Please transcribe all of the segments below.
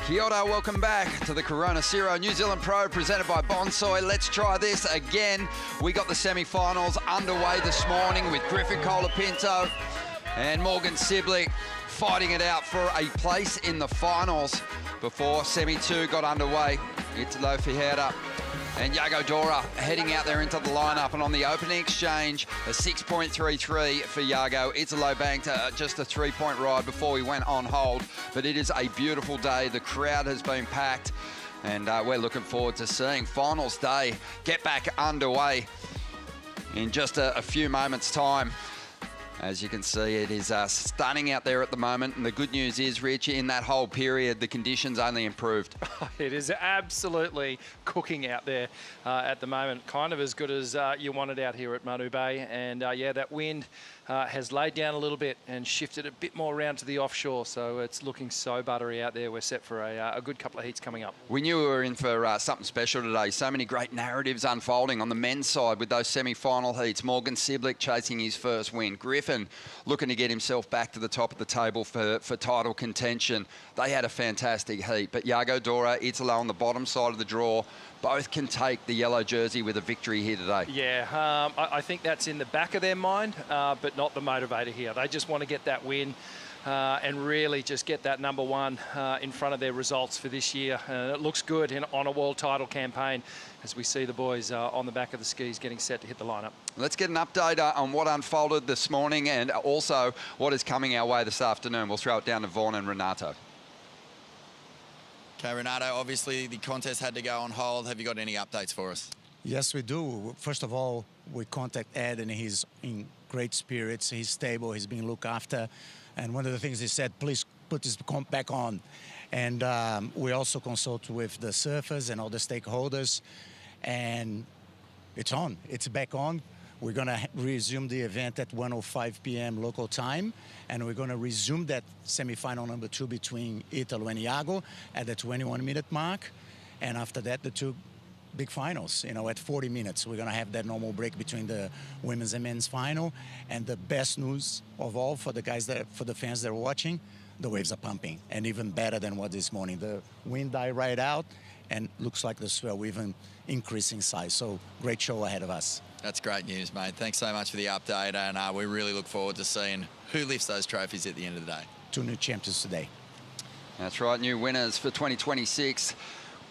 Kia ora, welcome back to the Corona Cero New Zealand Pro presented by Bonsoy. Let's try this again. We got the semi-finals underway this morning with Griffin Colapinto and Morgan Siblick fighting it out for a place in the finals before Semi-2 got underway. Italo and Yago Dora heading out there into the lineup, and on the opening exchange, a 6.33 for Yago. Italo banked just a 3-point ride before he went on hold, but it is a beautiful day. The crowd has been packed, and we're looking forward to seeing finals day get back underway in just a few moments' time. As you can see, it is stunning out there at the moment. And the good news is, Rich, in that whole period, the conditions only improved. It is absolutely cooking out there at the moment. Kind of as good as you want it out here at Manu Bay. And yeah, that wind has laid down a little bit and shifted a bit more around to the offshore. So it's looking so buttery out there. We're set for a good couple of heats coming up. We knew we were in for something special today. So many great narratives unfolding on the men's side with those semi-final heats. Morgan Siblick chasing his first win. Griffin looking to get himself back to the top of the table for title contention. They had a fantastic heat. But Yago Dora, Italo on the bottom side of the draw, both can take the yellow jersey with a victory here today. Yeah, I think that's in the back of their mind, but not the motivator here. They just want to get that win and really just get that number one in front of their results for this year. It looks good on a world title campaign as we see the boys on the back of the skis getting set to hit the lineup. Let's get an update on what unfolded this morning and also what is coming our way this afternoon. We'll throw it down to Vaughan and Renato. Okay, Renato, obviously the contest had to go on hold. Have you got any updates for us? Yes, we do. First of all, we contact Ed, and he's in great spirits. He's stable. He's being looked after. And one of the things he said, please put this comp back on. And we also consult with the surfers and all the stakeholders. And it's on. It's back on. We're going to resume the event at 1:05 p.m. local time, and we're going to resume that semifinal number 2 between Italo and Yago at the 21-minute mark. And after that, the two big finals, at 40 minutes. We're going to have that normal break between the women's and men's final. And the best news of all for the fans that are watching, the waves are pumping, and even better than what this morning. The wind died right out, and looks like the swell even increasing size. So great show ahead of us. That's great news, mate. Thanks so much for the update, and we really look forward to seeing who lifts those trophies at the end of the day. 2 new champions today. That's right, new winners for 2026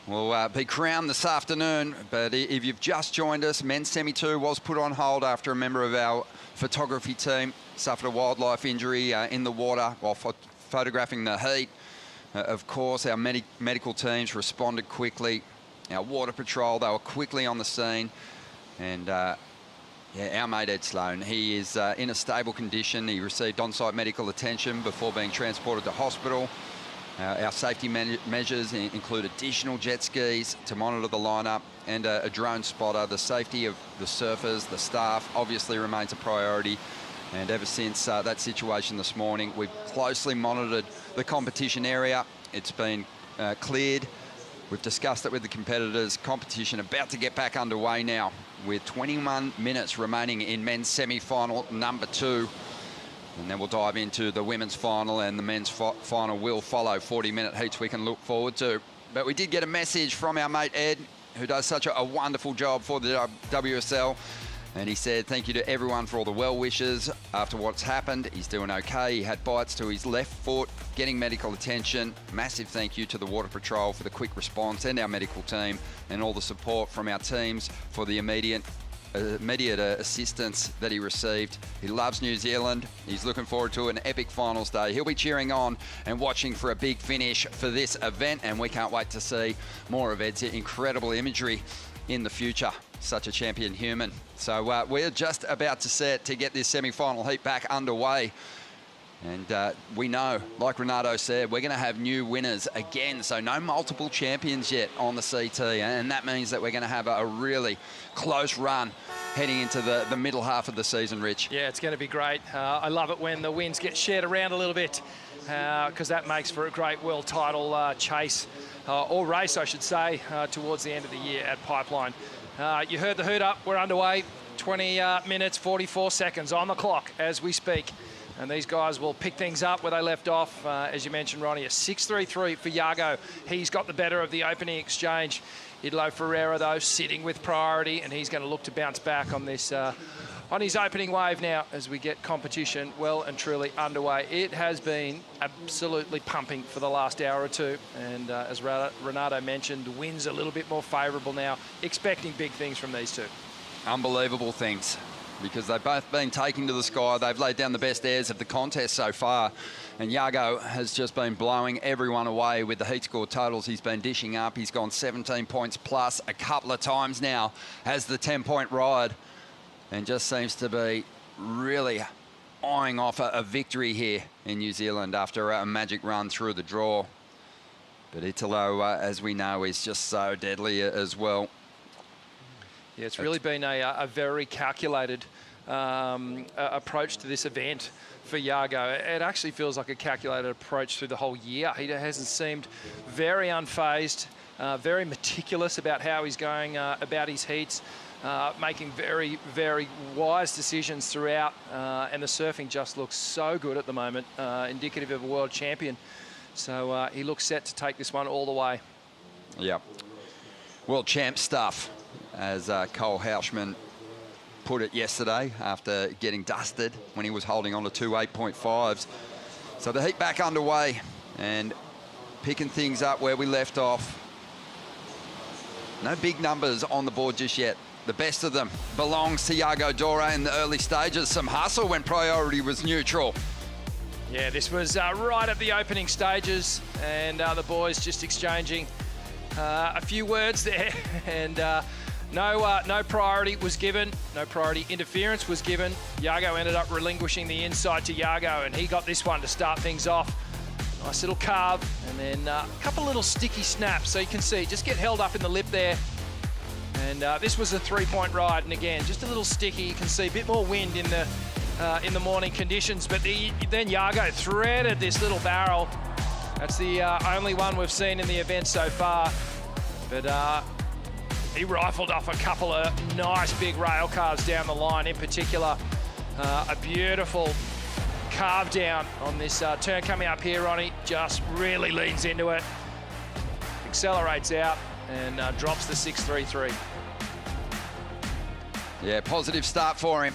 will be crowned this afternoon. But if you've just joined us, men's semi-2 was put on hold after a member of our photography team suffered a wildlife injury in the water while photographing the heat. Of course, our medical teams responded quickly. Our water patrol, they were quickly on the scene. And yeah, our mate Ed Sloan, he is in a stable condition. He received on-site medical attention before being transported to hospital. Our safety measures include additional jet skis to monitor the lineup and a drone spotter. The safety of the surfers, the staff, obviously remains a priority. And ever since that situation this morning, we've closely monitored the competition area. It's been cleared. We've discussed it with the competitors. Competition about to get back underway now with 21 minutes remaining in men's semi-final number 2. And then we'll dive into the women's final, and the men's final will follow. 40-minute heats we can look forward to. But we did get a message from our mate Ed, who does such a wonderful job for the WSL. And he said, thank you to everyone for all the well wishes after what's happened. He's doing okay. He had bites to his left foot, getting medical attention. Massive thank you to the Water Patrol for the quick response and our medical team, and all the support from our teams for the immediate assistance that he received. He loves New Zealand. He's looking forward to an epic finals day. He'll be cheering on and watching for a big finish for this event, and we can't wait to see more of Ed's incredible imagery in the future. Such a champion human. So we're just about to set to get this semi-final heat back underway. And we know, like Renato said, we're going to have new winners again. So no multiple champions yet on the CT. And that means that we're going to have a really close run heading into the middle half of the season, Rich. Yeah, it's going to be great. I love it when the winds get shared around a little bit, because that makes for a great world title chase, or race, I should say, towards the end of the year at Pipeline. You heard the hoot up. We're underway. 20 minutes, 44 seconds on the clock as we speak. And these guys will pick things up where they left off. As you mentioned, Ronnie, a 6-3-3 for Iago. He's got the better of the opening exchange. Italo Ferreira, though, sitting with priority, and he's going to look to bounce back on this, on his opening wave now as we get competition well and truly underway. It has been absolutely pumping for the last hour or two. And as Renato mentioned, the wind's a little bit more favourable now. Expecting big things from these two. Unbelievable things, because they've both been taking to the sky. They've laid down the best airs of the contest so far. And Iago has just been blowing everyone away with the heat score totals he's been dishing up. He's gone 17 points plus a couple of times now, has the 10-point ride, and just seems to be really eyeing off a victory here in New Zealand after a magic run through the draw. But Italo, as we know, is just so deadly as well. Yeah, it's really been a very calculated approach to this event for Iago. It actually feels like a calculated approach through the whole year. He hasn't seemed very unfazed, very meticulous about how he's going about his heats, making very, very wise decisions throughout. And the surfing just looks so good at the moment, indicative of a world champion. So he looks set to take this one all the way. Yeah. World champ stuff, as Cole Hauschman put it yesterday after getting dusted when he was holding on to two 8.5s. So the heat back underway and picking things up where we left off. No big numbers on the board just yet. The best of them belongs to Iago Dora in the early stages. Some hustle when priority was neutral. Yeah, this was right at the opening stages, and the boys just exchanging a few words there, and no priority was given, no priority interference was given. Iago ended up relinquishing the inside to Iago, and he got this one to start things off. Nice little carve, and then a couple little sticky snaps, so you can see, just get held up in the lip there. And this was a 3-point ride, and again, just a little sticky. You can see a bit more wind in the morning conditions, but then Iago threaded this little barrel. That's the only one we've seen in the event so far. But he rifled off a couple of nice big rail carves down the line. In particular, a beautiful carve down on this turn coming up here, Ronnie. Just really leans into it, accelerates out, and drops the 6-3-3. Yeah, positive start for him.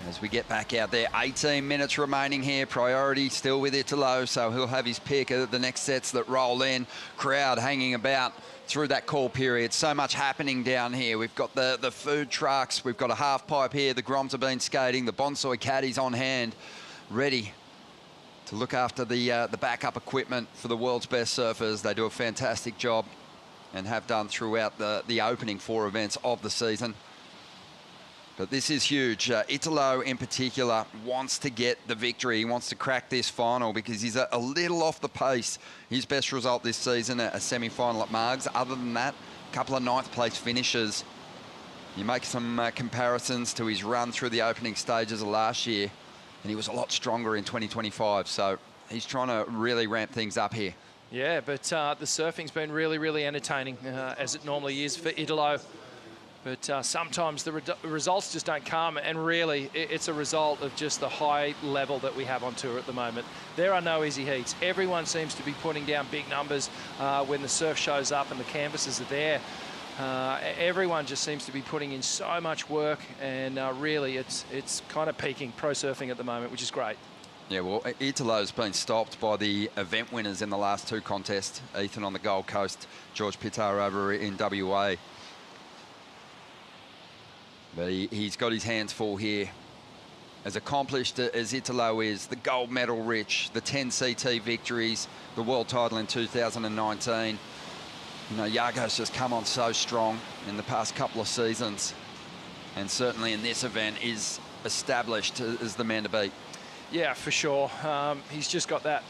As we get back out there, 18 minutes remaining here. Priority still with Italo, so he'll have his pick of the next sets that roll in. Crowd hanging about through that call period. So much happening down here. We've got the food trucks. We've got a half pipe here. The Groms have been skating. The Bonsoy caddies on hand, ready to look after the backup equipment for the world's best surfers. They do a fantastic job and have done throughout the opening 4 events of the season. But this is huge. Italo, in particular, wants to get the victory. He wants to crack this final because he's a little off the pace. His best result this season, a semi-final at Margs. Other than that, a couple of 9th place finishes. You make some comparisons to his run through the opening stages of last year, and he was a lot stronger in 2025. So he's trying to really ramp things up here. Yeah, but the surfing's been really, really entertaining, as it normally is for Italo. But sometimes the results just don't come, and really it's a result of just the high level that we have on tour at the moment. There are no easy heats. Everyone seems to be putting down big numbers when the surf shows up and the canvases are there. Everyone just seems to be putting in so much work, and really it's kind of peaking pro surfing at the moment, which is great. Yeah, well, Italo's been stopped by the event winners in the last 2 contests. Ethan on the Gold Coast, George Pitar over in WA. But he's got his hands full here. As accomplished as Italo is, the gold medal rich, the 10 CT victories, the world title in 2019. You know, Iago's just come on so strong in the past couple of seasons. And certainly in this event is established as the man to beat. Yeah, for sure. He's just got that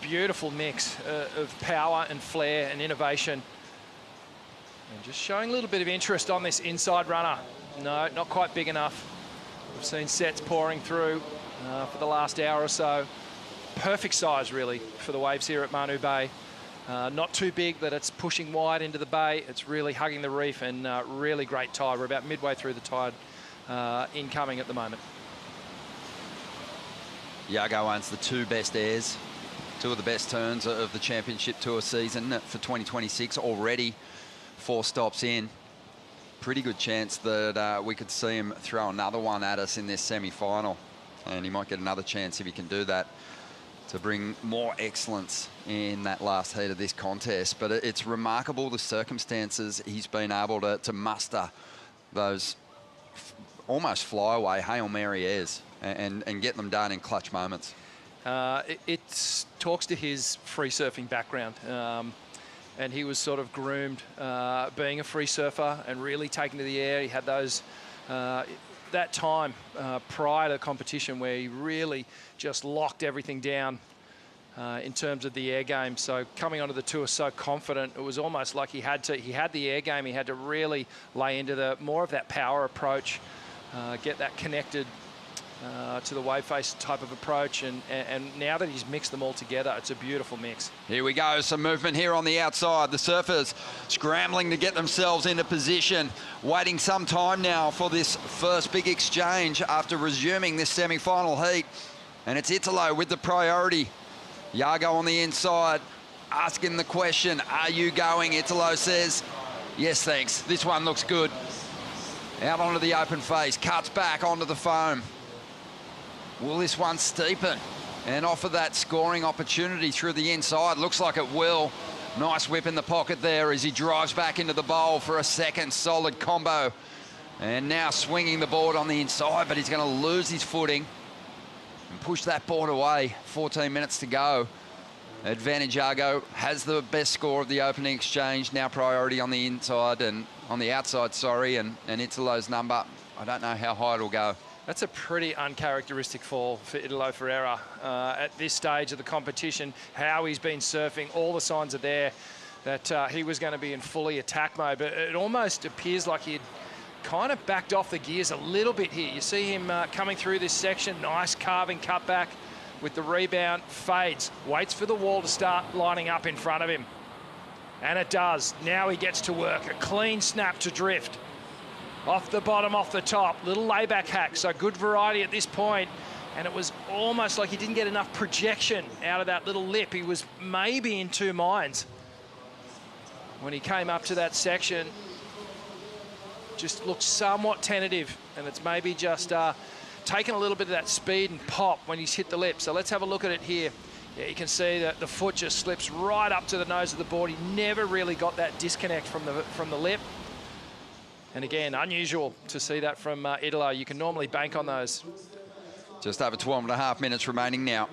beautiful mix of power and flair and innovation. And just showing a little bit of interest on this inside runner. No, not quite big enough. We've seen sets pouring through for the last hour or so. Perfect size, really, for the waves here at Manu Bay. Not too big that it's pushing wide into the bay. It's really hugging the reef, and really great tide. We're about midway through the tide incoming at the moment. Iago owns the 2 best airs, 2 of the best turns of the Championship Tour season for 2026, already 4 stops in. Pretty good chance that we could see him throw another one at us in this semi-final, and he might get another chance if he can do that to bring more excellence in that last heat of this contest. But it's remarkable the circumstances he's been able to muster those almost flyaway Hail Mary airs and get them done in clutch moments. It talks to his free surfing background. And he was sort of groomed being a free surfer and really taken to the air. He had those, that time prior to the competition where he really just locked everything down in terms of the air game. So coming onto the tour so confident, it was almost like he had the air game, he had to really lay into more of that power approach, get that connected to the wave face type of approach, and now that he's mixed them all together, it's a beautiful mix. Here we go, some movement here on the outside. The surfers scrambling to get themselves into position, waiting some time now for this first big exchange after resuming this semi-final heat. And it's Italo with the priority. Iago on the inside, asking the question, are you going? Italo says, yes, thanks. This one looks good. Out onto the open face, cuts back onto the foam. Will this one steepen and offer that scoring opportunity through the inside? Looks like it will. Nice whip in the pocket there as he drives back into the bowl for a second solid combo. And now swinging the board on the inside, but he's going to lose his footing and push that board away. 14 minutes to go. Advantage Iago has the best score of the opening exchange. Now priority on the inside and on the outside, sorry, and Italo's number. I don't know how high it'll go. That's a pretty uncharacteristic fall for Italo Ferreira at this stage of the competition. How he's been surfing, all the signs are there that he was going to be in fully attack mode, but it almost appears like he'd kind of backed off the gears a little bit here. You see him coming through this section, nice carving cutback with the rebound, fades, waits for the wall to start lining up in front of him. And it does. Now he gets to work, a clean snap to drift. Off the bottom, off the top, little layback hack, so good variety at this point. And it was almost like he didn't get enough projection out of that little lip. He was maybe in 2 minds when he came up to that section. Just looked somewhat tentative, and it's maybe just taken a little bit of that speed and pop when he's hit the lip. So let's have a look at it here. Yeah, you can see that the foot just slips right up to the nose of the board. He never really got that disconnect from the lip. And again, unusual to see that from Italo. You can normally bank on those. Just over 12.5 minutes remaining now.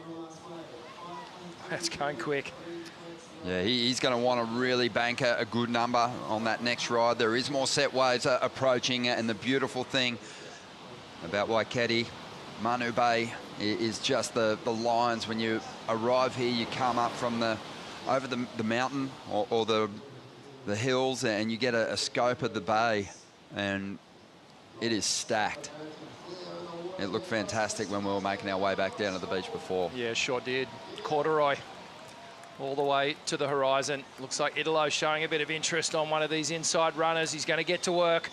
That's going quick. Yeah, he's going to want to really bank a good number on that next ride. There is more set waves approaching, and the beautiful thing about Waikiki, Manu Bay, is just the lines. When you arrive here, you come up from over the mountain or the hills, and you get a scope of the bay, and it is stacked. It looked fantastic when we were making our way back down to the beach before. Yeah, sure did. Corduroy all the way to the horizon. Looks like Italo showing a bit of interest on one of these inside runners. He's going to get to work.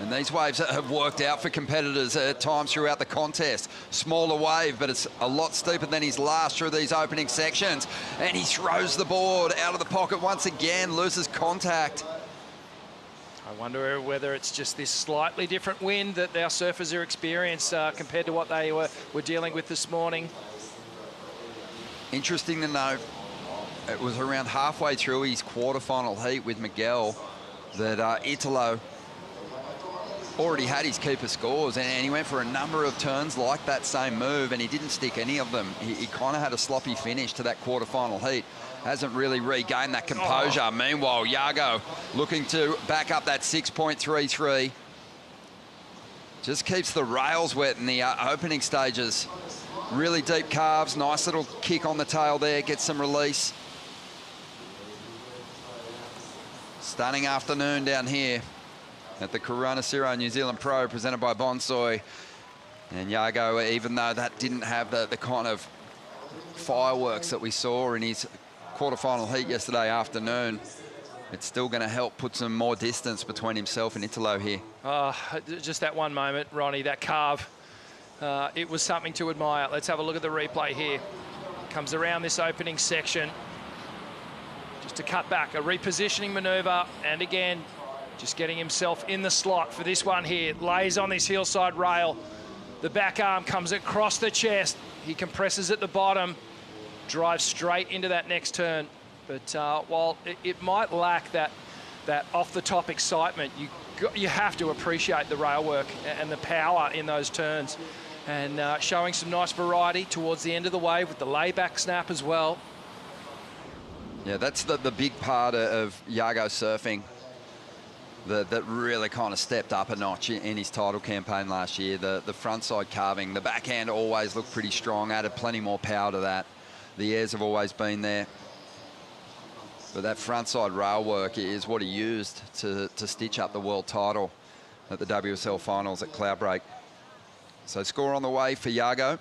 And these waves have worked out for competitors at times throughout the contest. Smaller wave, but it's a lot steeper than his last through these opening sections. And he throws the board out of the pocket once again, loses contact. I wonder whether it's just this slightly different wind that our surfers are experiencing compared to what they were dealing with this morning. Interesting to note, it was around halfway through his quarterfinal heat with Miguel that Italo already had his keeper scores, and he went for a number of turns like that same move, and he didn't stick any of them. He kind of had a sloppy finish to that quarterfinal heat. Hasn't really regained that composure. Oh. Meanwhile, Iago looking to back up that 6.33. Just keeps the rails wet in the opening stages. Really deep carves, nice little kick on the tail there, gets some release. Stunning afternoon down here at the Cero New Zealand Pro, presented by Bonsoy. And Iago, even though that didn't have the kind of fireworks that we saw in his quarterfinal heat yesterday afternoon, it's still going to help put some more distance between himself and Italo here. Just that one moment, Ronnie, that carve. it was something to admire. Let's have a look at the replay here. Comes around this opening section. Just to cut back, a repositioning manoeuvre, and again, just getting himself in the slot for this one here. Lays on this hillside rail. The back arm comes across the chest. He compresses at the bottom, drives straight into that next turn. But while it might lack that off-the-top excitement, you have to appreciate the rail work and the power in those turns. And showing some nice variety towards the end of the wave with the layback snap as well. Yeah, that's the big part of Yago surfing that really kind of stepped up a notch in his title campaign last year. The frontside carving, the backhand always looked pretty strong, added plenty more power to that. The airs have always been there. But that frontside rail work is what he used to stitch up the world title at the WSL finals at Cloudbreak. So score on the way for Yago.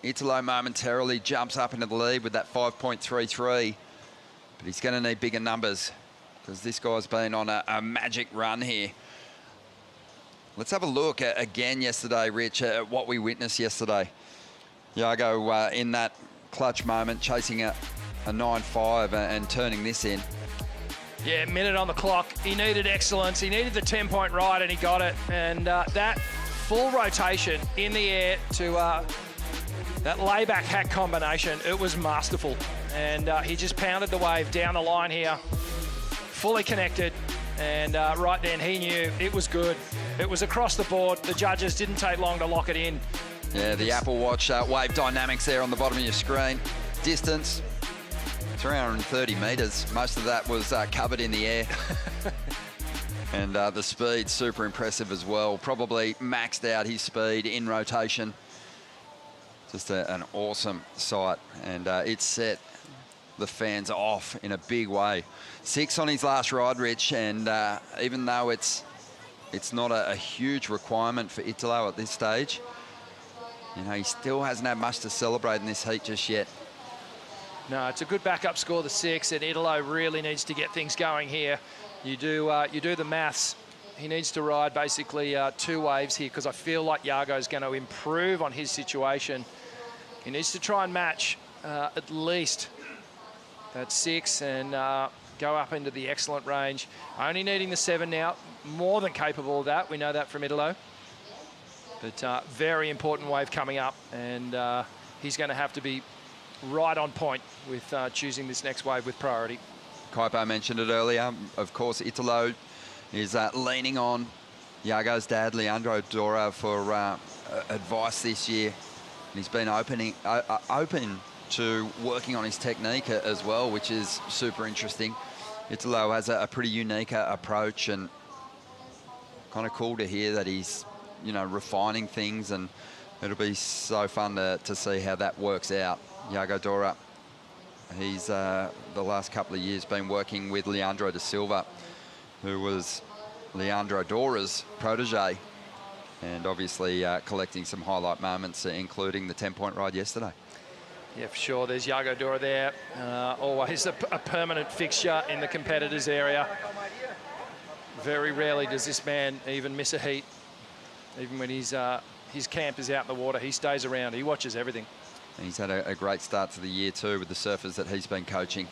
Italo momentarily jumps up into the lead with that 5.33, but he's going to need bigger numbers because this guy's been on a magic run here. Let's have a look again yesterday, Rich, at what we witnessed yesterday. Yago in that clutch moment, chasing a 9.5 and turning this in. Yeah, minute on the clock. He needed excellence. He needed the 10-point ride, and he got it. And that full rotation in the air to that layback hack combination, it was masterful. And he just pounded the wave down the line here, fully connected. And right then he knew it was good. It was across the board. The judges didn't take long to lock it in. Yeah, the Apple Watch wave dynamics there on the bottom of your screen. Distance, 330 metres. Most of that was covered in the air. And the speed, super impressive as well. Probably maxed out his speed in rotation. Just an awesome sight. And it set the fans off in a big way. 6 on his last ride, Rich. And even though it's not a huge requirement for Italo at this stage, you know, he still hasn't had much to celebrate in this heat just yet. No, it's a good backup score, the 6, and Italo really needs to get things going here. You do the maths. He needs to ride basically 2 waves here because I feel like Yago's going to improve on his situation. He needs to try and match at least that 6 and go up into the excellent range. Only needing the 7 now, more than capable of that. We know that from Italo. But very important wave coming up, and he's going to have to be right on point with choosing this next wave with priority. Kaipo mentioned it earlier. Of course, Italo is leaning on Yago's dad, Leandro Dora, for advice this year. And he's been open to working on his technique as well, which is super interesting. Italo has a pretty unique approach, and kind of cool to hear that he's, you know, refining things, and it'll be so fun to see how that works out. Yago Dora, he's the last couple of years been working with Leandro da Silva, who was Leandro Dora's protege, and obviously collecting some highlight moments, including the 10-point ride yesterday. Yeah, for sure. There's Yago Dora there. Always a permanent fixture in the competitors' area. Very rarely does this man even miss a heat. Even when his camp is out in the water, he stays around. He watches everything. And he's had a great start to the year too with the surfers that he's been coaching.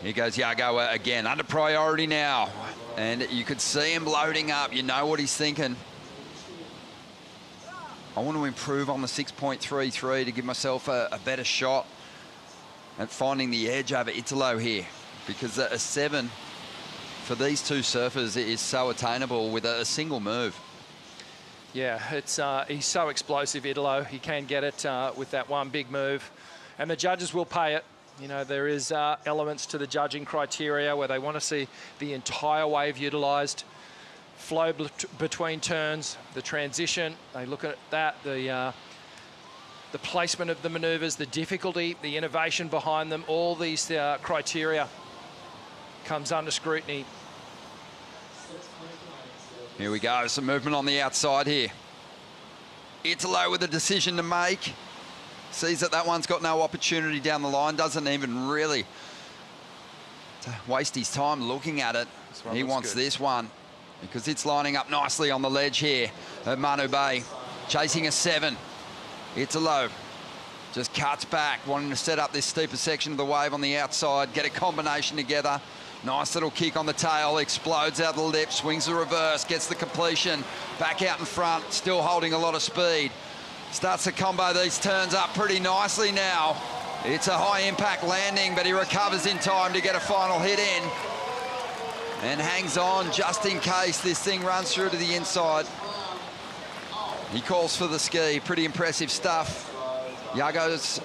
Here goes Yago again, under priority now. And you could see him loading up. You know what he's thinking. I want to improve on the 6.33 to give myself a better shot at finding the edge over Italo here, because a 7 for these two surfers is so attainable with a single move. Yeah, he's so explosive, Italo. He can get it with that one big move. And the judges will pay it. You know, there is elements to the judging criteria where they want to see the entire wave utilised, flow between turns, the transition. They look at that, the placement of the manoeuvres, the difficulty, the innovation behind them. All these criteria comes under scrutiny. Here we go, some movement on the outside here. Italo with a decision to make. Sees that one's got no opportunity down the line, doesn't even really waste his time looking at it. He wants this one because it's lining up nicely on the ledge here at Manu Bay. chasing a 7. Italo just cuts back, wanting to set up this steeper section of the wave on the outside, get a combination together. Nice little kick on the tail, explodes out the lip, swings the reverse, gets the completion, back out in front, still holding a lot of speed. Starts to combo these turns up pretty nicely now. It's a high impact landing, but he recovers in time to get a final hit in. And hangs on just in case this thing runs through to the inside. He calls for the ski, pretty impressive stuff. Yago's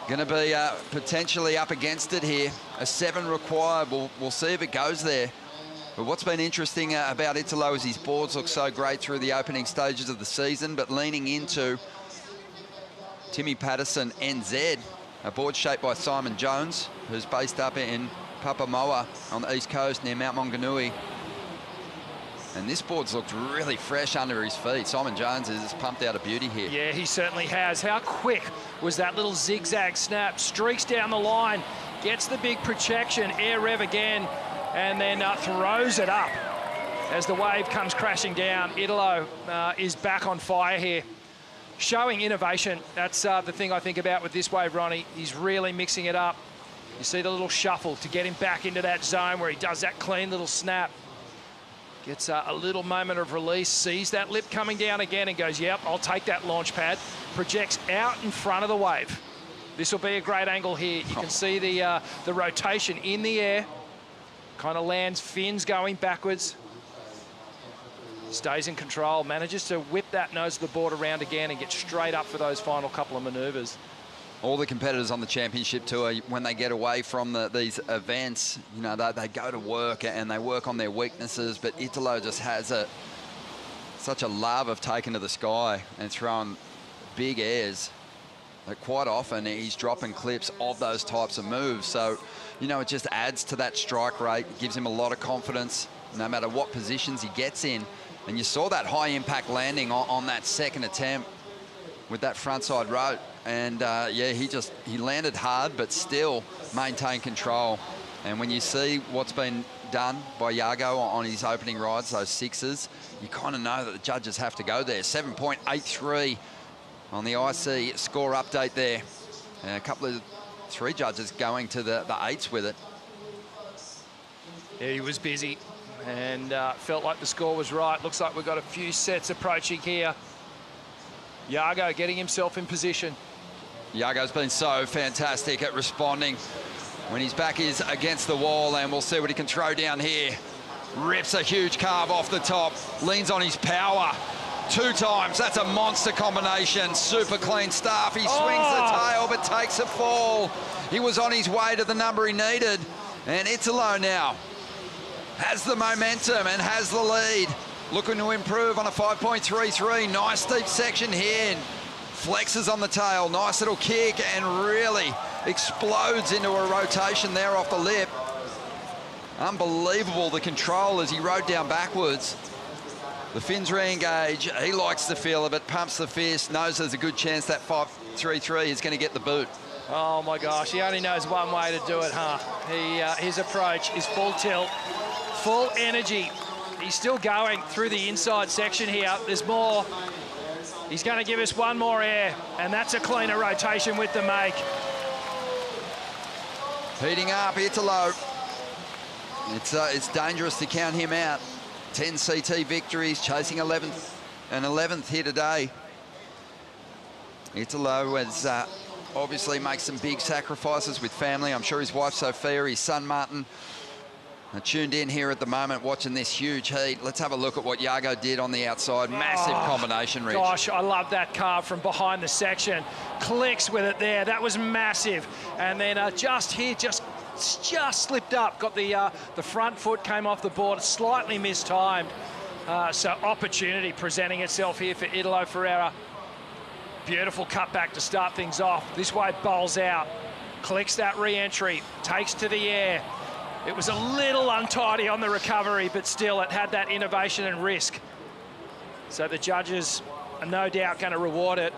going to be potentially up against it here. A 7 required. We'll see if it goes there. But what's been interesting about Italo is his boards look so great through the opening stages of the season, but leaning into Timmy Patterson NZ, a board shaped by Simon Jones, who's based up in Papamoa on the east coast near Mount Maunganui. And this board's looked really fresh under his feet. Simon Jones is pumped out of beauty here. Yeah, he certainly has. How quick was that little zigzag snap? Streaks down the line, gets the big projection, air rev again, and then throws it up as the wave comes crashing down. Italo is back on fire here, showing innovation. That's the thing I think about with this wave, Ronnie. He's really mixing it up. You see the little shuffle to get him back into that zone where he does that clean little snap. Gets a little moment of release, sees that lip coming down again and goes, yep, I'll take that launch pad. Projects out in front of the wave. This will be a great angle here. You can see the rotation in the air. Kind of lands, fins going backwards. Stays in control, manages to whip that nose of the board around again and get straight up for those final couple of manoeuvres. All the competitors on the championship tour, when they get away from these events, you know, they go to work and they work on their weaknesses, but Italo just has such a love of taking to the sky and throwing big airs. Like quite often he's dropping clips of those types of moves. So, you know, it just adds to that strike rate, gives him a lot of confidence no matter what positions he gets in. And you saw that high impact landing on that second attempt with that frontside rope. And yeah, he landed hard, but still maintained control. And when you see what's been done by Yago on his opening rides, those 6s, you kind of know that the judges have to go there. 7.83 on the IC score update there. And a couple of 3 judges going to the 8s with it. Yeah, he was busy and felt like the score was right. Looks like we've got a few sets approaching here. Yago getting himself in position. Yago's been so fantastic at responding when his back is against the wall, and we'll see what he can throw down here. Rips a huge carve off the top, leans on his power 2 times. That's a monster combination. Super clean stuff. He swings the tail but takes a fall. He was on his way to the number he needed, and Italo now has the momentum and has the lead. Looking to improve on a 5.33. Nice steep section here. Flexes on the tail. Nice little kick and really explodes into a rotation there off the lip. Unbelievable the control as he rode down backwards. The fins re-engage. He likes the feel of it, pumps the fist, knows there's a good chance that 5.33 is going to get the boot. Oh my gosh, he only knows one way to do it, huh? His approach is full tilt, full energy. He's still going through the inside section here. There's more. He's going to give us one more air, and that's a cleaner rotation with the make. Heating up, Italo. It's dangerous to count him out. 10 CT victories, chasing 11th here today. Italo has obviously makes some big sacrifices with family. I'm sure his wife Sophia, his son Martin, are tuned in here at the moment watching this huge heat. Let's have a look at what Yago did on the outside. Massive combination, Rich. Gosh, I love that carve from behind the section. Clicks with it there. That was massive. And then just here, just slipped up. Got the front foot came off the board, slightly mistimed. So opportunity presenting itself here for Italo Ferreira. Beautiful cutback to start things off. This way bowls out, clicks that re-entry, takes to the air. It was a little untidy on the recovery, but still it had that innovation and risk. So the judges are no doubt going to reward it.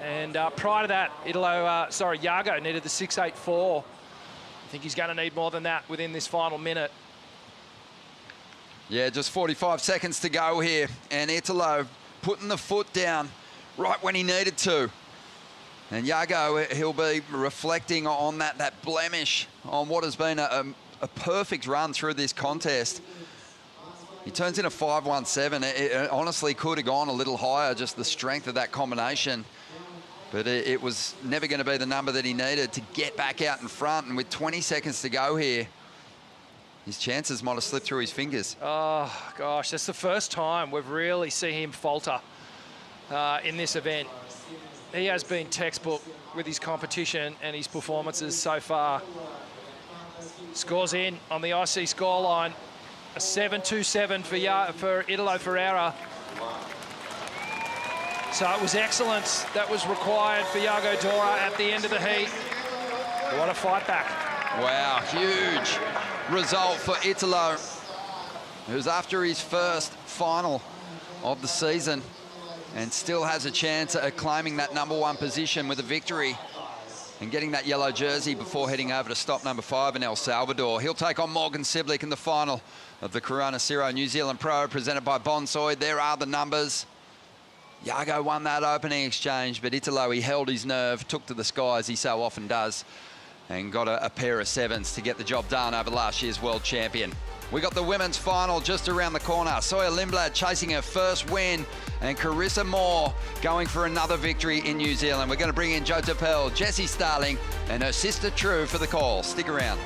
And prior to that, Yago needed the 6.84. I think he's going to need more than that within this final minute. Yeah, just 45 seconds to go here. And Italo putting the foot down, right when he needed to. And Yago, he'll be reflecting on that blemish on what has been a perfect run through this contest. He turns in a 5.17. It honestly could have gone a little higher, just the strength of that combination. But it was never going to be the number that he needed to get back out in front. And with 20 seconds to go here, his chances might have slipped through his fingers. Oh, gosh, that's the first time we've really seen him falter in this event. He has been textbook with his competition and his performances so far. Scores in on the IC scoreline. A 7.27 for Italo Ferreira. So it was excellence that was required for Yago Dora at the end of the heat. What a fight back. Wow, huge result for Italo, who's after his first final of the season and still has a chance at claiming that #1 position with a victory and getting that yellow jersey before heading over to stop number 5 in El Salvador. He'll take on Morgan Siblick in the final of the Cero New Zealand Pro, presented by Bonsoy. There are the numbers. Yago won that opening exchange, but Italo, he held his nerve, took to the sky as he so often does, and got a pair of 7s to get the job done over last year's world champion. We got the women's final just around the corner. Sawyer Lindblad chasing her first win, and Carissa Moore going for another victory in New Zealand. We're going to bring in Jo Tapel, Jessie Starling, and her sister True for the call. Stick around.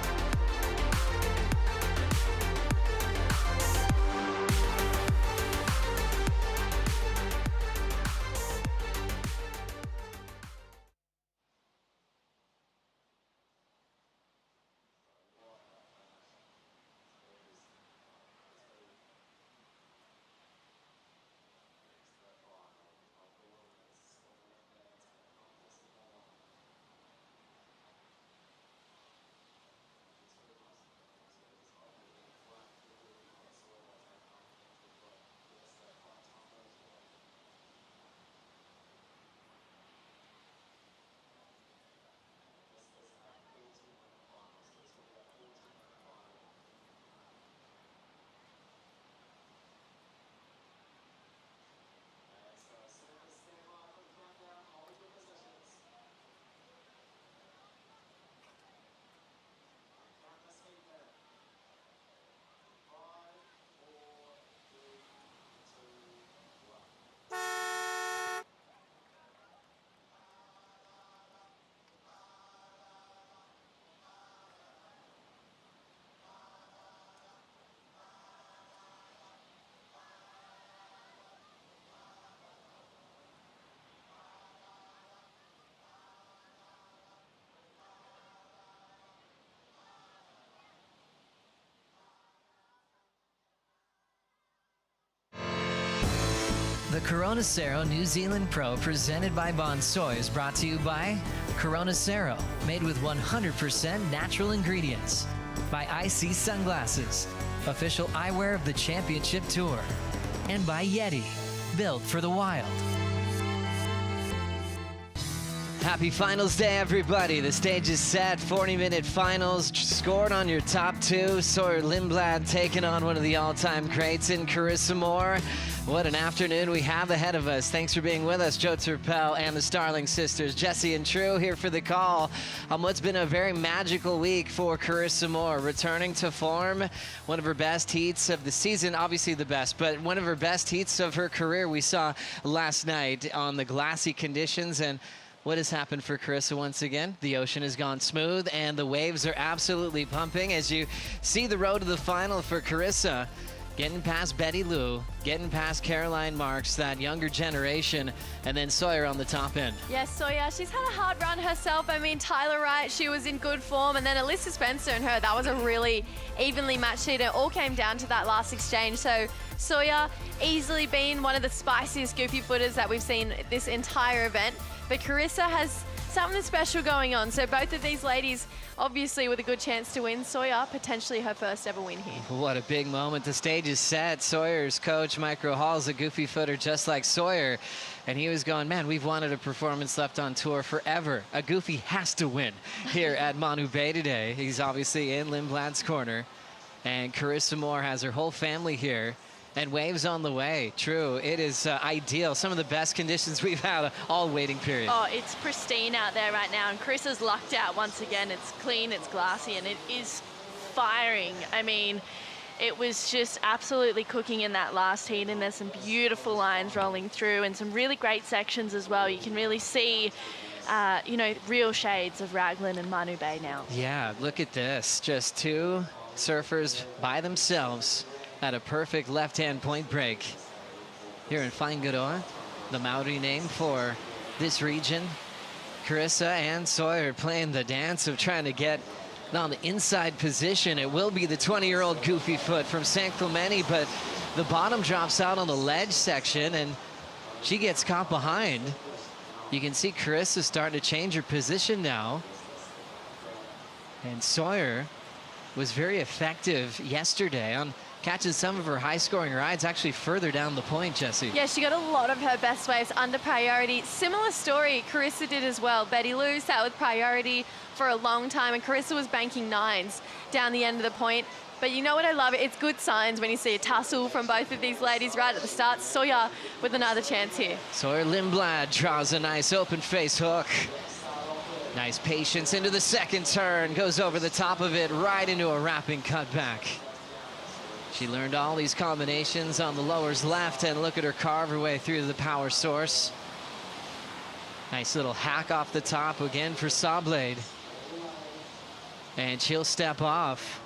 The Cero New Zealand Pro presented by Bonsoy is brought to you by Cero, made with 100% natural ingredients. By IC Sunglasses, official eyewear of the Championship Tour. And by Yeti, built for the wild. Happy finals day, everybody. The stage is set. 40-minute finals scored on your top 2. Sawyer Lindblad taking on one of the all-time greats in Carissa Moore. What an afternoon we have ahead of us. Thanks for being with us, Jo Tapel and the Starling sisters, Jessie and True, here for the call on what's been a very magical week for Carissa Moore. Returning to form, one of her best heats of the season, obviously the best, but one of her best heats of her career we saw last night on the glassy conditions. And what has happened for Carissa once again? The ocean has gone smooth and the waves are absolutely pumping as you see the road to the final for Carissa. Getting past Betty Lou, getting past Caroline Marks, that younger generation, and then Sawyer on the top end. Yes, Sawyer, she's had a hard run herself. I mean, Tyler Wright, she was in good form, and then Alyssa Spencer and her, that was a really evenly matched heat. It all came down to that last exchange. So Sawyer easily been one of the spiciest goofy footers that we've seen this entire event. But Carissa has something special going on. So both of these ladies, obviously with a good chance to win. Sawyer, potentially her first ever win here. What a big moment. The stage is set. Sawyer's coach, Micro Hall, is a goofy footer just like Sawyer. And he was going, man, we've wanted a performance left on tour forever. A goofy has to win here at Manu Bay today. He's obviously in Lindblad's corner. And Carissa Moore has her whole family here. And waves on the way. True, it is ideal. Some of the best conditions we've had all waiting period. Oh, it's pristine out there right now, and Carissa's lucked out once again. It's clean, it's glassy, and it is firing. I mean, it was just absolutely cooking in that last heat, and there's some beautiful lines rolling through and some really great sections as well. You can really see, you know, real shades of Raglan and Manu Bay now. Yeah, look at this. Just two surfers by themselves at a perfect left-hand point break here in Whaingaroa, the Maori name for this region. Carissa and Sawyer playing the dance of trying to get on the inside position. It will be the 20-year-old goofy foot from San Clemente, but the bottom drops out on the ledge section, and she gets caught behind. You can see Carissa starting to change her position now. And Sawyer was very effective yesterday on catches some of her high-scoring rides actually further down the point, Jessie. Yeah, she got a lot of her best waves under priority. Similar story, Carissa did as well. Betty Lou sat with priority for a long time, and Carissa was banking nines down the end of the point. But you know what I love? It's good signs when you see a tussle from both of these ladies right at the start. Sawyer with another chance here. Sawyer Lindblad draws a nice open face hook. Nice patience into the second turn, goes over the top of it, right into a wrapping cutback. She learned all these combinations on the lowers left, and look at her carve her way through the power source. Nice little hack off the top again for Sawblade. And she'll step off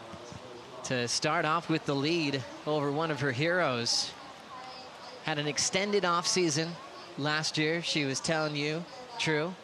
to start off with the lead over one of her heroes. Had an extended off season last year, she was telling you, True,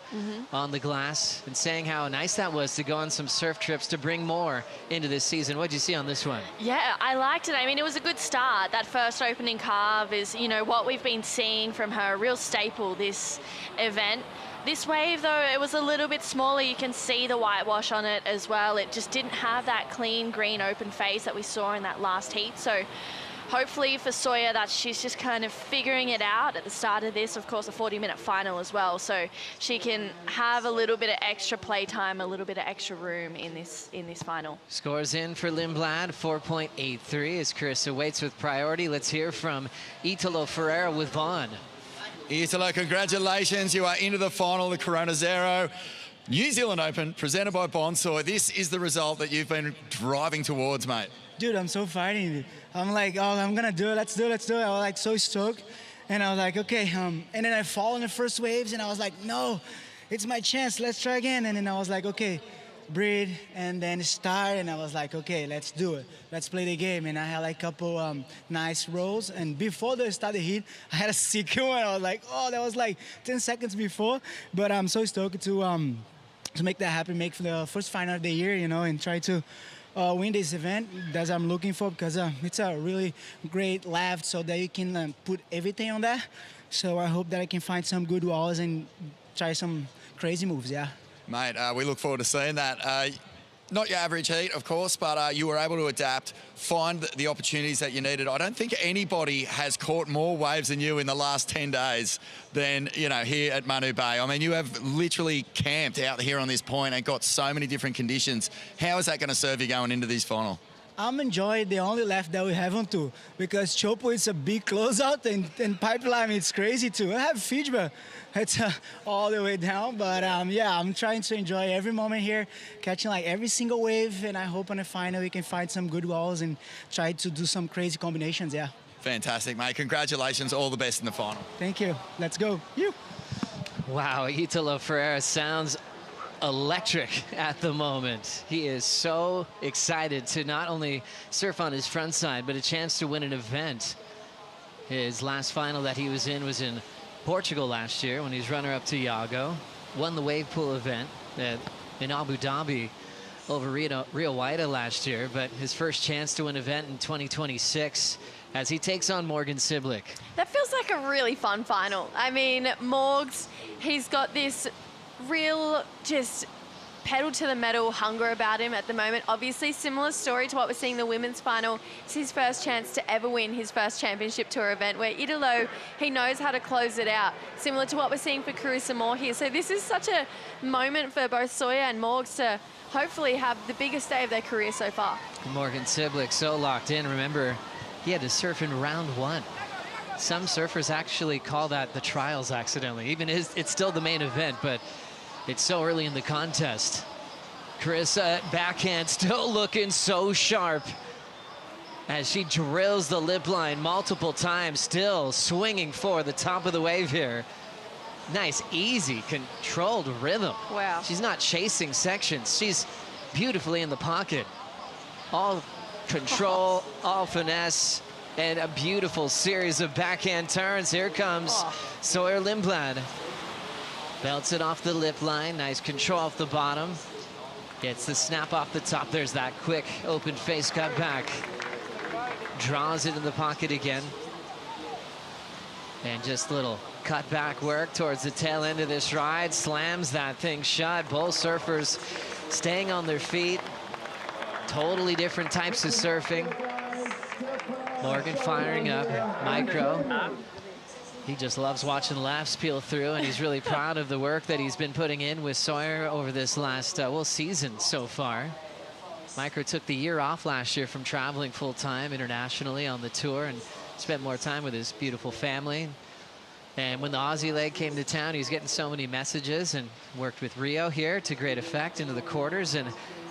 on the glass, and saying how nice that was to go on some surf trips to bring more into this season. What'd you see on this one? Yeah, I liked it. I mean, it was a good start. That first opening carve is, you know, what we've been seeing from her, a real staple this event. This wave, though, it was a little bit smaller. You can see the whitewash on it as well. It just didn't have that clean green open face that we saw in that last heat. So hopefully for Sawyer, that she's just kind of figuring it out at the start of this, of course, a 40-minute final as well. So she can have a little bit of extra play time, a little bit of extra room in this final. Scores in for Lindblad, 4.83 as Carissa waits with priority. Let's hear from Italo Ferreira with Vaughn. Italo, congratulations. You are into the final, the Corona Zero New Zealand Open, presented by Bonsoy. This is the result that you've been driving towards, mate. Dude, I'm so fighting. I'm like, oh, I'm gonna do it. Let's do it. Let's do it. I was like so stoked, and I was like, okay. And then I fall in the first waves, and I was like, no, it's my chance. Let's try again. And then I was like, okay, breathe, and then start. And I was like, okay, let's do it. Let's play the game. And I had like a couple nice rolls. And before the start of the heat, I had a second one. I was like, oh, that was like 10 seconds before. But I'm so stoked to make that happen, make for the first final of the year, you know, and try to win this event that I'm looking for, because it's a really great left so that you can put everything on that. So I hope that I can find some good walls and try some crazy moves, yeah. Mate, we look forward to seeing that. Not your average heat, of course, but you were able to adapt, find the opportunities that you needed. I don't think anybody has caught more waves than you in the last 10 days than, you know, here at Manu Bay. I mean, you have literally camped out here on this point and got so many different conditions. How is that going to serve you going into this final? I'm enjoying the only left that we have on tour, because Chopo is a big closeout, and Pipeline it's crazy too. I have Fijba, it's all the way down, but yeah, I'm trying to enjoy every moment here, catching like every single wave, and I hope on the final we can find some good walls and try to do some crazy combinations, yeah. Fantastic, mate. Congratulations. All the best in the final. Thank you. Let's go. You. Wow, Italo Ferreira sounds electric at the moment. He is so excited to not only surf on his front side, but a chance to win an event. His last final that he was in Portugal last year when he was runner-up to Iago. Won the wave pool event in Abu Dhabi over Rio Waida last year, but his first chance to win an event in 2026 as he takes on Morgan Siblick. That feels like a really fun final. I mean, Morgs, he's got this real just pedal to the metal hunger about him at the moment. Obviously similar story to what we're seeing in the women's final. It's his first chance to ever win his first championship tour event, where Italo, he knows how to close it out, similar to what we're seeing for Carissa Moore here. So this is such a moment for both Sawyer and Morgs to hopefully have the biggest day of their career so far. Morgan Siblick so locked in. Remember, he had to surf in round 1. Some surfers actually call that the trials accidentally. Even it's still the main event, but it's so early in the contest. Carissa, backhand, still looking so sharp as she drills the lip line multiple times, still swinging for the top of the wave here. Nice, easy, controlled rhythm. Wow. She's not chasing sections. She's beautifully in the pocket. All control, all finesse, and a beautiful series of backhand turns. Here comes Sawyer Lindblad. Belts it off the lip line. Nice control off the bottom. Gets the snap off the top. There's that quick open face cut back. Draws it in the pocket again. And just little cut back work towards the tail end of this ride. Slams that thing shut. Both surfers staying on their feet. Totally different types of surfing. Morgan firing up. Micro. He just loves watching laps peel through, and he's really proud of the work that he's been putting in with Sawyer over this last, season so far. Micro took the year off last year from traveling full-time internationally on the tour and spent more time with his beautiful family. And when the Aussie leg came to town, he was getting so many messages and worked with Rio here to great effect into the quarters. And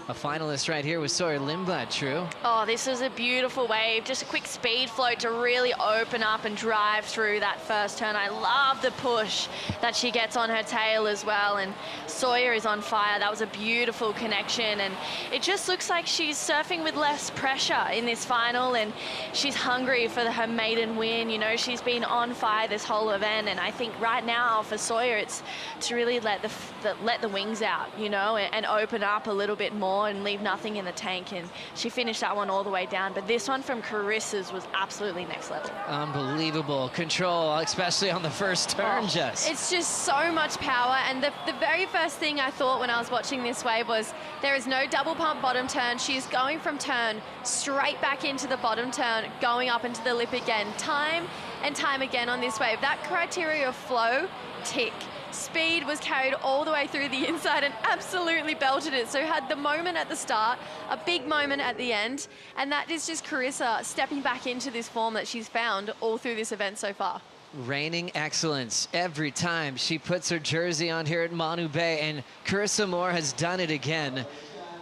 a finalist right here was Sawyer Lindblad, True. Oh, this was a beautiful wave. Just a quick speed float to really open up and drive through that first turn. I love the push that she gets on her tail as well. And Sawyer is on fire. That was a beautiful connection. And it just looks like she's surfing with less pressure in this final. And she's hungry for her maiden win. You know, she's been on fire this whole event. And I think right now for Sawyer, it's to really let the wings out, you know, and open up a little bit more and leave nothing in the tank. And she finished that one all the way down, but this one from Carissa's was absolutely next level. Unbelievable control, especially on the first turn. It's just so much power. And the very first thing I thought when I was watching this wave was there is no double pump bottom turn. She is going from turn straight back into the bottom turn, going up into the lip again, time and time again on this wave. That criteria of flow, tick. Speed was carried all the way through the inside and absolutely belted it. So had the moment at the start, a big moment at the end, and that is just Carissa stepping back into this form that she's found all through this event so far. Reigning excellence every time she puts her jersey on here at Manu Bay, and Carissa Moore has done it again,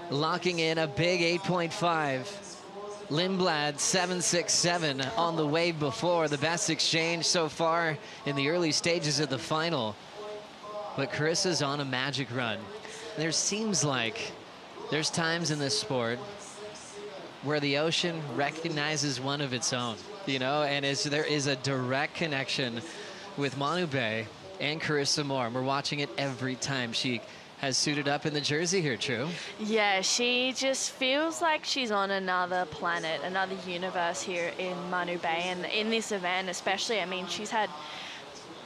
locking in a big 8.5. Lindblad 7.67 on the wave before, the best exchange so far in the early stages of the final. But Carissa's on a magic run. There seems like there's times in this sport where the ocean recognizes one of its own, you know, and there is a direct connection with Manu Bay and Carissa Moore. And we're watching it every time she has suited up in the jersey here, True. Yeah, she just feels like she's on another planet, another universe here in Manu Bay. And in this event especially, I mean, she's had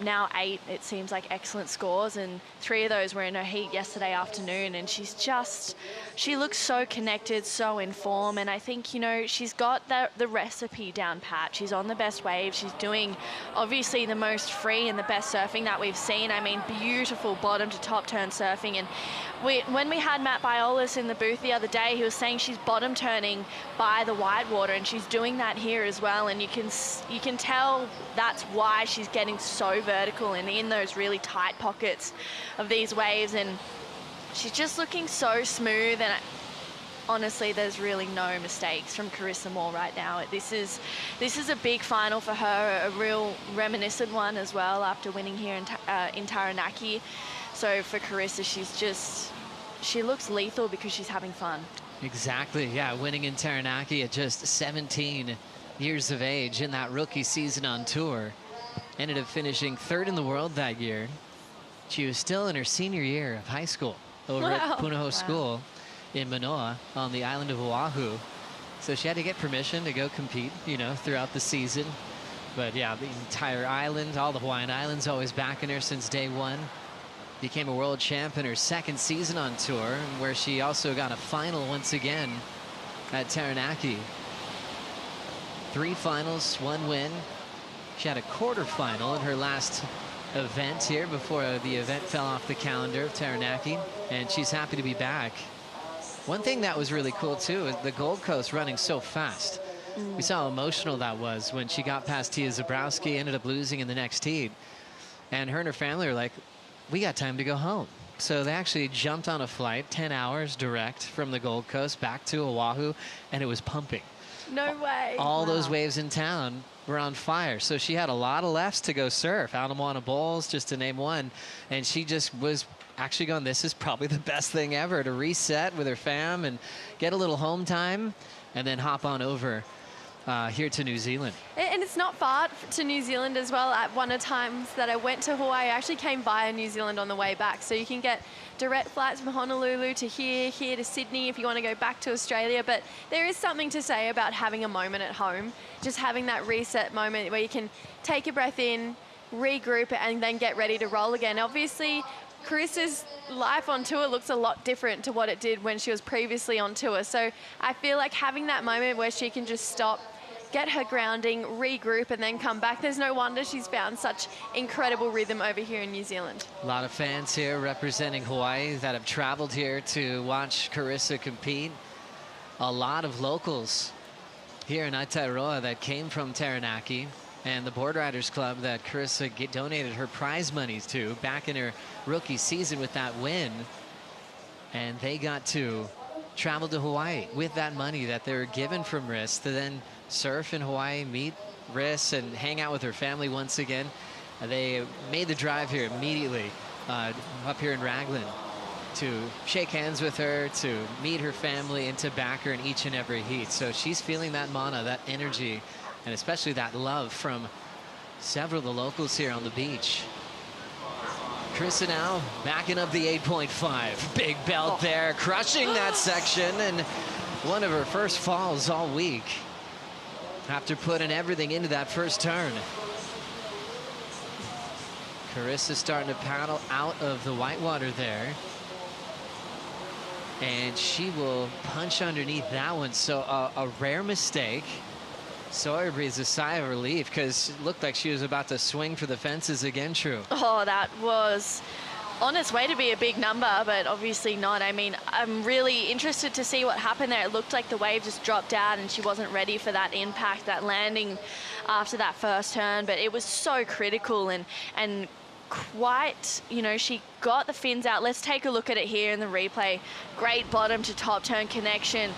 now 8, it seems like, excellent scores, and 3 of those were in her heat yesterday afternoon. And she looks so connected, so in form, and I think, you know, she's got the recipe down pat. She's on the best wave. She's doing obviously the most free and the best surfing that we've seen. I mean, beautiful bottom to top turn surfing. And when we had Matt Biolis in the booth the other day, he was saying she's bottom turning by the whitewater, and she's doing that here as well. And you can tell that's why she's getting so vertical and in those really tight pockets of these waves. And she's just looking so smooth. And honestly, there's really no mistakes from Carissa Moore right now. This is a big final for her, a real reminiscent one as well after winning here in Taranaki. So for Carissa, she looks lethal because she's having fun. Exactly, yeah, winning in Taranaki at just 17 years of age in that rookie season on tour. Ended up finishing 3rd in the world that year. She was still in her senior year of high school over at Punahou School in Manoa on the island of Oahu. So she had to get permission to go compete, you know, throughout the season. But yeah, the entire island, all the Hawaiian Islands, always backing her since day one. Became a world champ in her 2nd season on tour, where she also got a final once again at Taranaki. 3 finals, 1 win. She had a quarterfinal in her last event here before the event fell off the calendar of Taranaki, and she's happy to be back. One thing that was really cool too is the Gold Coast running so fast. We saw how emotional that was when she got past Tia Zabrowski, ended up losing in the next heat. And her and her family were like, we got time to go home. So they actually jumped on a flight, 10 hours direct from the Gold Coast back to Oahu, and it was pumping. No way. All those waves in town were on fire. So she had a lot of lefts to go surf. Ala Moana Bowls, just to name one. And she just was actually going, this is probably the best thing ever, to reset with her fam and get a little home time and then hop on over here to New Zealand. And it's not far to New Zealand as well. At one of the times that I went to Hawaii, I actually came via New Zealand on the way back. So you can get direct flights from Honolulu to here to Sydney if you want to go back to Australia. But there is something to say about having a moment at home, just having that reset moment where you can take a breath in, regroup, and then get ready to roll again. Obviously, Carissa's life on tour looks a lot different to what it did when she was previously on tour. So I feel like having that moment where she can just stop, get her grounding, regroup, and then come back. There's no wonder she's found such incredible rhythm over here in New Zealand. A lot of fans here representing Hawaii that have traveled here to watch Carissa compete. A lot of locals here in Aotearoa that came from Taranaki, and the Board Riders Club that Carissa donated her prize monies to back in her rookie season with that win. And they got to travel to Hawaii with that money that they were given from Riss to then surf in Hawaii, meet Riss, and hang out with her family once again. They made the drive here immediately up here in Raglan to shake hands with her, to meet her family, and to back her in each and every heat. So she's feeling that mana, that energy, and especially that love from several of the locals here on the beach. Carissa now backing up the 8.5. Big belt there, crushing that section, and one of her first falls all week after putting everything into that first turn. Carissa starting to paddle out of the whitewater there. And she will punch underneath that one. So a rare mistake. Sawyer breathes a sigh of relief because it looked like she was about to swing for the fences again, True. Oh, that was on its way to be a big number, but obviously not. I mean, I'm really interested to see what happened there. It looked like the wave just dropped out and she wasn't ready for that impact, that landing after that first turn, but it was so critical and quite, you know, she got the fins out. Let's take a look at it here in the replay. Great bottom to top turn connection.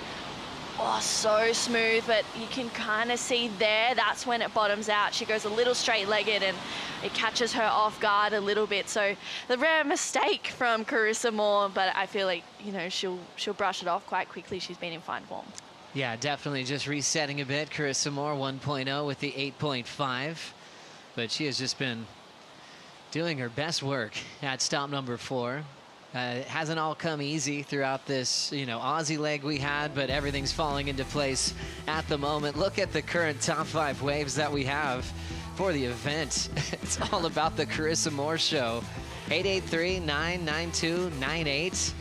Oh, so smooth, but you can kind of see there, that's when it bottoms out. She goes a little straight-legged and it catches her off guard a little bit. So the rare mistake from Carissa Moore, but I feel like, you know, she'll brush it off quite quickly. She's been in fine form. Yeah, definitely just resetting a bit. Carissa Moore 1.0 with the 8.5, but she has just been doing her best work at stop number 4. It hasn't all come easy throughout this, you know, Aussie leg we had, but everything's falling into place at the moment. Look at the current top 5 waves that we have for the event. It's all about the Carissa Moore show. 883, 992, 98.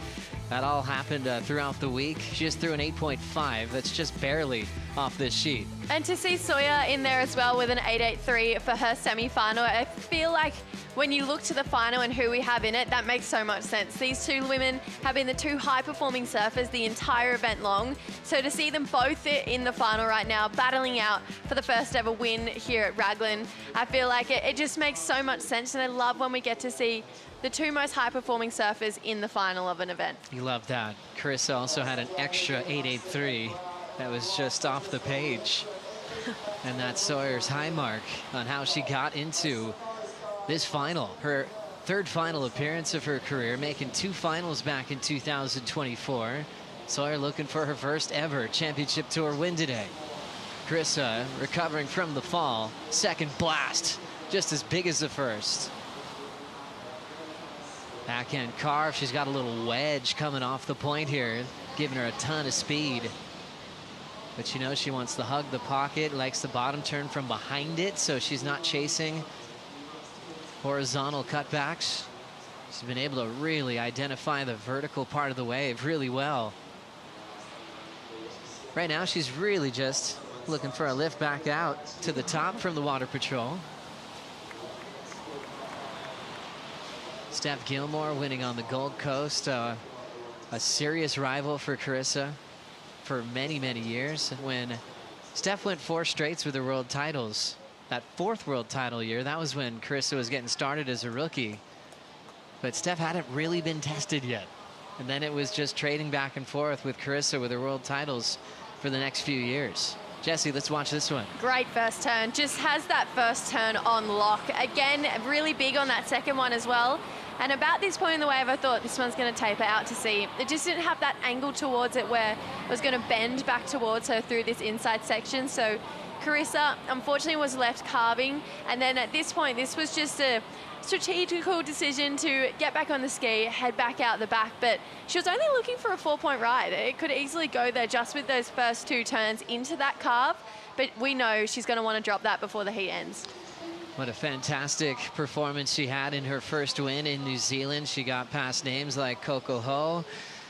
That all happened throughout the week. She just threw an 8.5. That's just barely off this sheet. And to see Sawyer in there as well with an 883 for her semi-final, I feel like when you look to the final and who we have in it, that makes so much sense. These two women have been the two high-performing surfers the entire event long. So to see them both in the final right now, battling out for the first ever win here at Raglan, I feel like it just makes so much sense. And I love when we get to see the two most high-performing surfers in the final of an event. You love that. Carissa also had an extra 883 that was just off the page. And that's Sawyer's high mark on how she got into this final. Her third final appearance of her career, making 2 finals back in 2024. Sawyer looking for her first ever championship tour win today. Carissa recovering from the fall. Second blast, just as big as the first. Backhand carve. She's got a little wedge coming off the point here, giving her a ton of speed. But you know she wants to hug the pocket, likes the bottom turn from behind it, so she's not chasing horizontal cutbacks. She's been able to really identify the vertical part of the wave really well. Right now she's really just looking for a lift back out to the top from the water patrol. Steph Gilmore winning on the Gold Coast, a serious rival for Carissa for many, many years. When Steph went 4 straights with her world titles. That 4th world title year, that was when Carissa was getting started as a rookie. But Steph hadn't really been tested yet. And then it was just trading back and forth with Carissa with her world titles for the next few years. Jesse, let's watch this one. Great first turn. Just has that first turn on lock. Again, really big on that second one as well. And about this point in the wave, I thought this one's going to taper out to sea. It just didn't have that angle towards it where it was going to bend back towards her through this inside section. So Carissa, unfortunately, was left carving. And then at this point, this was just a strategical decision to get back on the ski, head back out the back. But she was only looking for a 4-point ride. It could easily go there just with those first 2 turns into that carve. But we know she's going to want to drop that before the heat ends. What a fantastic performance she had in her first win in New Zealand. She got past names like Coco Ho,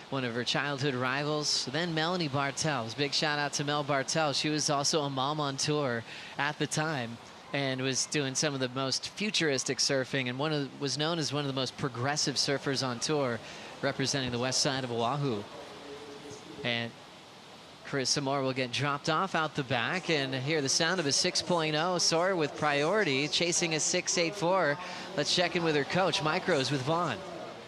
one of her childhood rivals. Then Melanie Bartels. Big shout out to Mel Bartels. She was also a mom on tour at the time and was doing some of the most futuristic surfing and was known as one of the most progressive surfers on tour, representing the west side of Oahu. And Carissa Moore will get dropped off out the back and hear the sound of a 6.0. Sawyer with priority, chasing a 6.84. Let's check in with her coach. Micros with Vaughn.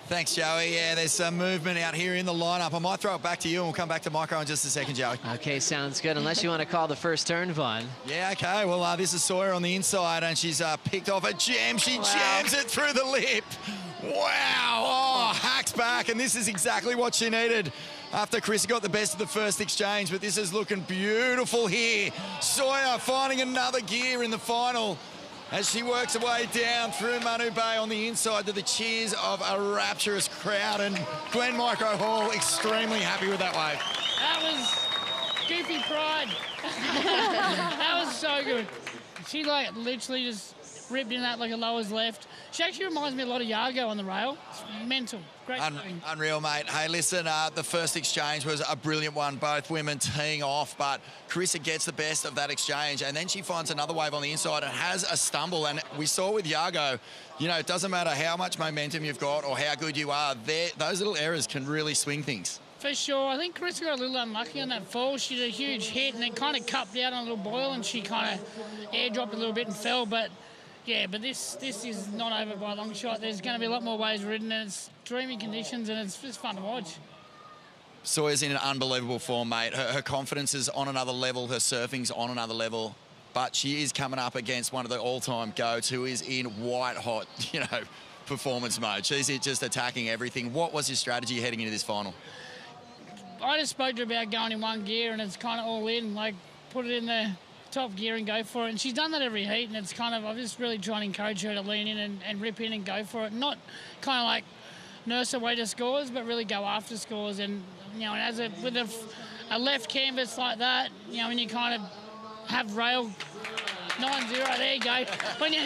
Thanks, Joey. Yeah, there's some movement out here in the lineup. I might throw it back to you and we'll come back to Micro in just a second, Joey. Okay, sounds good. Unless you want to call the first turn, Vaughn. Yeah, okay. Well, this is Sawyer on the inside and she's picked off a jam. She jams it through the lip. Wow. Oh, hacks back. And this is exactly what she needed after Carissa got the best of the first exchange. But this is looking beautiful here. Sawyer finding another gear in the final as she works her way down through Manu Bay on the inside to the cheers of a rapturous crowd. And Glenn Micro Hall extremely happy with that wave. That was goofy pride. That was so good. She like literally just ripped in that like a lowers left. She actually reminds me a lot of Yago on the rail. It's mental. Great thing. Unreal, mate. Hey, listen, the first exchange was a brilliant one, both women teeing off, but Carissa gets the best of that exchange, and then she finds another wave on the inside and has a stumble, and we saw with Yago, you know, it doesn't matter how much momentum you've got or how good you are, those little errors can really swing things. For sure. I think Carissa got a little unlucky on that fall. She did a huge hit and then kind of cupped out on a little boil, and she kind of airdropped a little bit and fell, but yeah, but this is not over by a long shot. There's going to be a lot more waves ridden, and it's dreamy conditions, and it's just fun to watch. Sawyer's in an unbelievable form, mate. Her confidence is on another level. Her surfing's on another level. But she is coming up against one of the all-time goats who is in white-hot, you know, performance mode. She's just attacking everything. What was your strategy heading into this final? I just spoke to her about going in one gear, and it's kind of all in, like put it in the top gear and go for it. And she's done that every heat, and it's kind of, I'm just really trying to encourage her to lean in and rip in and go for it. Not kind of like nurse her way to scores, but really go after scores. And, you know, and with a left canvas like that, you know, when you kind of have rail 9-0, there you go.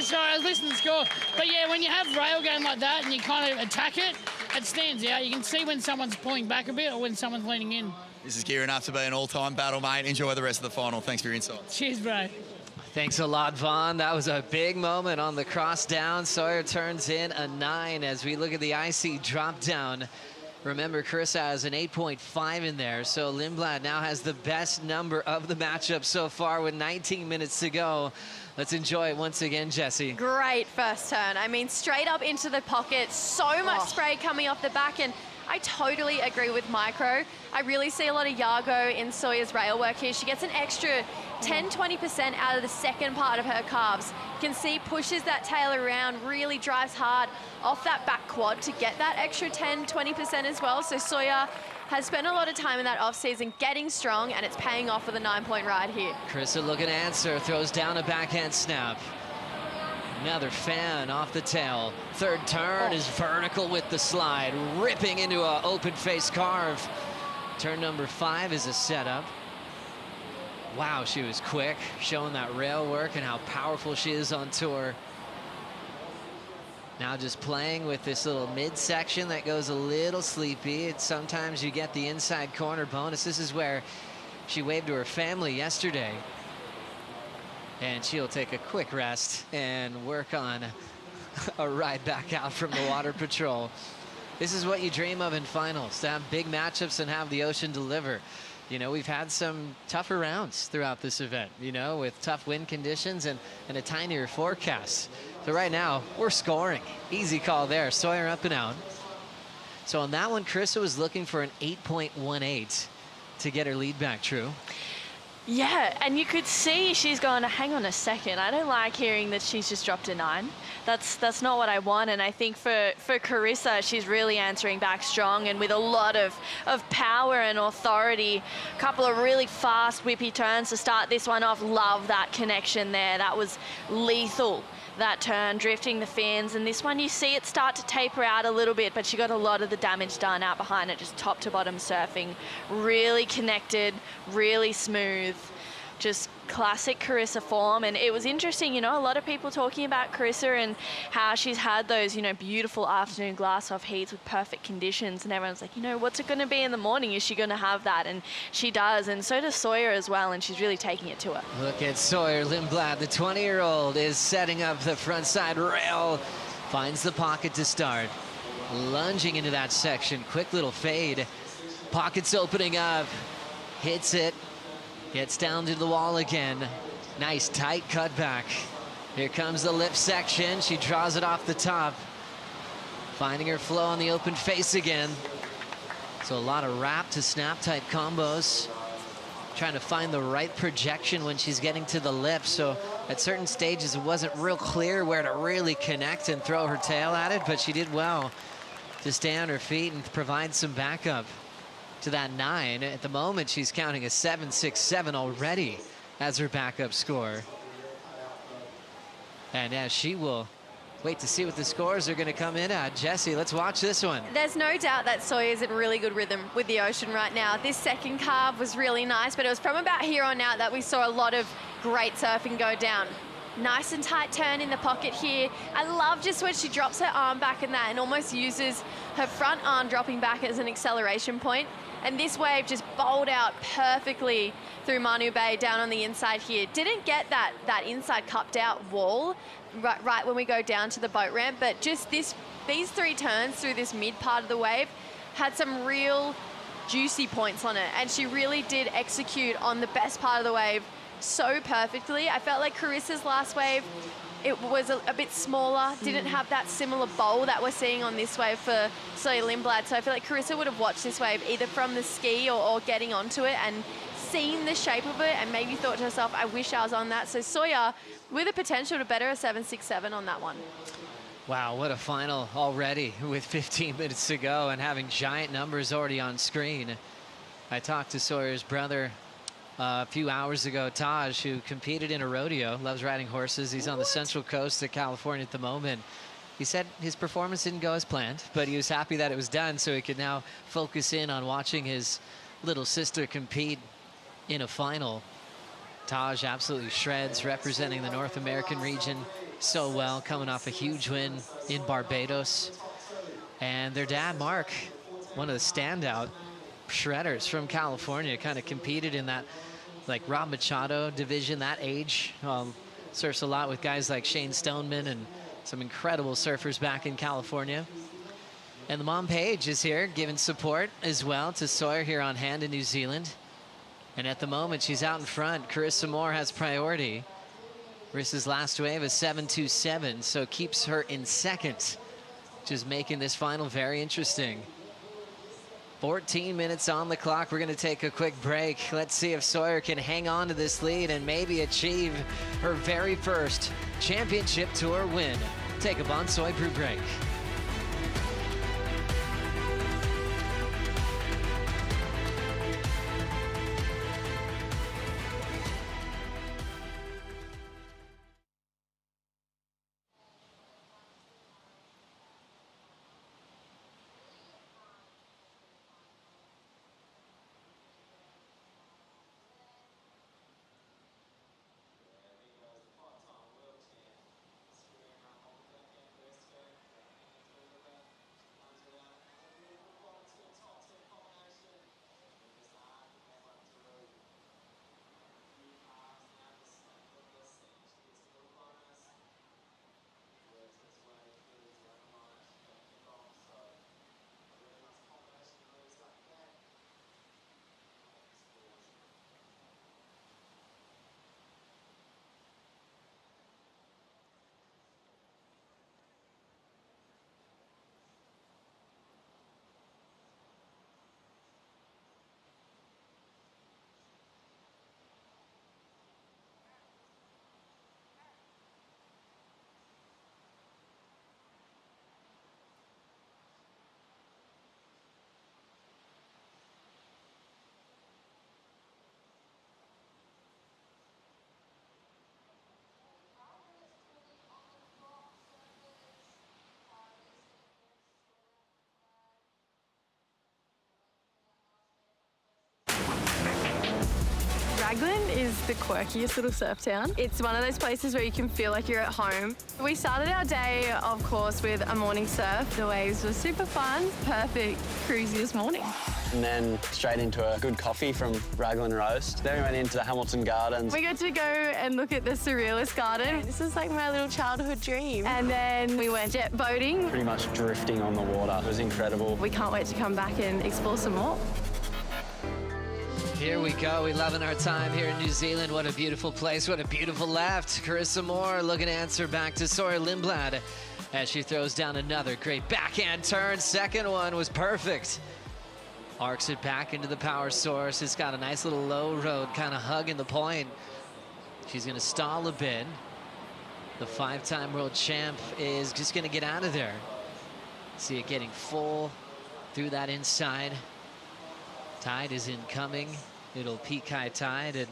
Sorry, I was listening to the score. But yeah, when you have rail game like that and you kind of attack it, it stands out. You can see when someone's pulling back a bit or when someone's leaning in. This is gearing up to be an all-time battle, mate. Enjoy the rest of the final. Thanks for your insight. Cheers, bro. Thanks a lot, Vaughn. That was a big moment on the cross down. Sawyer turns in a 9 as we look at the IC drop down. Remember, Carissa has an 8.5 in there, so Lindblad now has the best number of the matchup so far with 19 minutes to go. Let's enjoy it once again, Jesse. Great first turn. I mean, straight up into the pocket. So much spray coming off the back, and I totally agree with Micro. I really see a lot of Yago in Sawyer's rail work here. She gets an extra 10-20% out of the second part of her calves. You can see pushes that tail around, really drives hard off that back quad to get that extra 10-20% as well. So Sawyer has spent a lot of time in that off-season getting strong, and it's paying off with a 9-point ride here. Carissa looking to answer, throws down a backhand snap. Another fan off the tail. Third turn is vertical with the slide, ripping into an open face carve. Turn number 5 is a setup. Wow, she was quick, showing that rail work and how powerful she is on tour. Now just playing with this little midsection that goes a little sleepy. Sometimes you get the inside corner bonus. This is where she waved to her family yesterday. And she'll take a quick rest and work on a ride back out from the water patrol. This is what you dream of in finals, to have big matchups and have the ocean deliver. You know, we've had some tougher rounds throughout this event, you know, with tough wind conditions and a tinier forecast. So right now, we're scoring. Easy call there. Sawyer up and out. So on that one, Carissa was looking for an 8.18 to get her lead back, true? Yeah, and you could see she's going, hang on a second, I don't like hearing that she's just dropped a 9. That's not what I want. And I think for Carissa, she's really answering back strong and with a lot of power and authority. A couple of really fast whippy turns to start this one off. Love that connection there. That was lethal, that turn, drifting the fins. And this one, you see it start to taper out a little bit, but she got a lot of the damage done out behind it, just top to bottom surfing. Really connected, really smooth. Just classic Carissa form. And it was interesting, you know, a lot of people talking about Carissa and how she's had those, you know, beautiful afternoon glass off heats with perfect conditions, and everyone's like, you know, what's it going to be in the morning? Is she going to have that? And she does, and so does Sawyer as well, and she's really taking it to her. Look at Sawyer Lindblad, the 20-year-old, is setting up the front side rail, finds the pocket to start, lunging into that section, quick little fade, pockets opening up, hits it, gets down to the wall again. Nice tight cutback. Here comes the lip section. She draws it off the top, finding her flow on the open face again. So a lot of wrap to snap type combos. Trying to find the right projection when she's getting to the lip. So at certain stages, it wasn't real clear where to really connect and throw her tail at it, but she did well to stay on her feet and provide some backup to that 9. At the moment, she's counting a 7.67 already as her backup score. And as she will wait to see what the scores are going to come in at. Jesse, let's watch this one. There's no doubt that Sawyer's in really good rhythm with the ocean right now. This second carve was really nice, but it was from about here on out that we saw a lot of great surfing go down. Nice and tight turn in the pocket here. I love just when she drops her arm back in that and almost uses her front arm dropping back as an acceleration point. And this wave just bowled out perfectly through Manu Bay down on the inside here. Didn't get that inside cupped out wall right when we go down to the boat ramp, but just these 3 turns through this mid part of the wave had some real juicy points on it. And she really did execute on the best part of the wave so perfectly. I felt like Carissa's last wave, it was a bit smaller, didn't have that similar bowl that we're seeing on this wave for Sawyer Lindblad. So I feel like Carissa would have watched this wave either from the ski or getting onto it and seen the shape of it and maybe thought to herself, I wish I was on that. So Sawyer with the potential to better a 7.67 on that one. Wow, what a final already with 15 minutes to go and having giant numbers already on screen. I talked to Sawyer's brother a few hours ago, Taj, who competed in a rodeo, loves riding horses. He's on the central coast of California at the moment. He said his performance didn't go as planned, but he was happy that it was done so he could now focus in on watching his little sister compete in a final. Taj absolutely shreds, representing the North American region so well, coming off a huge win in Barbados. And their dad, Mark, one of the standout shredders from California, kind of competed in that like Rob Machado division, that age. Surfs a lot with guys like Shane Stoneman and some incredible surfers back in California. And the mom Paige is here giving support as well to Sawyer here on hand in New Zealand. And at the moment, she's out in front. Carissa Moore has priority. Carissa's last wave is 7.27, so keeps her in second, which is making this final very interesting. 14 minutes on the clock. We're going to take a quick break. Let's see if Sawyer can hang on to this lead and maybe achieve her very first championship tour win. Take a Bonsoy brew break. Raglan is the quirkiest little surf town. It's one of those places where you can feel like you're at home. We started our day, of course, with a morning surf. The waves were super fun. Perfect cruisiest morning. And then straight into a good coffee from Raglan Roast. Then we went into the Hamilton Gardens. We got to go and look at the Surrealist Garden. This is like my little childhood dream. And then we went jet boating. Pretty much drifting on the water. It was incredible. We can't wait to come back and explore some more. Here we go. We're loving our time here in New Zealand. What a beautiful place. What a beautiful left. Carissa Moore looking to answer back to Sawyer Lindblad as she throws down another great backhand turn. Second one was perfect. Arcs it back into the power source. It's got a nice little low road kind of hugging the point. She's going to stall a bit. The 5-time world champ is just going to get out of there. See it getting full through that inside. Tide is incoming. It'll peak high tide at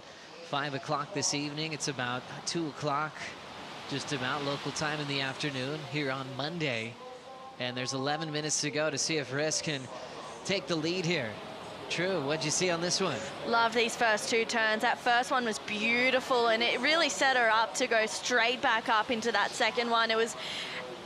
5 o'clock this evening. It's about 2 o'clock, just about local time in the afternoon here on Monday. And there's 11 minutes to go to see if Riss can take the lead here. True, what'd you see on this one? Love these first two turns. That first one was beautiful, and it really set her up to go straight back up into that second one. It was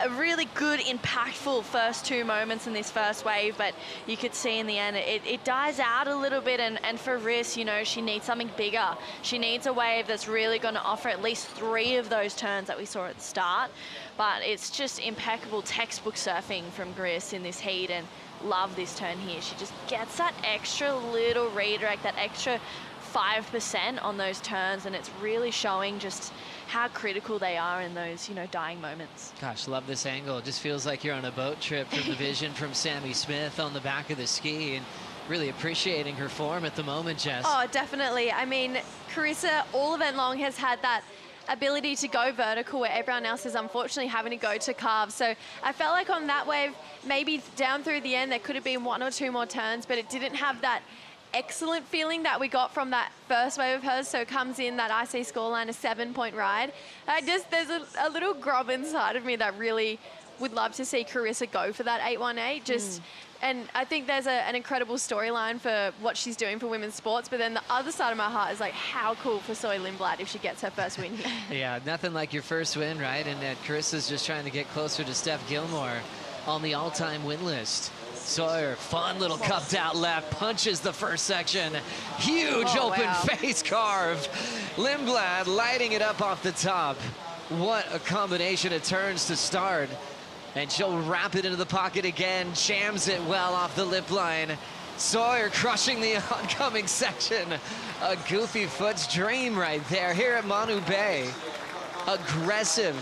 a really good, impactful first two moments in this first wave, but you could see in the end it dies out a little bit, and for Riss, you know, she needs something bigger. She needs a wave that's really going to offer at least 3 of those turns that we saw at the start. But it's just impeccable textbook surfing from Riss in this heat, and love this turn here. She just gets that extra little redirect, that extra 5% on those turns, and it's really showing just how critical they are in those, you know, dying moments. Gosh, love this angle. It just feels like you're on a boat trip from the vision from Sammy Smith on the back of the ski, and really appreciating her form at the moment, Jess. Oh, definitely. I mean, Carissa all event long has had that ability to go vertical where everyone else is unfortunately having to go to carve. So I felt like on that wave, maybe down through the end, there could have been 1 or 2 more turns, but it didn't have that excellent feeling that we got from that first wave of hers. So it comes in that IC scoreline, a 7-point ride. There's a little grub inside of me that really would love to see Carissa go for that 818. And I think there's an incredible storyline for what she's doing for women's sports, but then the other side of my heart is like, how cool for Sawyer Lindblad if she gets her first win here. Yeah, nothing like your first win, right? And Carissa's just trying to get closer to Steph Gilmore on the all-time win list. Sawyer, fun little cupped out left, punches the first section. Huge open face carve. Lindblad lighting it up off the top. What a combination of turns to start. And she'll wrap it into the pocket again, jams it well off the lip line. Sawyer crushing the oncoming section. A goofy foot's dream right there here at Manu Bay. Aggressive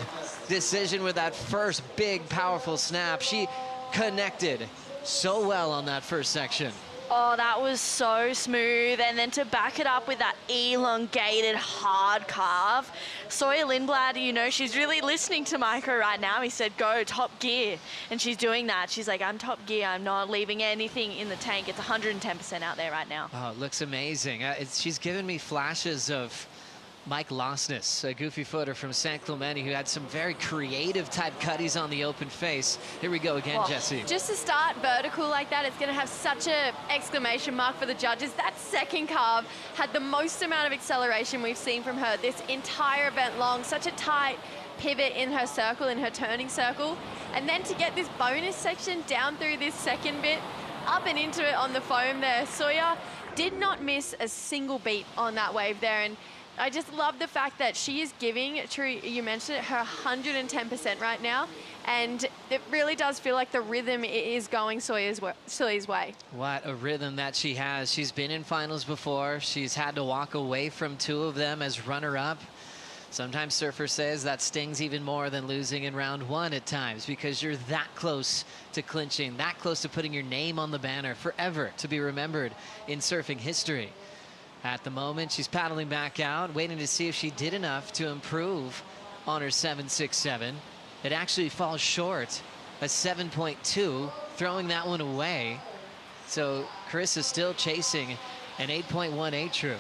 decision with that first big, powerful snap. She connected so well on that first section. Oh, that was so smooth. And then to back it up with that elongated hard carve. Sawyer Lindblad, you know, she's really listening to Micro right now. He said, go top gear. And she's doing that. She's like, I'm top gear. I'm not leaving anything in the tank. It's 110% out there right now. Oh, it looks amazing. She's given me flashes of Mike Losness, a goofy footer from San Clemente who had some very creative type cutties on the open face. Here we go again, Jessie. Just to start vertical like that, it's going to have such a exclamation mark for the judges. That second carve had the most amount of acceleration we've seen from her this entire event long. Such a tight pivot in her circle, in her turning circle. And then to get this bonus section down through this second bit, up and into it on the foam there. Sawyer did not miss a single beat on that wave there. And I just love the fact that she is giving, you mentioned it, her 110% right now. And it really does feel like the rhythm is going Sawyer's way. What a rhythm that she has. She's been in finals before. She's had to walk away from 2 of them as runner-up. Sometimes Surfer says that stings even more than losing in round 1 at times, because you're that close to clinching, that close to putting your name on the banner forever to be remembered in surfing history. At the moment, she's paddling back out, waiting to see if she did enough to improve on her 7.67. It actually falls short, a 7.2, throwing that one away. So Carissa's still chasing an 8.18 true.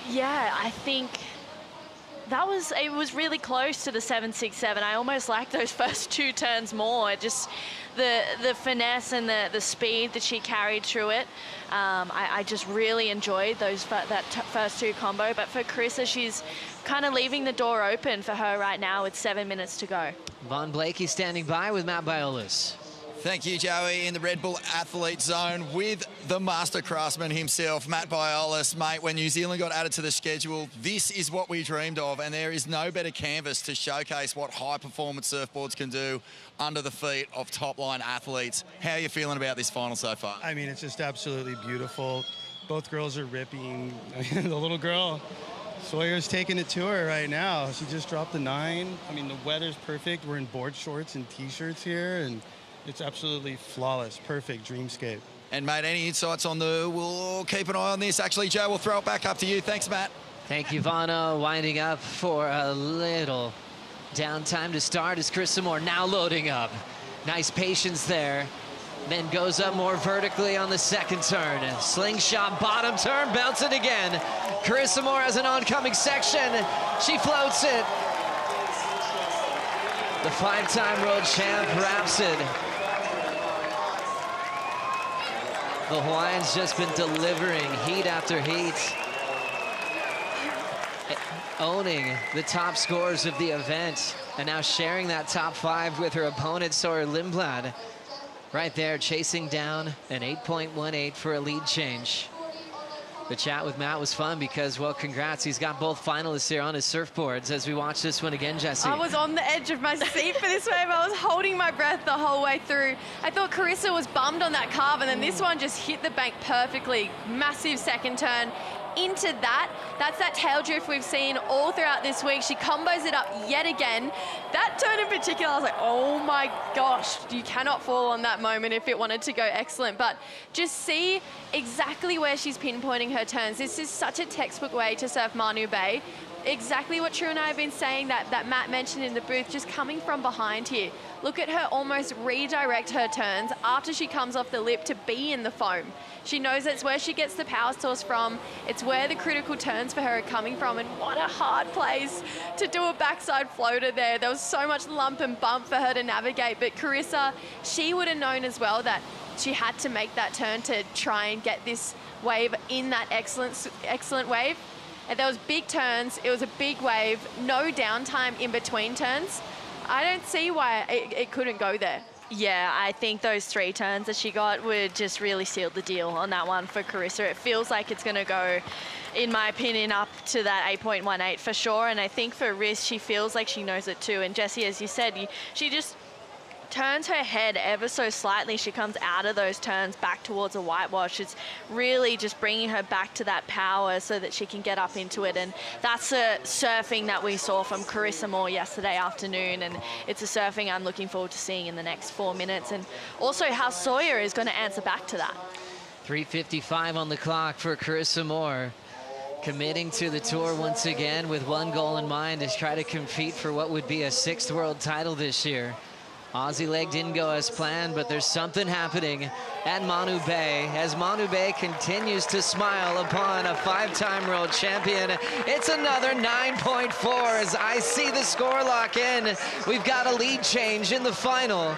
Yeah, I think it was really close to the 7.67. I almost liked those first 2 turns more. the finesse and the speed that she carried through it. I just really enjoyed that first two combo. But for Carissa, she's kind of leaving the door open for her right now with 7 minutes to go. Von Blakey standing by with Matt Biolis. Thank you, Joey, in the Red Bull Athlete Zone with the master craftsman himself, Matt Biolis. Mate, when New Zealand got added to the schedule, this is what we dreamed of, and there is no better canvas to showcase what high-performance surfboards can do under the feet of top-line athletes. How are you feeling about this final so far? I mean, it's just absolutely beautiful. Both girls are ripping. The little girl, Sawyer's taking it to her right now. She just dropped the 9. I mean, the weather's perfect. We're in board shorts and T-shirts here, and it's absolutely flawless, perfect dreamscape. And, mate, any insights on we'll keep an eye on this. Actually, Joe, we'll throw it back up to you. Thanks, Matt. Thank you, Vano. Winding up for a little downtime to start as Carissa Moore now loading up. Nice patience there. Then goes up more vertically on the second turn. Slingshot bottom turn, bounce it again. Carissa Moore has an oncoming section. She floats it. The 5-time world champ wraps it. The Hawaiian's just been delivering heat after heat, owning the top scores of the event, and now sharing that top 5 with her opponent, Sawyer Lindblad. Right there, chasing down an 8.18 for a lead change. The chat with Matt was fun because, well, congrats. He's got both finalists here on his surfboards as we watch this one again, Jessie. I was on the edge of my seat for this wave. I was holding my breath the whole way through. I thought Carissa was bummed on that carve, and then this one just hit the bank perfectly. Massive second turn into that. That's that tail drift we've seen all throughout this week. She combos it up yet again. That turn in particular, I was like, oh my gosh, you cannot fall on that moment if it wanted to go excellent. But just see exactly where she's pinpointing her turns. This is such a textbook way to surf Manu Bay. Exactly what True and I have been saying that Matt mentioned in the booth, just coming from behind here. Look at her almost redirect her turns after she comes off the lip to be in the foam. She knows it's where she gets the power source from. It's where the critical turns for her are coming from, and what a hard place to do a backside floater there. There was so much lump and bump for her to navigate, but Carissa, she would have known as well that she had to make that turn to try and get this wave in that excellent wave. And there was big turns, it was a big wave, no downtime in between turns. I don't see why it couldn't go there. Yeah, I think those 3 turns that she got would just really seal the deal on that one for Carissa. It feels like it's going to go, in my opinion, up to that 8.18 for sure. And I think for Riss, she feels like she knows it too. And Jessie, as you said, she just turns her head ever so slightly. She comes out of those turns back towards a whitewash. It's really just bringing her back to that power so that she can get up into it. And that's a surfing that we saw from Carissa Moore yesterday afternoon. And it's a surfing I'm looking forward to seeing in the next 4 minutes. And also how Sawyer is going to answer back to that. 3:55 on the clock for Carissa Moore. Committing to the tour once again with one goal in mind, is try to compete for what would be a 6th world title this year. Aussie leg didn't go as planned, but there's something happening at Manu Bay as Manu Bay continues to smile upon a 5-time world champion. It's another 9.4 as I see the score lock in. We've got a lead change in the final.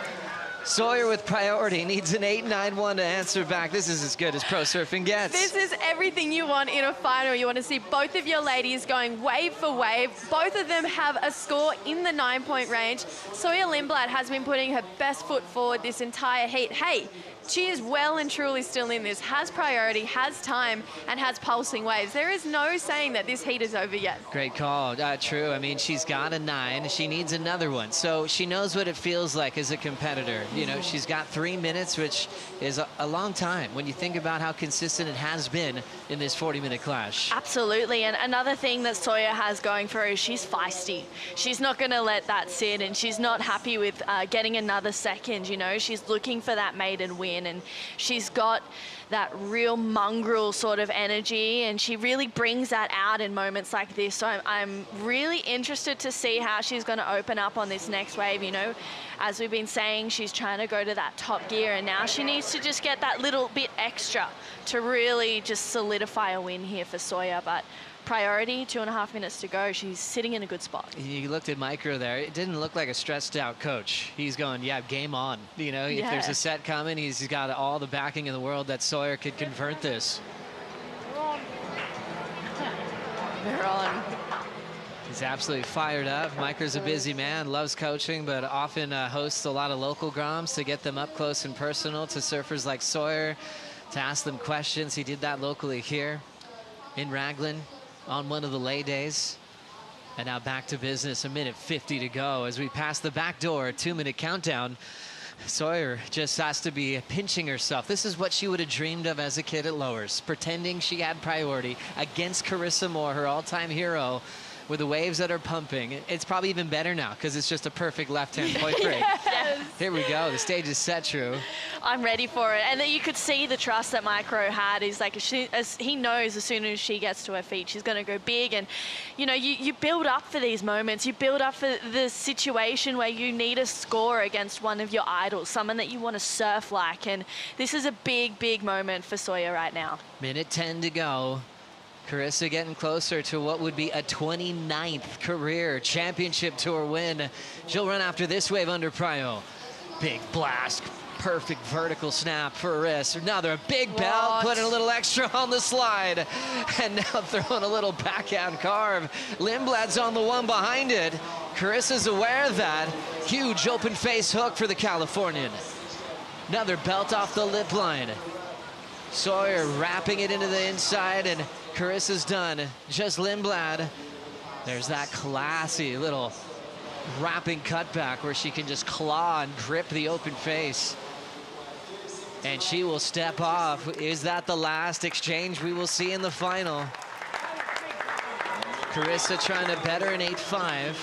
Sawyer with priority needs an 8.91 to answer back. This is as good as pro surfing gets. This is everything you want in a final. You want to see both of your ladies going wave for wave. Both of them have a score in the 9-point range. Sawyer Lindblad has been putting her best foot forward this entire heat. Hey, she is well and truly still in this, has priority, has time, and has pulsing waves. There is no saying that this heat is over yet. Great call. True. I mean, she's got a 9. She needs another one. So she knows what it feels like as a competitor. You know, she's got 3 minutes, which is a long time when you think about how consistent it has been in this 40-minute clash. Absolutely. And another thing that Sawyer has going for her is she's feisty. She's not going to let that sit, and she's not happy with getting another second. You know, she's looking for that maiden win. And she's got that real mongrel sort of energy, and she really brings that out in moments like this. So I'm really interested to see how she's going to open up on this next wave. You know, as we've been saying, she's trying to go to that top gear, and now she needs to just get that little bit extra to really just solidify a win here for Sawyer. But priority, 2.5 minutes to go. She's sitting in a good spot. You looked at Micro there. It didn't look like a stressed out coach. He's going, yeah, game on. You know, if there's a set coming, he's got all the backing in the world that Sawyer could convert this. They're on. He's absolutely fired up. Micro's a busy man, loves coaching, but often hosts a lot of local groms to get them up close and personal to surfers like Sawyer, to ask them questions. He did that locally here in Raglan on one of the lay days. And now back to business, 1:50 to go as we pass the back door, 2-minute countdown. Sawyer just has to be pinching herself. This is what she would have dreamed of as a kid at Lowers, pretending she had priority against Carissa Moore, her all-time hero, with the waves that are pumping. It's probably even better now because it's just a perfect left-hand point break. Yes. Here we go. The stage is set, True. I'm ready for it. And then you could see the trust that Micro had. Is like, as he knows as soon as she gets to her feet, she's going to go big. And, you know, you build up for these moments. You build up for the situation where you need a score against one of your idols, someone that you want to surf like. And this is a big, big moment for Sawyer right now. 1:10 to go. Carissa getting closer to what would be a 29th career championship tour win. She'll run after this wave under prio. Big blast, perfect vertical snap for Carissa. Now they're a big belt, putting a little extra on the slide. And now throwing a little backhand carve. Lindblad's on the one behind it. Carissa's aware of that. Huge open face hook for the Californian. Another belt off the lip line. Sawyer wrapping it into the inside, and Carissa's done. Just Lindblad. There's that classy little wrapping cutback where she can just claw and grip the open face. And she will step off. Is that the last exchange we will see in the final? Carissa trying to better an 8.5.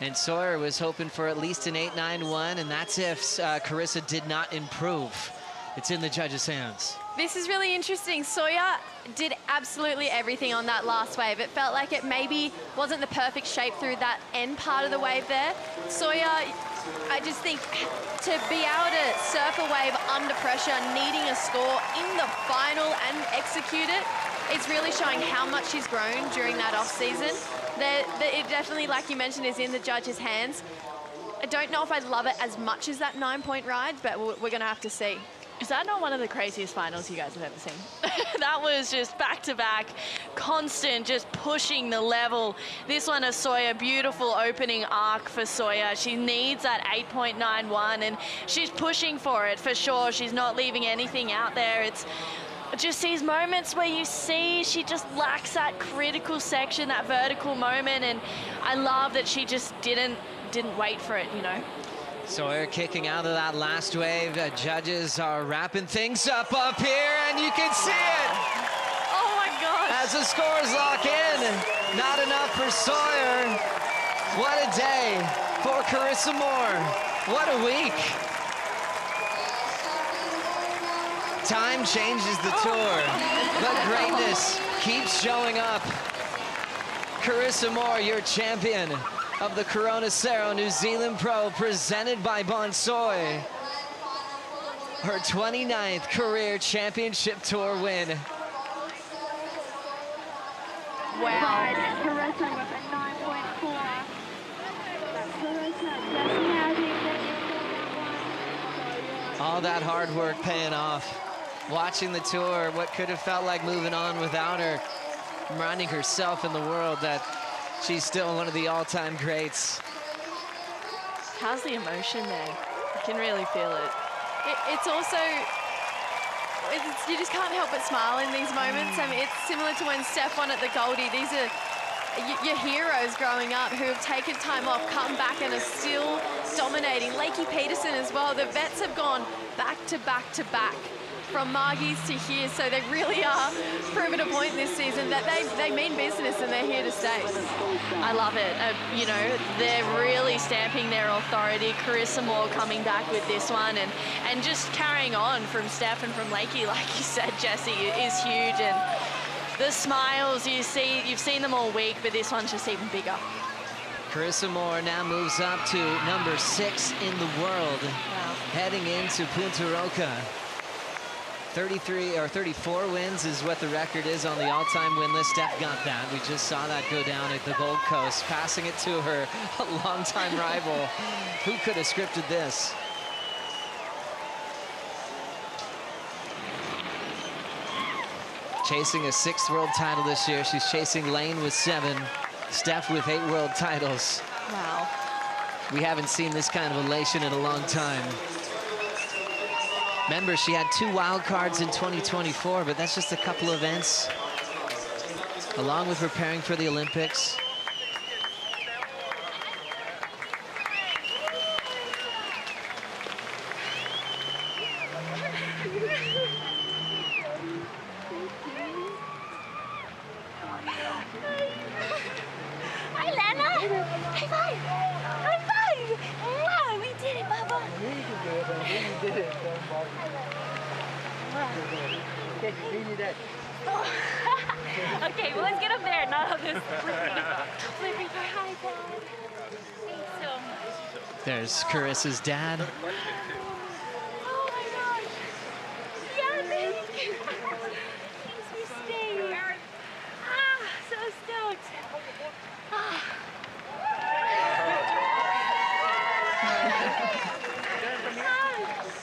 And Sawyer was hoping for at least an 8.91, and that's if Carissa did not improve. It's in the judges' hands. This is really interesting. Sawyer did absolutely everything on that last wave. It felt like it maybe wasn't the perfect shape through that end part of the wave there. Sawyer, I just think to be able to surf a wave under pressure, needing a score in the final and execute it, it's really showing how much she's grown during that off-season. It definitely, like you mentioned, is in the judges' hands. I don't know if I love it as much as that 9-point ride, but we're going to have to see. Is that not one of the craziest finals you guys have ever seen? That was just back-to-back, constant, just pushing the level. This one is Sawyer, beautiful opening arc for Sawyer. She needs that 8.91, and she's pushing for it for sure. She's not leaving anything out there. It's just these moments where you see she just lacks that critical section, that vertical moment, and I love that she just didn't wait for it, you know. Sawyer kicking out of that last wave. Judges are wrapping things up here, and you can see it. Oh my gosh. As the scores lock in, not enough for Sawyer. What a day for Carissa Moore. What a week. Time changes the tour, but greatness keeps showing up. Carissa Moore, your champion of the Corona Cero New Zealand Pro, presented by Bonsoy. Her 29th career championship tour win. Wow. Carissa with a 9.4. All that hard work paying off. Watching the tour, what could have felt like moving on without her, reminding herself and the world that she's still one of the all-time greats. How's the emotion there? You can really feel it. It's also, you just can't help but smile in these moments. I mean, it's similar to when Steph won at the Goldie. These are your heroes growing up who have taken time off, come back and are still dominating. Lakey Peterson as well. The vets have gone back to back to back from Margies to here, so they really are proving a point this season that they mean business and they're here to stay. I love it. You know, they're really stamping their authority. Carissa Moore coming back with this one and just carrying on from Steph and from Lakey, like you said, Jesse, is huge. And the smiles you've seen them all week, but this one's just even bigger. Carissa Moore now moves up to number 6 in the world, heading into Punta Roca. 33 or 34 wins is what the record is on the all-time win list. Steph got that. We just saw that go down at the Gold Coast, passing it to her longtime rival. Who could have scripted this? Chasing a 6th world title this year. She's chasing Lane with 7. Steph with 8 world titles. Wow. We haven't seen this kind of elation in a long time. Remember, she had 2 wild cards in 2024, but that's just a couple events, along with preparing for the Olympics. Hi, Lana. High five. High five. Wow, we did it, Bubba. You did it. Okay, well, let's get up there. Not on this flipping for high five. Thanks so much. There's Carissa's dad. Oh my gosh. Yeah, thank you. Thanks for staying. Ah, so stoked. Ah.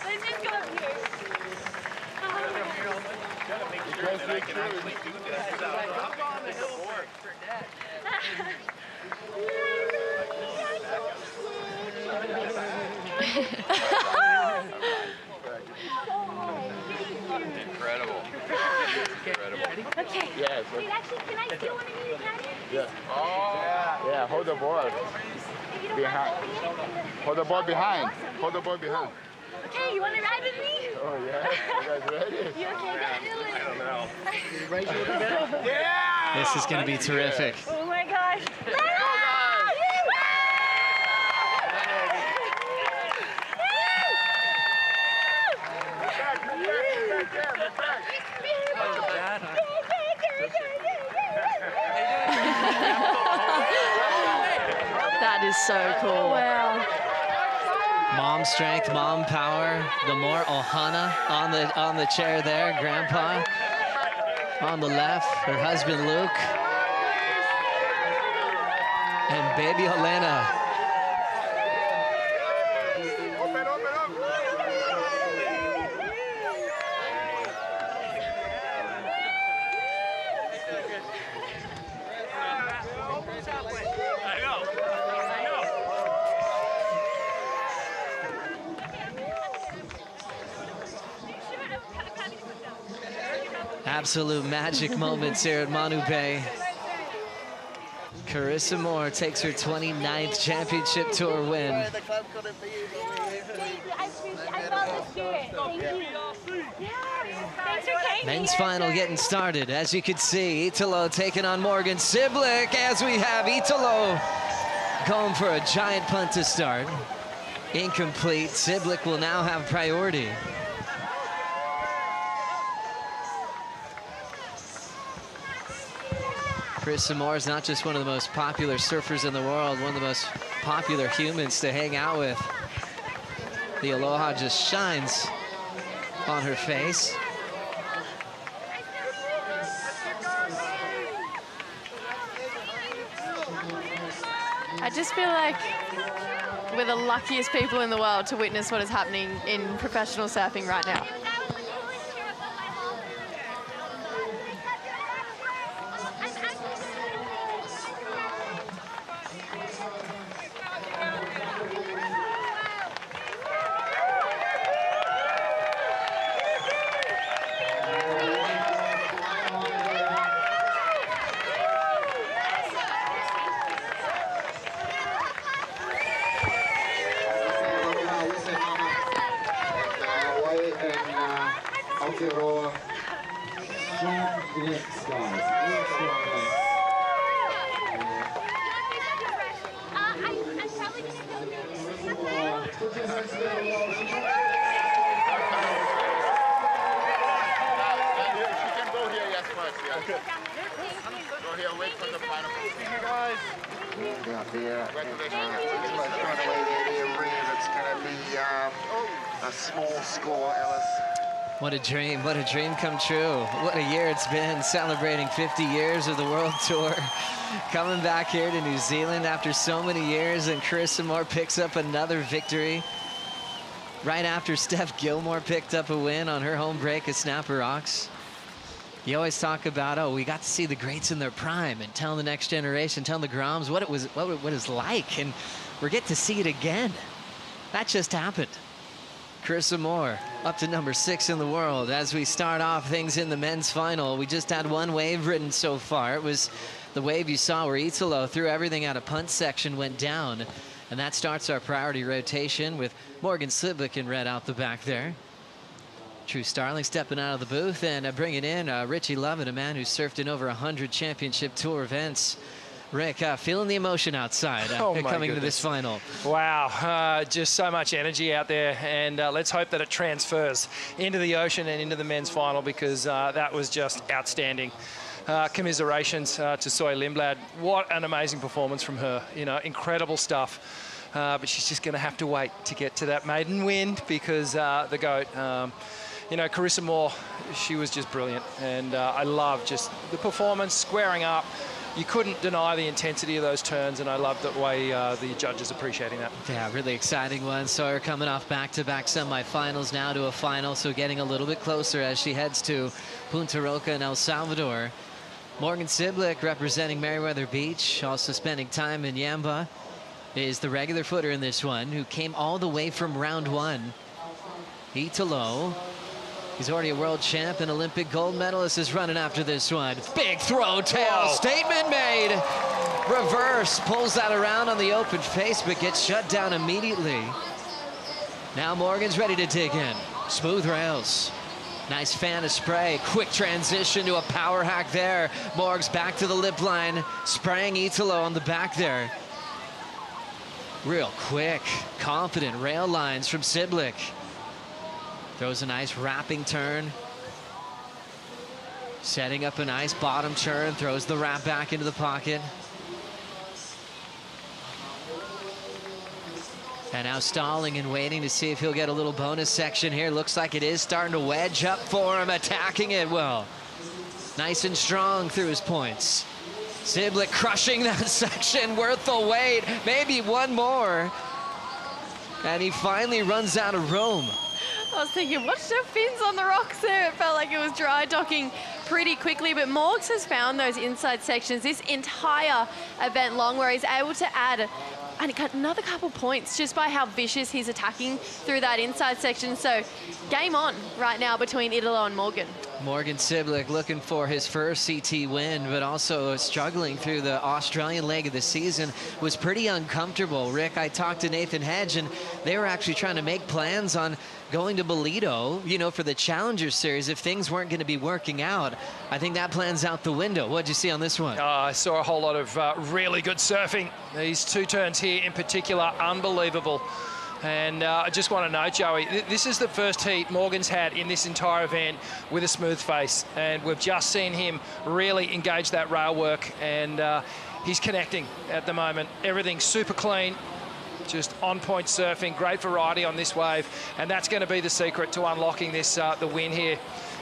Let's just go up here. Incredible. Okay. Yes. Wait, actually, can I steal one of you guys? Yeah. Oh. Yeah, hold the ball. If you don't Behind. mind holding it. Hold the ball behind. Awesome. Hold the ball behind. Okay, you want to ride with me? Oh, yeah. You guys ready? You okay, Dylan? I don't know. This is going to be terrific. Oh my gosh. That is so cool. Wow. Mom strength, mom power. The more Ohana on the chair there. Grandpa on the left. Her husband Luke. And baby Helena. Absolute magic moments here at Manu Bay. Carissa Moore takes her 29th championship tour win. I felt the spirit. Thank you. Yeah. Thanks for carrying me. Men's final getting started. As you can see, Italo taking on Morgan Siblick as we have Italo going for a giant punt to start. Incomplete. Siblick will now have priority. Carissa Moore is not just one of the most popular surfers in the world, one of the most popular humans to hang out with. The aloha just shines on her face. I just feel like we're the luckiest people in the world to witness what is happening in professional surfing right now. And here, wait for the final. See you guys. Congratulations. It's going to be a small score, Ellis. What a dream come true. What a year it's been, celebrating 50 years of the World Tour. Coming back here to New Zealand after so many years, and Carissa Moore picks up another victory. Right after Steph Gilmore picked up a win on her home break at Snapper Rocks. You always talk about, oh, we got to see the greats in their prime, and tell the next generation, tell the Groms what it was like, and we're getting to see it again. That just happened. Carissa Moore up to number 6 in the world as we start off things in the men's final. We just had one wave ridden so far. It was the wave you saw where Italo threw everything out of punt section, went down, and that starts our priority rotation with Morgan Sliblick in red out the back there. True Starling stepping out of the booth and bringing in Richie Lovett, a man who's surfed in over 100 championship tour events. Rick, feeling the emotion outside coming to this final. Wow, just so much energy out there, and let's hope that it transfers into the ocean and into the men's final, because that was just outstanding. Commiserations to Sawyer Lindblad. What an amazing performance from her. You know, incredible stuff. But she's just going to have to wait to get to that maiden win, because the GOAT, you know, Carissa Moore, she was just brilliant. And I love just the performance, squaring up. You couldn't deny the intensity of those turns, and I love the way the judges appreciating that. Yeah, really exciting one. Sawyer coming off back-to-back semifinals, now to a final, so getting a little bit closer as she heads to Punta Roca in El Salvador. Morgan Sliblick, representing Meriwether Beach, also spending time in Yamba, is the regular footer in this one, who came all the way from round 1. Italo, he's already a world champ and Olympic gold medalist, is running after this one. Big throw, tail, statement made. Reverse, pulls that around on the open face, but gets shut down immediately. Now Morgan's ready to dig in. Smooth rails. Nice fan of spray. Quick transition to a power hack there. Morg's back to the lip line, spraying Italo on the back there. Real quick, confident rail lines from Sliblick. Throws a nice wrapping turn. Setting up a nice bottom turn, throws the wrap back into the pocket. And now stalling and waiting to see if he'll get a little bonus section here. Looks like it is starting to wedge up for him, attacking it well. Nice and strong through his points. Sliblick crushing that section, worth the wait. Maybe one more. And he finally runs out of room. I was thinking, watch the fins on the rocks there. It felt like it was dry docking pretty quickly, but Morgs has found those inside sections this entire event long, where he's able to add another couple points just by how vicious he's attacking through that inside section. So game on right now between Italo and Morgan. Morgan Sliblick looking for his first CT win, but also struggling through the Australian leg of the season. Was pretty uncomfortable. Rick, I talked to Nathan Hedge, and they were actually trying to make plans on going to Bolito, you know, for the Challenger Series if things weren't going to be working out. I think that plan's out the window. What'd you see on this one? I saw a whole lot of really good surfing. These two turns here in particular, unbelievable. And I just want to know, Joey, this is the first heat Morgan's had in this entire event with a smooth face. And we've just seen him really engage that rail work, and he's connecting at the moment. Everything's super clean, just on-point surfing, great variety on this wave. And that's going to be the secret to unlocking this, the win here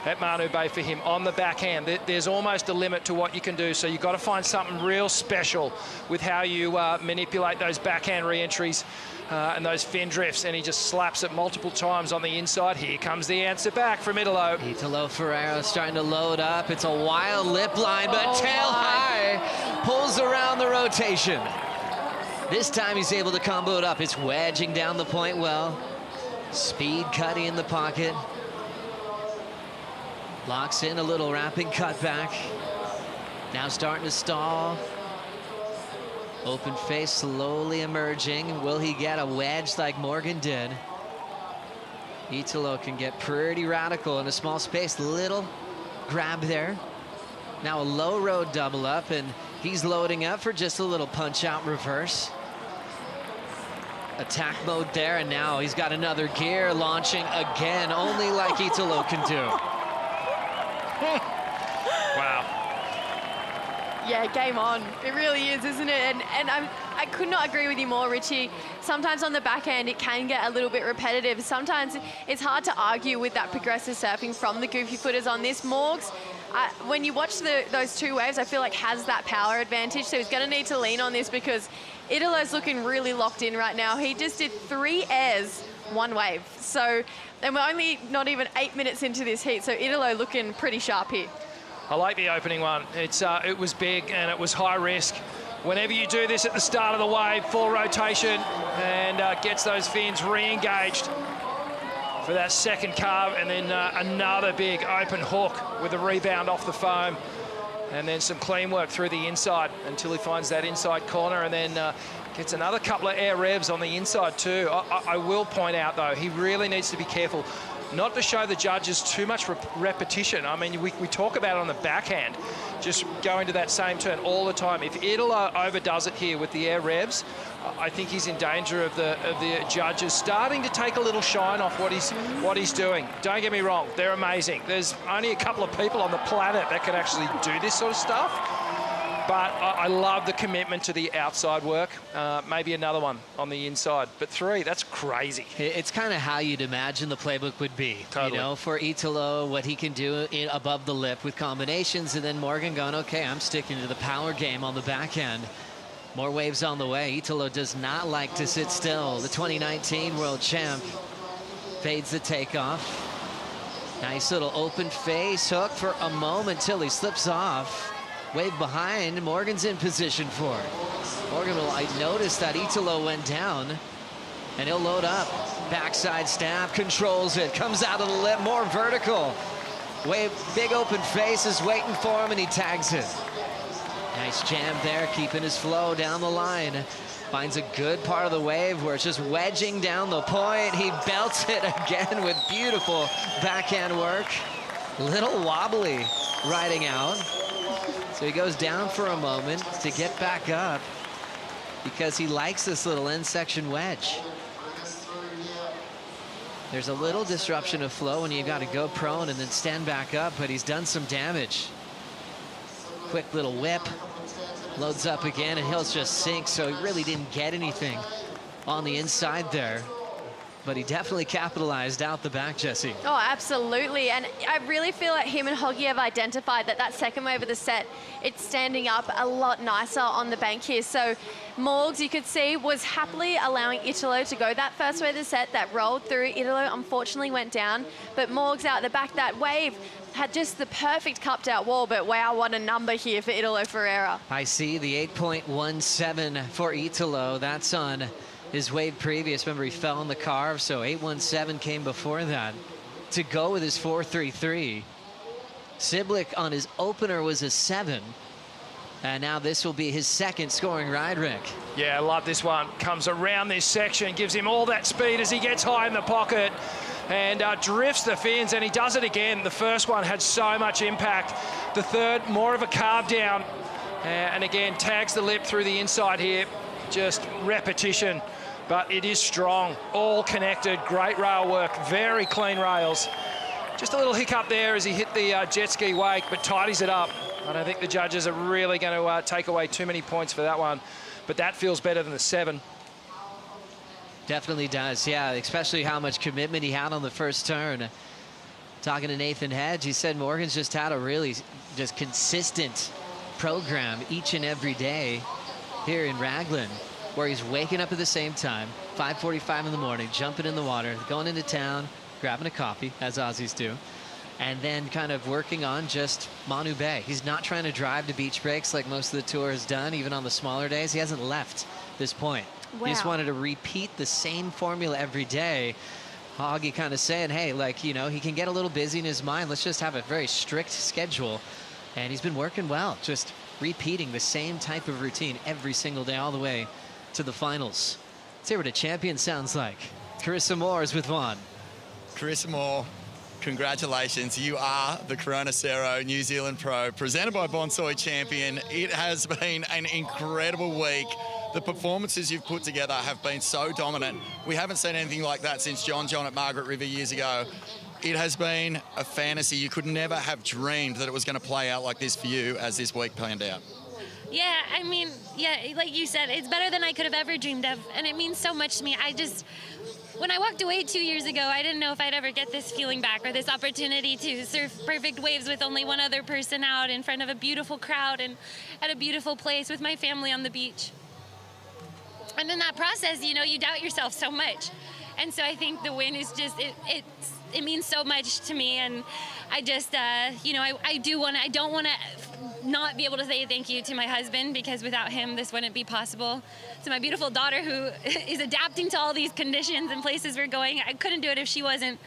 at Manu Bay for him on the backhand. There's almost a limit to what you can do, so you've got to find something real special with how you manipulate those backhand re-entries and those fin drifts, and he just slaps it multiple times on the inside. Here comes the answer back from Italo. Italo Ferreira starting to load up. It's a wild lip line, but tail high, pulls around the rotation. This time he's able to combo it up. It's wedging down the point well. Speed cutting in the pocket. Locks in a little wrapping cutback. Now starting to stall. Open face slowly emerging. Will he get a wedge like Morgan did? Italo can get pretty radical in a small space. Little grab there. Now a low road double up, and he's loading up for just a little punch out reverse. Attack mode there, and now he's got another gear launching again, only like Italo can do. Wow. Yeah, game on. It really is, isn't it? And I could not agree with you more, Richie. Sometimes on the backhand, it can get a little bit repetitive. Sometimes it's hard to argue with that progressive surfing from the goofy footers on this. Morgs, when you watch those two waves, I feel like has that power advantage. So he's going to need to lean on this because Italo's looking really locked in right now. He just did 3 airs, 1 wave. So, and we're only not even 8 minutes into this heat. So Italo looking pretty sharp here. I like the opening one. It was big and it was high risk. Whenever you do this at the start of the wave, full rotation, and gets those fins re-engaged for that second carve, and then another big open hook with a rebound off the foam, and then some clean work through the inside until he finds that inside corner, and then gets another couple of air revs on the inside too. I will point out, though, he really needs to be careful not to show the judges too much repetition. I mean, we talk about it on the backhand, just going to that same turn all the time. If Italo overdoes it here with the air revs, I think he's in danger of the judges starting to take a little shine off what he's doing. Don't get me wrong, they're amazing. There's only a couple of people on the planet that can actually do this sort of stuff. But I love the commitment to the outside work. Maybe another one on the inside. But 3, that's crazy. It's kind of how you'd imagine the playbook would be. Totally. You know, for Italo, what he can do above the lip with combinations, and then Morgan going, okay, I'm sticking to the power game on the backhand. More waves on the way. Italo does not like to sit still. The 2019 world champ fades the takeoff. Nice little open face hook for a moment till he slips off. Wave behind, Morgan's in position for it. Morgan will notice that Italo went down, and he'll load up. Backside stab, controls it, comes out of the lip, more vertical. Wave, big open face is waiting for him, and he tags it. Nice jam there, keeping his flow down the line. Finds a good part of the wave where it's just wedging down the point. He belts it again with beautiful backhand work. Little wobbly riding out. So he goes down for a moment to get back up because he likes this little end section wedge. There's a little disruption of flow when you got to go prone and then stand back up, but he's done some damage. Quick little whip, loads up again, and he'll just sink, so he really didn't get anything on the inside there. But he definitely capitalized out the back, Jessie. Oh, absolutely. And I really feel like him and Hoggy have identified that second wave of the set, it's standing up a lot nicer on the bank here. So Morgs, you could see, was happily allowing Italo to go that first wave of the set that rolled through. Italo unfortunately went down, but Morgs out the back, that wave had just the perfect cupped out wall, but wow, what a number here for Italo Ferreira. I see the 8.17 for Italo. That's on his wave previous. Remember, he fell on the carve, so 8.17 came before that to go with his 4.33. Siblick on his opener was a 7, and now this will be his second scoring ride, Rick. Yeah, I love this one. Comes around this section, gives him all that speed as he gets high in the pocket and drifts the fins, and he does it again. The first one had so much impact. The third, more of a carve down, and again tags the lip through the inside here. Just repetition, but it is strong, all connected, great rail work, very clean rails. Just a little hiccup there as he hit the jet ski wake, but tidies it up. I don't think the judges are really going to take away too many points for that one, but that feels better than the 7. Definitely does, yeah, especially how much commitment he had on the first turn. Talking to Nathan Hedge, he said Morgan's just had a really just consistent program each and every day here in Raglan, where he's waking up at the same time, 5:45 in the morning, jumping in the water, going into town, grabbing a coffee, as Aussies do, and then kind of working on just Manu Bay. He's not trying to drive to beach breaks like most of the tour has done, even on the smaller days. He hasn't left this point. Wow. He just wanted to repeat the same formula every day. Hoggy kind of saying, hey, like, you know, he can get a little busy in his mind. Let's just have a very strict schedule. And he's been working well, just repeating the same type of routine every single day all the way to the finals. Let's hear what a champion sounds like. Carissa Moore is with Vaughn. Carissa Moore, congratulations. You are the Cero New Zealand Pro, presented by Bonsoy champion. It has been an incredible week. The performances you've put together have been so dominant. We haven't seen anything like that since John at Margaret River years ago. it has been a fantasy. You could never have dreamed that it was going to play out like this for you as this week planned out. Yeah, I mean, yeah, like you said, it's better than I could have ever dreamed of, and it means so much to me. When I walked away 2 years ago, I didn't know if I'd ever get this feeling back or this opportunity to surf perfect waves with only one other person out in front of a beautiful crowd and at a beautiful place with my family on the beach. And in that process, you know, you doubt yourself so much. And so I think the win is just, it means so much to me. And I just, you know, I don't want to not be able to say thank you to my husband, because without him, this wouldn't be possible. To my beautiful daughter, who is adapting to all these conditions and places we're going. I couldn't do it if she wasn't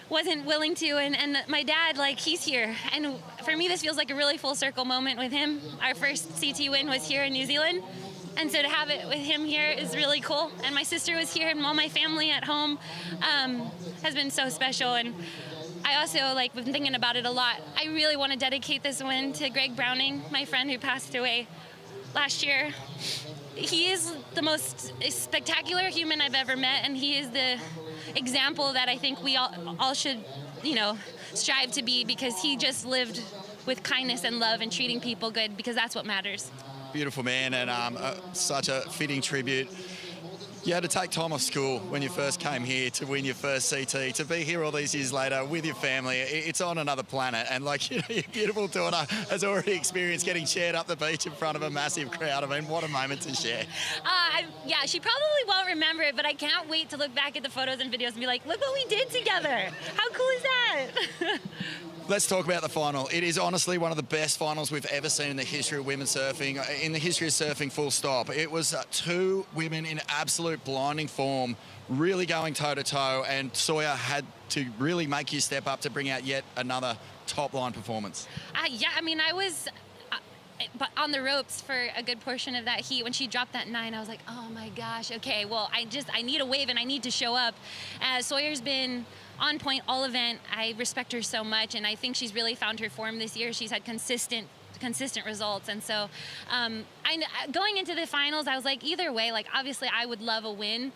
willing to. And my dad, like, he's here. And for me, this feels like a really full circle moment with him. Our first CT win was here in New Zealand. And so to have it with him here is really cool. And my sister was here, and all my family at home has been so special. And I also, like, been thinking about it a lot. I really want to dedicate this win to Greg Browning, my friend who passed away last year. He is the most spectacular human I've ever met, and he is the example that I think we all should, you know, strive to be, because he just lived with kindness and love and treating people good, because that's what matters. Beautiful man, and such a fitting tribute. You had to take time off school when you first came here to win your first CT, to be here all these years later with your family. It's on another planet, and, like, you know, your beautiful daughter has already experienced getting shared up the beach in front of a massive crowd. I mean, what a moment to share. Yeah, she probably won't remember it, but I can't wait to look back at the photos and videos and be like, look what we did together. How cool is that? Let's talk about the final. It is honestly one of the best finals we've ever seen in the history of women's surfing, in the history of surfing, full stop. It was two women in absolute blinding form, really going toe-to-toe, and Sawyer had to really make you step up to bring out yet another top-line performance. Yeah, I mean, I was on the ropes for a good portion of that heat. When she dropped that 9, I was like, oh my gosh, okay, well, I need a wave and I need to show up. Sawyer's been on point all event. I respect her so much, and I think she's really found her form this year. She's had consistent results, and so going into the finals, I was like, either way, like, obviously I would love a win,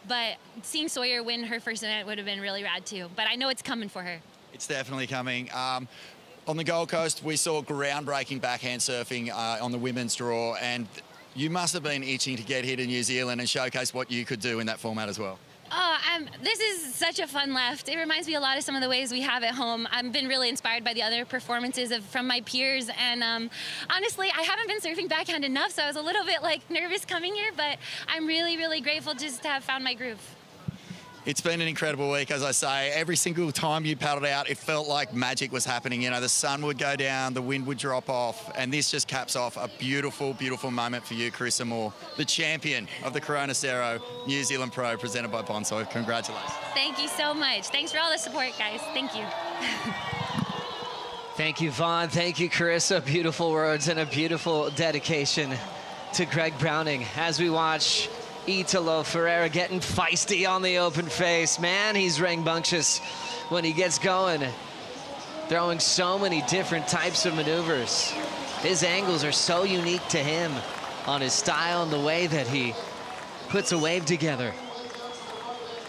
but seeing Sawyer win her first event would have been really rad too. But I know it's coming for her. It's definitely coming. On the Gold Coast, we saw groundbreaking backhand surfing on the women's draw, and you must have been itching to get here to New Zealand and showcase what you could do in that format as well. Oh, this is such a fun left. It reminds me a lot of some of the waves we have at home. I've been really inspired by the other performances from my peers, and honestly, I haven't been surfing backhand enough, so I was a little bit, like, nervous coming here, but I'm really, really grateful just to have found my groove. It's been an incredible week, as I say. Every single time you paddled out, it felt like magic was happening. You know, the sun would go down, the wind would drop off, and this just caps off a beautiful, beautiful moment for you, Carissa Moore, the champion of the Cero New Zealand Pro, presented by Bonsoy. Congratulations. Thank you so much. Thanks for all the support, guys. Thank you. Thank you, Vaughn. Thank you, Carissa. Beautiful words and a beautiful dedication to Greg Browning as we watch Italo Ferreira getting feisty on the open face. Man, he's rambunctious when he gets going, throwing so many different types of maneuvers. His angles are so unique to him on his style and the way that he puts a wave together.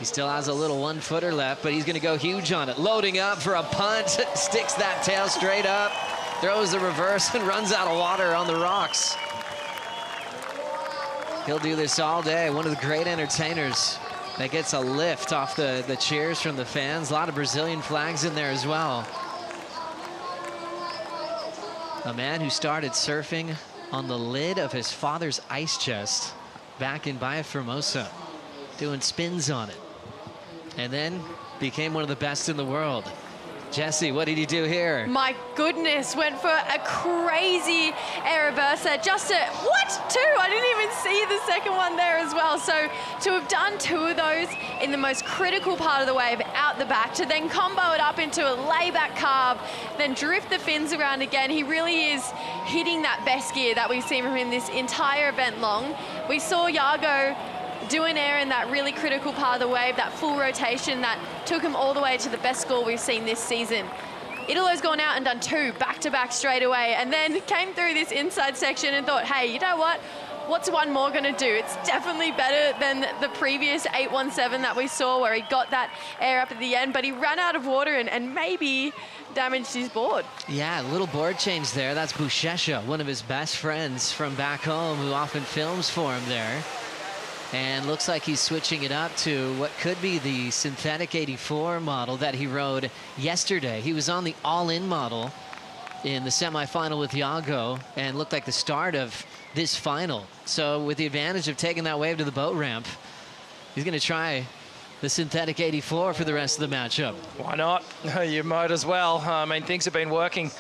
He still has a little 1-footer left, but he's going to go huge on it. Loading up for a punt, sticks that tail straight up, throws the reverse, and runs out of water on the rocks. He'll do this all day. One of the great entertainers that gets a lift off the cheers from the fans. A lot of Brazilian flags in there as well. A man who started surfing on the lid of his father's ice chest back in Bahia Formosa, doing spins on it, and then became one of the best in the world. Jesse, what did he do here? My goodness, went for a crazy air reverser. Just a, what? 2? I didn't even see the second one there as well. So to have done 2 of those in the most critical part of the wave out the back, to then combo it up into a layback carve, then drift the fins around again, he really is hitting that best gear that we've seen from him this entire event long. We saw Iago do an air in that really critical part of the wave, that full rotation that took him all the way to the best score we've seen this season. Italo's gone out and done 2 back-to-back straight away, and then came through this inside section and thought, hey, you know what? what's one more going to do? It's definitely better than the previous 817 that we saw where he got that air up at the end, but he ran out of water and maybe damaged his board. Yeah, a little board change there. That's Bushesha, one of his best friends from back home who often films for him there. And looks like he's switching it up to what could be the synthetic 84 model that he rode yesterday. He was on the all-in model in the semifinal with Iago and looked like the start of this final. So with the advantage of taking that wave to the boat ramp, he's going to try the synthetic 84 for the rest of the matchup. Why not? You might as well. I mean, things have been working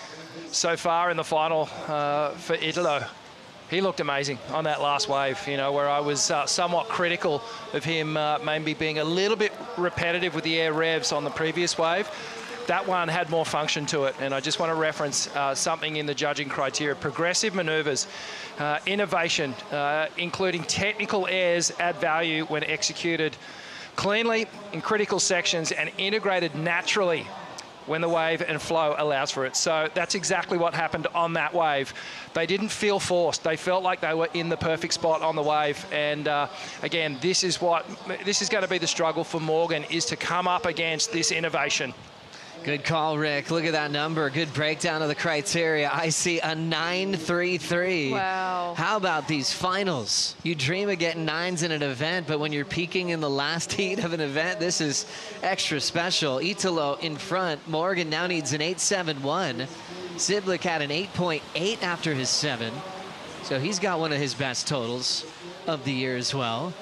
so far in the final for Italo. He looked amazing on that last wave, you know, where I was somewhat critical of him maybe being a little bit repetitive with the air revs on the previous wave. That one had more function to it, and I just want to reference something in the judging criteria. Progressive maneuvers, innovation, including technical airs add value when executed cleanly in critical sections and integrated naturally when the wave and flow allows for it. So that's exactly what happened on that wave. They didn't feel forced. They felt like they were in the perfect spot on the wave. And again, this is going to be the struggle for Morgan, is to come up against this innovation. Good call, Rick. Look at that number. Good breakdown of the criteria. I see a 9.33. Wow. How about these finals? You dream of getting 9s in an event, but when you're peaking in the last heat of an event, this is extra special. Italo in front. Morgan now needs an 8.71. Siblick had an 8.8 after his 7. So he's got one of his best totals of the year as well.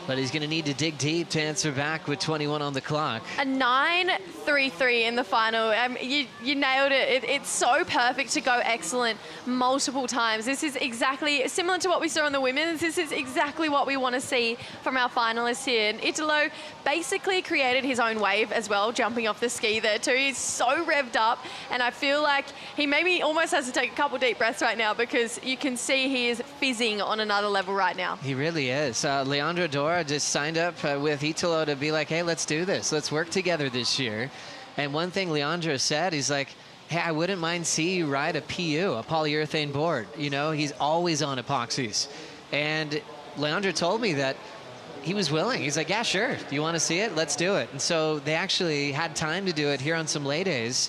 But he's going to need to dig deep to answer back with 21 on the clock. A 9.33 in the final. You nailed it. It's so perfect to go excellent multiple times. This is exactly similar to what we saw in the women's. This is exactly what we want to see from our finalists here. And Italo basically created his own wave as well, jumping off the ski there too. He's so revved up, and I feel like he maybe almost has to take a couple deep breaths right now, because you can see he is fizzing on another level right now. He really is. Leandro Dora just signed up with Italo to be like, hey, let's do this. Let's work together this year. And one thing Leandro said, he's like, hey, I wouldn't mind see you ride a PU, a polyurethane board. You know, he's always on epoxies. And Leandro told me that he was willing. He's like, yeah, sure. Do you want to see it? Let's do it. And so they actually had time to do it here on some lay days.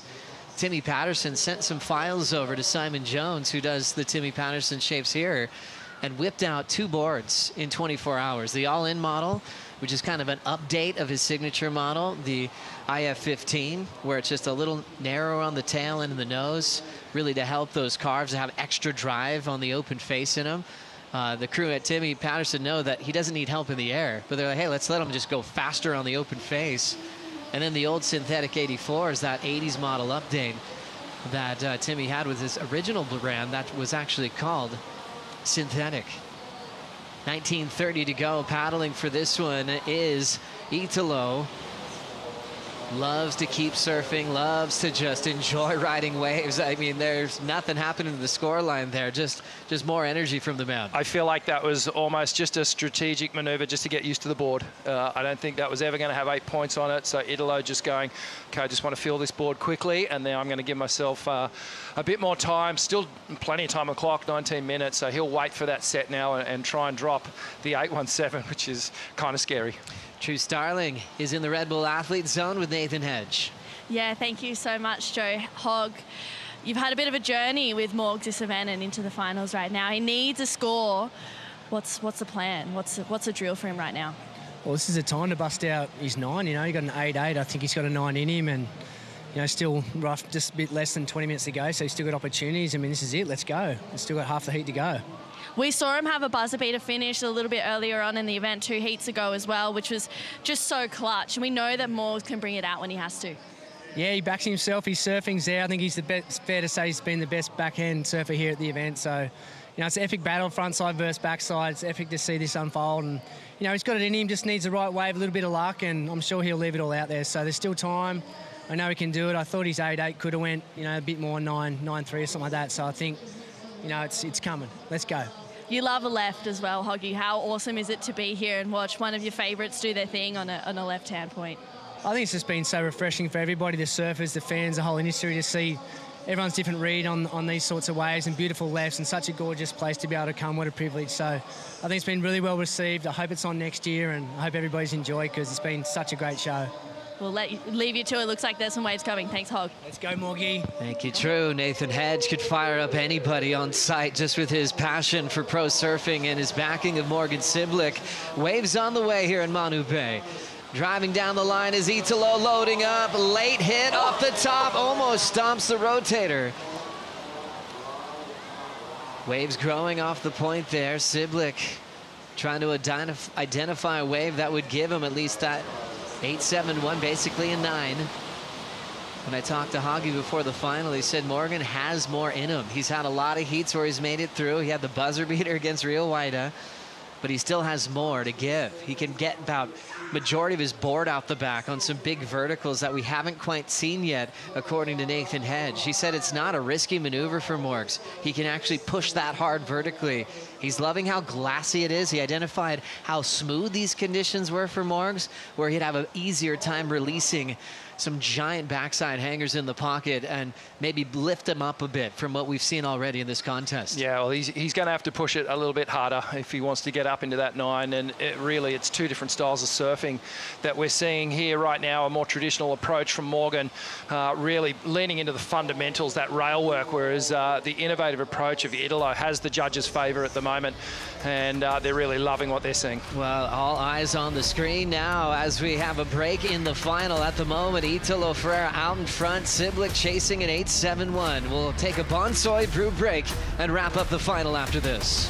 Timmy Patterson sent some files over to Simon Jones, who does the Timmy Patterson shapes here, and whipped out 2 boards in 24 hours. The all-in model, which is kind of an update of his signature model, the IF15, where it's just a little narrower on the tail and in the nose, really to help those carves to have extra drive on the open face in them. The crew at Timmy Patterson know that he doesn't need help in the air, but they're like, hey, let's let him just go faster on the open face. And then the old synthetic 84 is that 80s model update that Timmy had with his original brand that was actually called synthetic. 19:30 to go. Paddling for this one is Italo. Loves to keep surfing, loves to just enjoy riding waves. I mean, there's nothing happening to the scoreline there, just more energy from the man. I feel like that was almost just a strategic maneuver just to get used to the board. I don't think that was ever going to have 8 points on it. So Italo just going, okay, I just want to feel this board quickly, and then I'm going to give myself a bit more time. Still plenty of time on the clock, 19 minutes. So he'll wait for that set now and try and drop the 817, which is kind of scary. True Starling is in the Red Bull Athlete Zone with Nathan Hedge. Yeah, thank you so much, Joe. Hogg, you've had a bit of a journey with Morgs this event and into the finals right now. He needs a score. What's the plan? What's the drill for him right now? Well, this is a time to bust out his 9. You know, he got an 8.8. I think he's got a 9 in him, and you know, still rough, just a bit less than 20 minutes to go. So he's still got opportunities. I mean, this is it. Let's go. He's still got half the heat to go. We saw him have a buzzer beater finish a little bit earlier on in the event 2 heats ago as well, which was just so clutch. And we know that Morgs can bring it out when he has to. Yeah, he backs himself. His surfing's there. I think he's the best. Fair to say he's been the best backhand surfer here at the event. So, you know, it's an epic battle, front side versus backside. It's epic to see this unfold. And, you know, he's got it in him, just needs the right wave, a little bit of luck, and I'm sure he'll leave it all out there. So there's still time. I know he can do it. I thought his 8.8 could have went, you know, a bit more 9.3 or something like that. So I think, you know, it's coming. Let's go. You love a left as well, Hoggy. How awesome is it to be here and watch one of your favourites do their thing on a left-hand point? I think it's just been so refreshing for everybody, the surfers, the fans, the whole industry, to see everyone's different read on these sorts of waves and beautiful lefts and such a gorgeous place to be able to come. What a privilege. So I think it's been really well received. I hope it's on next year, and I hope everybody's enjoyed because it's been such a great show. We'll leave you to it. Looks like there's some waves coming. Thanks, Hog. Let's go, Morgie. Thank you, True. Nathan Hedge could fire up anybody on site just with his passion for pro surfing and his backing of Morgan Siblick. Waves on the way here in Manu Bay. Driving down the line is Italo loading up. Late hit off the top. Almost stomps the rotator. Waves growing off the point there. Siblick trying to identify a wave that would give him at least that 8.71, basically a 9. When I talked to Hoggy before the final, he said Morgan has more in him. He's had a lot of heats where he's made it through. He had the buzzer beater against Rio Waida, but he still has more to give. He can get about majority of his board out the back on some big verticals that we haven't quite seen yet, according to Nathan Hedge. He said it's not a risky maneuver for Morgs. He can actually push that hard vertically. He's loving how glassy it is. He identified how smooth these conditions were for Morgs, where he'd have an easier time releasing some giant backside hangers in the pocket and maybe lift him up a bit from what we've seen already in this contest. Yeah, well, he's going to have to push it a little bit harder if he wants to get up into that 9. And it's two different styles of surfing that we're seeing here right now. A more traditional approach from Morgan, really leaning into the fundamentals, that rail work, whereas the innovative approach of Italo has the judges' favour at the moment. And they're really loving what they're seeing. Well, all eyes on the screen now as we have a break in the final. At the moment, Italo Ferreira out in front, Siblick chasing an 8.71. We'll take a Bonsoy brew break and wrap up the final after this.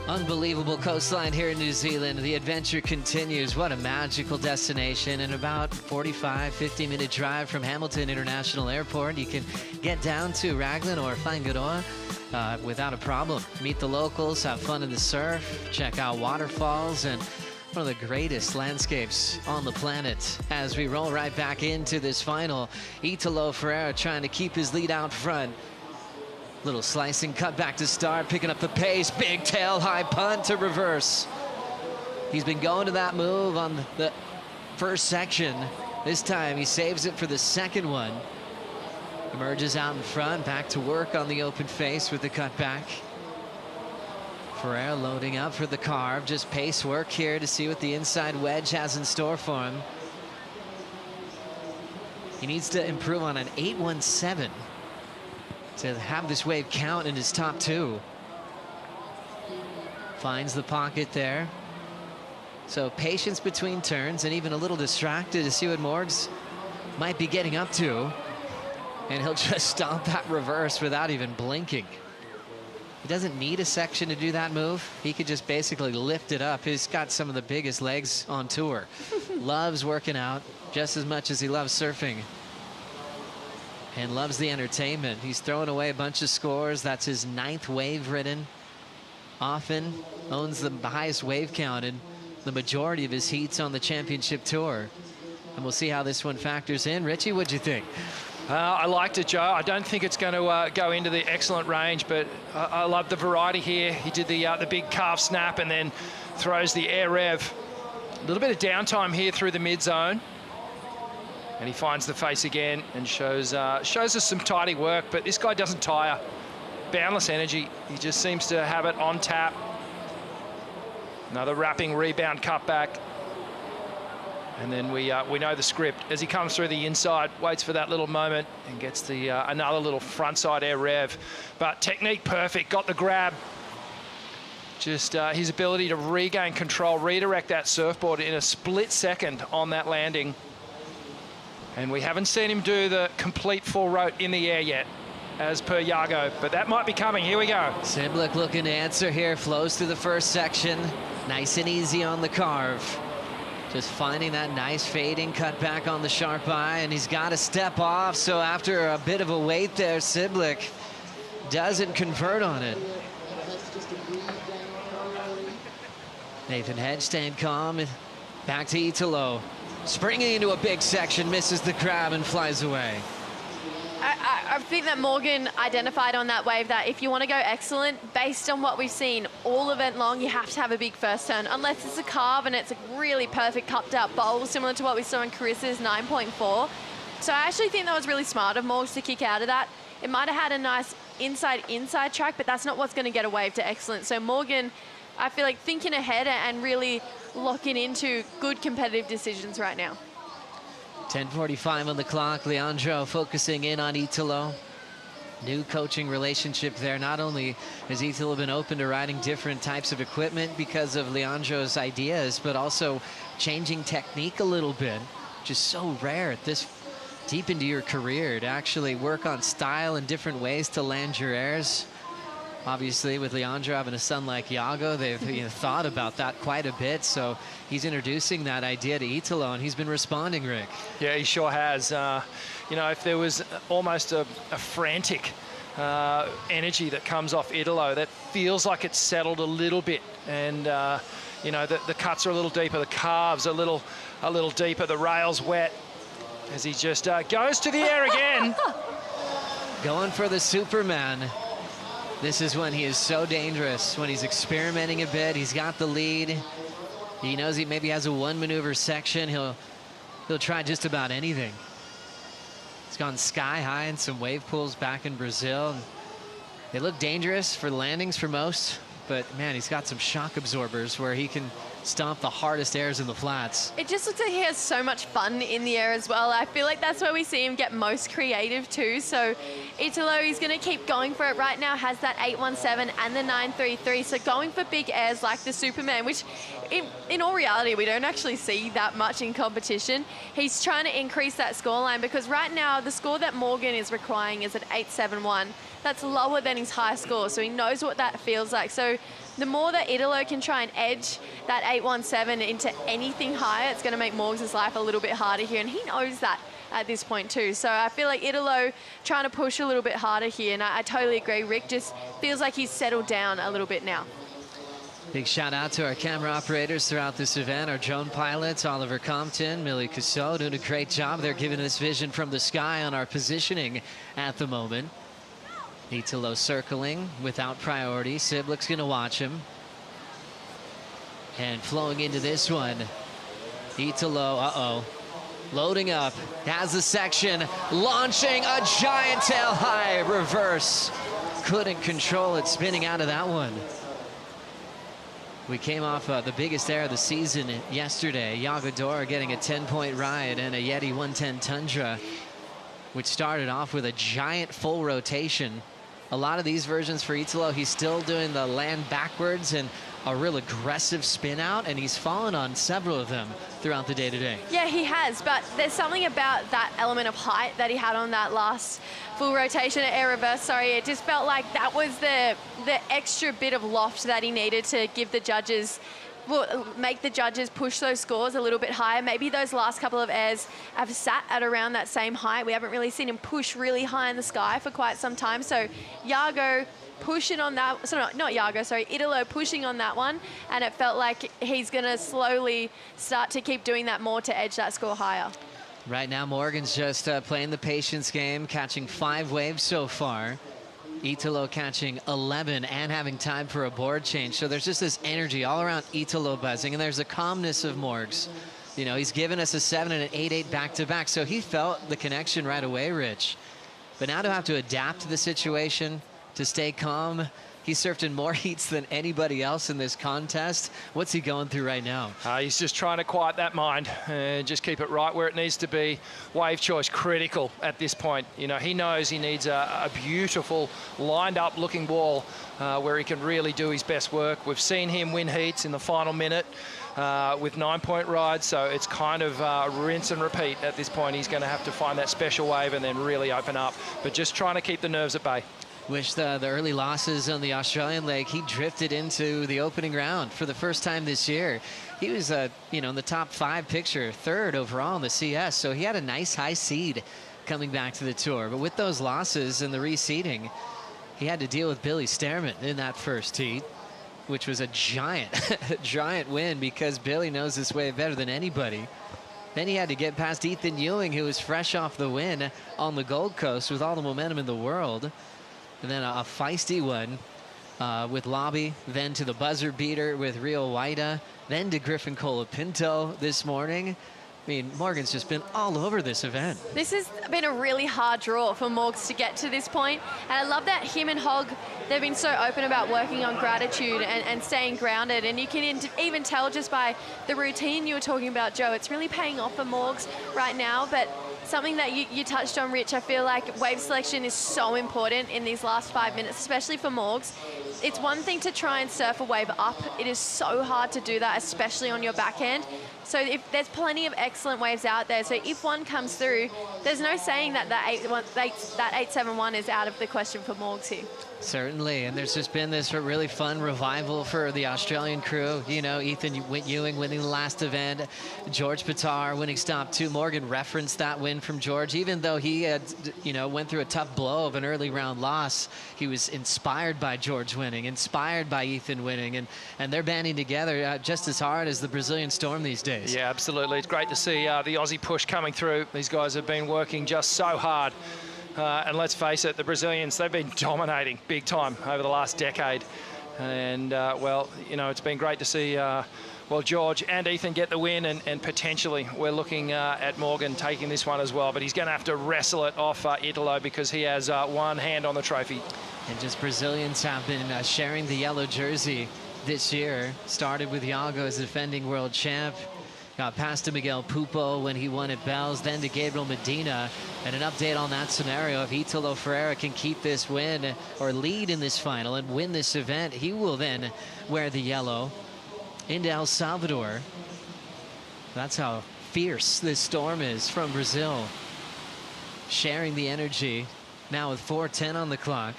Unbelievable coastline here in New Zealand. The adventure continues. What a magical destination. And about 50-minute drive from Hamilton International Airport. You can get down to Raglan or Whangaroa without a problem. Meet the locals, have fun in the surf, check out waterfalls, and one of the greatest landscapes on the planet. As we roll right back into this final, Italo Ferreira trying to keep his lead out front. Little slicing cut back to start, picking up the pace. Big tail high punt to reverse. He's been going to that move on the first section. This time he saves it for the second one. Emerges out in front, back to work on the open face with the cut back. Ferreira loading up for the carve. Just pace work here to see what the inside wedge has in store for him. He needs to improve on an 8.17 to have this wave count in his top 2. Finds the pocket there. So patience between turns and even a little distracted to see what Morgs might be getting up to. And he'll just stomp that reverse without even blinking. He doesn't need a section to do that move. He could just basically lift it up. He's got some of the biggest legs on tour. Loves working out just as much as he loves surfing. And loves the entertainment. He's throwing away a bunch of scores. That's his 9th wave ridden. Often owns the highest wave count in the majority of his heats on the championship tour. And we'll see how this one factors in. Richie, what'd you think? I liked it, Joe. I don't think it's going to go into the excellent range, but I love the variety here. He did the big calf snap and then throws the air rev. A little bit of downtime here through the mid zone. And he finds the face again and shows us some tidy work, but this guy doesn't tire. Boundless energy. He just seems to have it on tap. Another wrapping rebound cutback. And then we know the script. As he comes through the inside, waits for that little moment and gets the another little frontside air rev. But technique perfect, got the grab. Just his ability to regain control, redirect that surfboard in a split second on that landing. And we haven't seen him do the complete full rote in the air yet, as per Yago, but that might be coming. Here we go. Simblick looking to answer here, flows through the first section. Nice and easy on the carve. Just finding that nice fading cut back on the sharp eye, and he's got to step off. So after a bit of a wait there, Simblick doesn't convert on it. Nathan Hedge staying calm. Back to Italo. Springing into a big section, misses the grab and flies away. I think that Morgan identified on that wave that if you want to go excellent, based on what we've seen all event long, you have to have a big first turn, unless it's a carve and it's a really perfect cupped out bowl, similar to what we saw in Carissa's 9.4. So I actually think that was really smart of Morgs to kick out of that. It might have had a nice inside track, but that's not what's going to get a wave to excellence. So Morgan, I feel like thinking ahead and really locking into good competitive decisions right now. 10:45 on the clock. Leandro focusing in on Italo. New coaching relationship there. Not only has Italo been open to riding different types of equipment because of Leandro's ideas, but also changing technique a little bit, which is so rare at this deep into your career, to actually work on style and different ways to land your airs. Obviously, with Leandro having a son like Yago, they've thought about that quite a bit. So he's introducing that idea to Italo, and he's been responding, Rick. Yeah, he sure has. If there was almost a frantic energy that comes off Italo, that feels like it's settled a little bit. And, the cuts are a little deeper, the carves are a little deeper, the rail's wet, as he just goes to the air again. Going for the Superman. This is when he is so dangerous, when he's experimenting a bit. He's got the lead. He knows he maybe has a one maneuver section. He'll try just about anything. He's gone sky high in some wave pools back in Brazil. They look dangerous for landings for most, but man, he's got some shock absorbers where he can stomp the hardest airs in the flats. It just looks like he has so much fun in the air as well. I feel like that's where we see him get most creative too. So Italo, he's going to keep going for it right now, has that 817 and the 933. So going for big airs like the Superman, which in all reality, we don't actually see that much in competition. He's trying to increase that scoreline because right now the score that Morgan is requiring is at 871. That's lower than his high score, so he knows what that feels like. So the more that Italo can try and edge that 817 into anything higher, it's going to make Morgs' life a little bit harder here, and he knows that at this point too. So I feel like Italo trying to push a little bit harder here, and I totally agree. Rick just feels like he's settled down a little bit now. Big shout out to our camera operators throughout this event, our drone pilots, Oliver Compton, Millie Cassot, doing a great job. They're giving us vision from the sky on our positioning at the moment. Italo circling without priority. Simblick's going to watch him. And flowing into this one, Italo, loading up, has the section, launching a giant tail high reverse. Couldn't control it, spinning out of that one. We came off the biggest air of the season yesterday. Yago Dora getting a 10-point ride and a Yeti 110 Tundra, which started off with a giant full rotation. A lot of these versions for Italo, he's still doing the land backwards and a real aggressive spin out, and he's fallen on several of them throughout the day today. Yeah, he has, but there's something about that element of height that he had on that last full rotation at air reverse. Sorry, it just felt like that was the extra bit of loft that he needed to give the judges, well, make the judges push those scores a little bit higher. Maybe those last couple of airs have sat at around that same height. We haven't really seen him push really high in the sky for quite some time. So Iago pushing on that, sorry, not Iago, sorry, Italo pushing on that one, and it felt like he's going to slowly start to keep doing that more to edge that score higher. Right now, Morgan's just playing the patience game, catching 5 waves so far. Italo catching 11 and having time for a board change. So there's just this energy all around Italo buzzing, and there's a calmness of Morgs. You know, he's given us a 7 and an 8-8 back-to-back, so he felt the connection right away, Rich. But now to have to adapt to the situation, to stay calm. He surfed in more heats than anybody else in this contest. What's he going through right now? He's just trying to quiet that mind and just keep it right where it needs to be. Wave choice critical at this point. You know, he knows he needs a beautiful lined up looking wall where he can really do his best work. We've seen him win heats in the final minute with 9-point rides, so it's kind of rinse and repeat at this point. He's going to have to find that special wave and then really open up, but just trying to keep the nerves at bay. Wish the early losses on the Australian leg, he drifted into the opening round for the first time this year. He was, you know, in the top 5 picture, 3rd overall in the CS, so he had a nice high seed coming back to the tour. But with those losses and the reseeding, he had to deal with Billy Stearman in that first heat, which was a giant, giant win because Billy knows this wave better than anybody. Then he had to get past Ethan Ewing, who was fresh off the win on the Gold Coast with all the momentum in the world. And then a feisty one with Lobby, then to the buzzer beater with Rio Waida, then to Griffin Colapinto this morning. I mean, Morgan's just been all over this event. This has been a really hard draw for Morgs to get to this point. And I love that him and Hogg, they've been so open about working on gratitude and staying grounded. And you can even tell just by the routine you were talking about, Joe, it's really paying off for Morgs right now. But something that you touched on, Rich, I feel like wave selection is so important in these last 5 minutes, especially for Morgs. It's one thing to try and surf a wave up. It is so hard to do that, especially on your backhand. So if there's plenty of excellent waves out there, so if one comes through, there's no saying that that 871 is out of the question for Morgs here. Certainly, and there's just been this really fun revival for the Australian crew. You know, Ethan Ewing winning the last event, George Pitar winning stop 2. Morgan referenced that win from George, even though he had, you know, went through a tough blow of an early round loss. He was inspired by George winning, inspired by Ethan winning, and they're banding together just as hard as the Brazilian Storm these days. Yeah, absolutely. It's great to see the Aussie push coming through. These guys have been working just so hard. And let's face it, the Brazilians, they've been dominating big time over the last decade. And, well, you know, it's been great to see, well, George and Ethan get the win, and potentially we're looking at Morgan taking this one as well. But he's going to have to wrestle it off Italo because he has one hand on the trophy. And just Brazilians have been sharing the yellow jersey this year. Started with Iago as the defending world champ. Got past to Miguel Pupo when he won at Bells, then to Gabriel Medina. And an update on that scenario, if Italo Ferreira can keep this win or lead in this final and win this event, he will then wear the yellow into El Salvador. That's how fierce this storm is from Brazil. Sharing the energy now with 4:10 on the clock.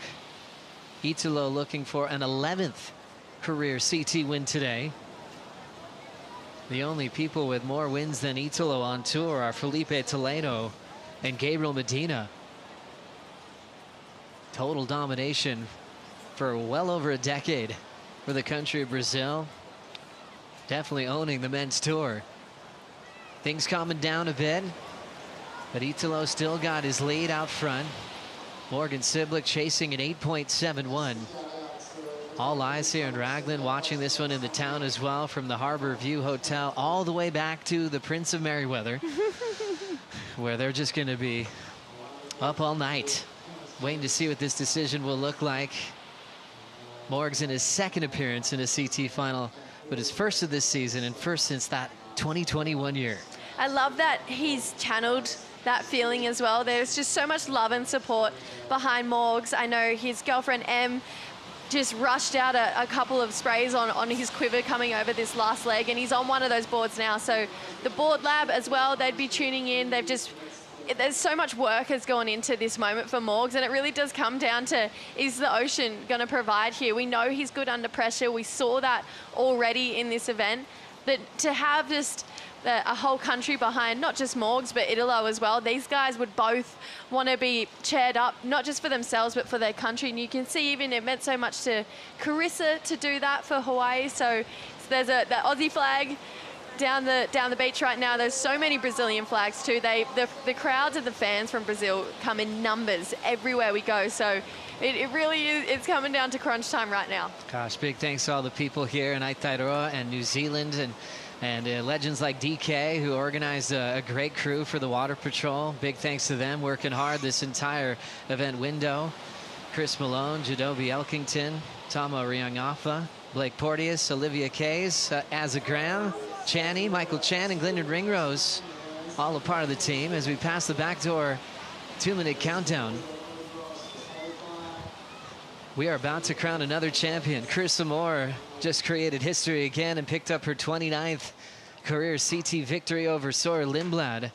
Italo looking for an 11th career CT win today. The only people with more wins than Italo on tour are Felipe Toledo and Gabriel Medina. Total domination for well over a decade for the country of Brazil. Definitely owning the men's tour. Things calming down a bit, but Italo still got his lead out front. Morgan Siblick chasing an 8.71. All eyes here in Raglan, watching this one in the town as well, from the Harbor View Hotel all the way back to the Prince of Meriwether, where they're just going to be up all night, waiting to see what this decision will look like. Morg's in his 2nd appearance in a CT final, but his 1st of this season and 1st since that 2021 year. I love that he's channeled that feeling as well. There's just so much love and support behind Morgs. I know his girlfriend Em just rushed out a couple of sprays on his quiver coming over this last leg, and he's on one of those boards now. So the board lab as well, they'd be tuning in. There's so much work has gone into this moment for Morgs, and it really does come down to, is the ocean going to provide here? We know he's good under pressure. We saw that already in this event. But to have just a whole country behind, not just Morgs, but Italo as well, these guys would both want to be cheered up, not just for themselves, but for their country. And you can see even it meant so much to Carissa to do that for Hawaii. So there's the Aussie flag down the beach right now. There's so many Brazilian flags too. The crowds of the fans from Brazil come in numbers everywhere we go. So it really is, it's coming down to crunch time right now. Gosh, big thanks to all the people here in Aotearoa and New Zealand, and legends like DK, who organized a great crew for the Water Patrol. Big thanks to them, working hard this entire event window. Chris Malone, Jadobi Elkington, Tomo Riangafa, Blake Porteous, Olivia Kays, Azza Graham, Channy, Michael Chan, and Glendon Ringrose, all a part of the team as we pass the back door 2-minute countdown. We are about to crown another champion. Carissa Moore just created history again and picked up her 29th career CT victory over Sawyer Lindblad.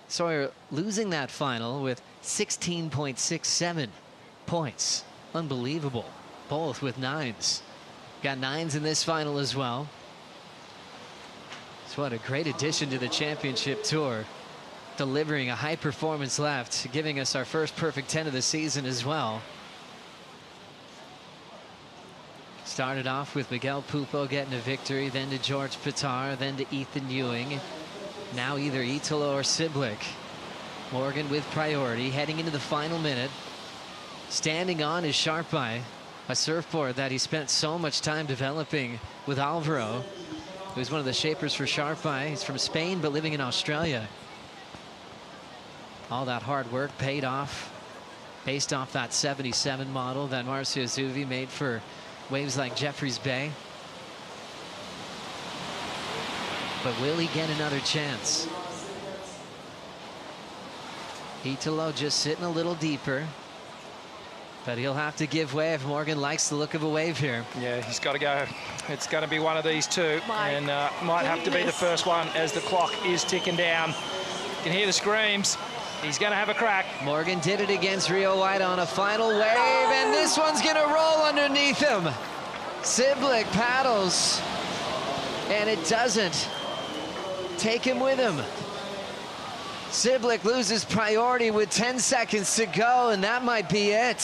Sawyer losing that final with 16.67 points. Unbelievable. Both with 9s. Got 9s in this final as well. So what a great addition to the championship tour. Delivering a high performance left, giving us our first perfect 10 of the season as well. Started off with Miguel Pupo getting a victory, then to George Pitar, then to Ethan Ewing. Now either Italo or Siblick. Morgan with priority, heading into the final minute. Standing on is Sharp Eye, a surfboard that he spent so much time developing with Alvaro, who's one of the shapers for Sharp Eye. He's from Spain, but living in Australia. All that hard work paid off, based off that 77 model that Marcio Zuvi made for waves like Jeffreys Bay. But will he get another chance? Italo just sitting a little deeper, but he'll have to give way if Morgan likes the look of a wave here. Yeah, he's got to go. It's going to be one of these two, and might have to be the first one as the clock is ticking down. You can hear the screams. He's going to have a crack. Morgan did it against Rio White on a final wave, and this one's going to roll underneath him. Siblick paddles, and it doesn't take him with him. Siblick loses priority with 10 seconds to go, and that might be it.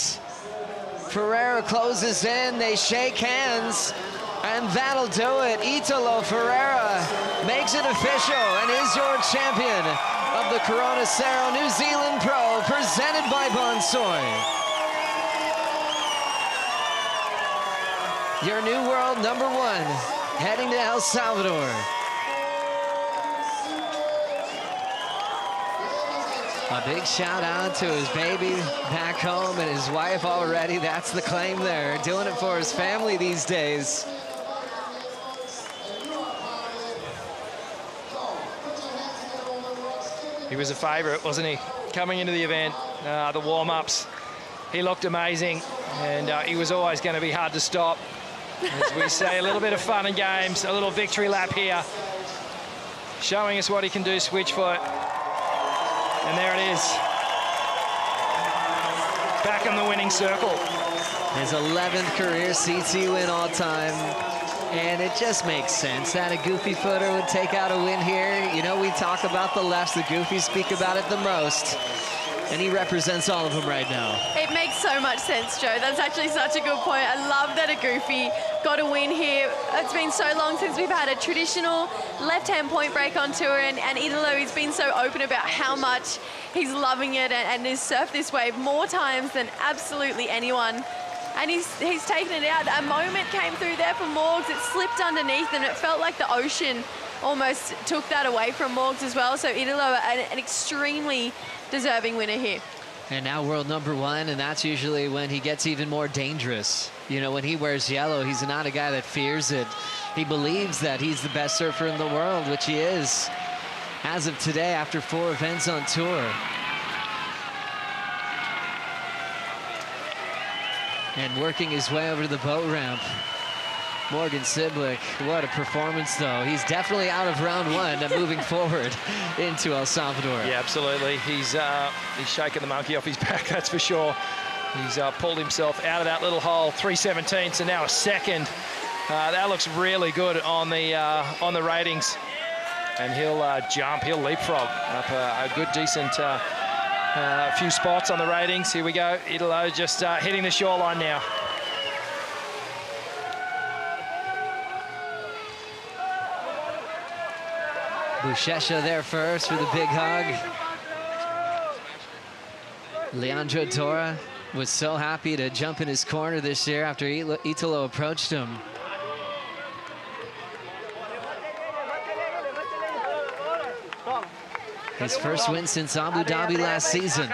Ferreira closes in, they shake hands, and that'll do it. Italo Ferreira makes it official and is your champion of the Corona Cero New Zealand Pro, presented by Bonsoy. Your new world #1, heading to El Salvador. A big shout out to his baby back home and his wife already. That's the claim there. Doing it for his family these days. He was a favourite, wasn't he? Coming into the event, the warm-ups, he looked amazing, and he was always going to be hard to stop. As we say, a little bit of fun and games, a little victory lap here, showing us what he can do switchfoot. And there it is. Back in the winning circle. His 11th career CT win all time. And it just makes sense that a goofy footer would take out a win here. You know, we talk about the lefts, the goofies speak about it the most. And he represents all of them right now. It makes so much sense, Joe. That's actually such a good point. I love that a goofy got a win here. It's been so long since we've had a traditional left-hand point break on tour, and Italo, he's been so open about how much he's loving it and has surfed this wave more times than absolutely anyone. And he's taken it out. A moment came through there for Morgs. It slipped underneath, and it felt like the ocean almost took that away from Morgs as well. So Italo, an extremely deserving winner here. And now world #1, and that's usually when he gets even more dangerous. You know, when he wears yellow, he's not a guy that fears it. He believes that he's the best surfer in the world, which he is, as of today, after 4 events on tour. And working his way over to the boat ramp. Morgan Siblick, what a performance though. He's definitely out of round one and moving forward into El Salvador. Yeah, absolutely. He's shaking the monkey off his back, that's for sure. He's pulled himself out of that little hole, 3:17, so now a second. That looks really good on the ratings. And he'll he'll leapfrog up a good, decent few spots on the ratings. Here we go, Italo just hitting the shoreline now. Buchecha there first for the big hug. Leandro Dora was so happy to jump in his corner this year after Italo approached him. His first win since Abu Dhabi last season.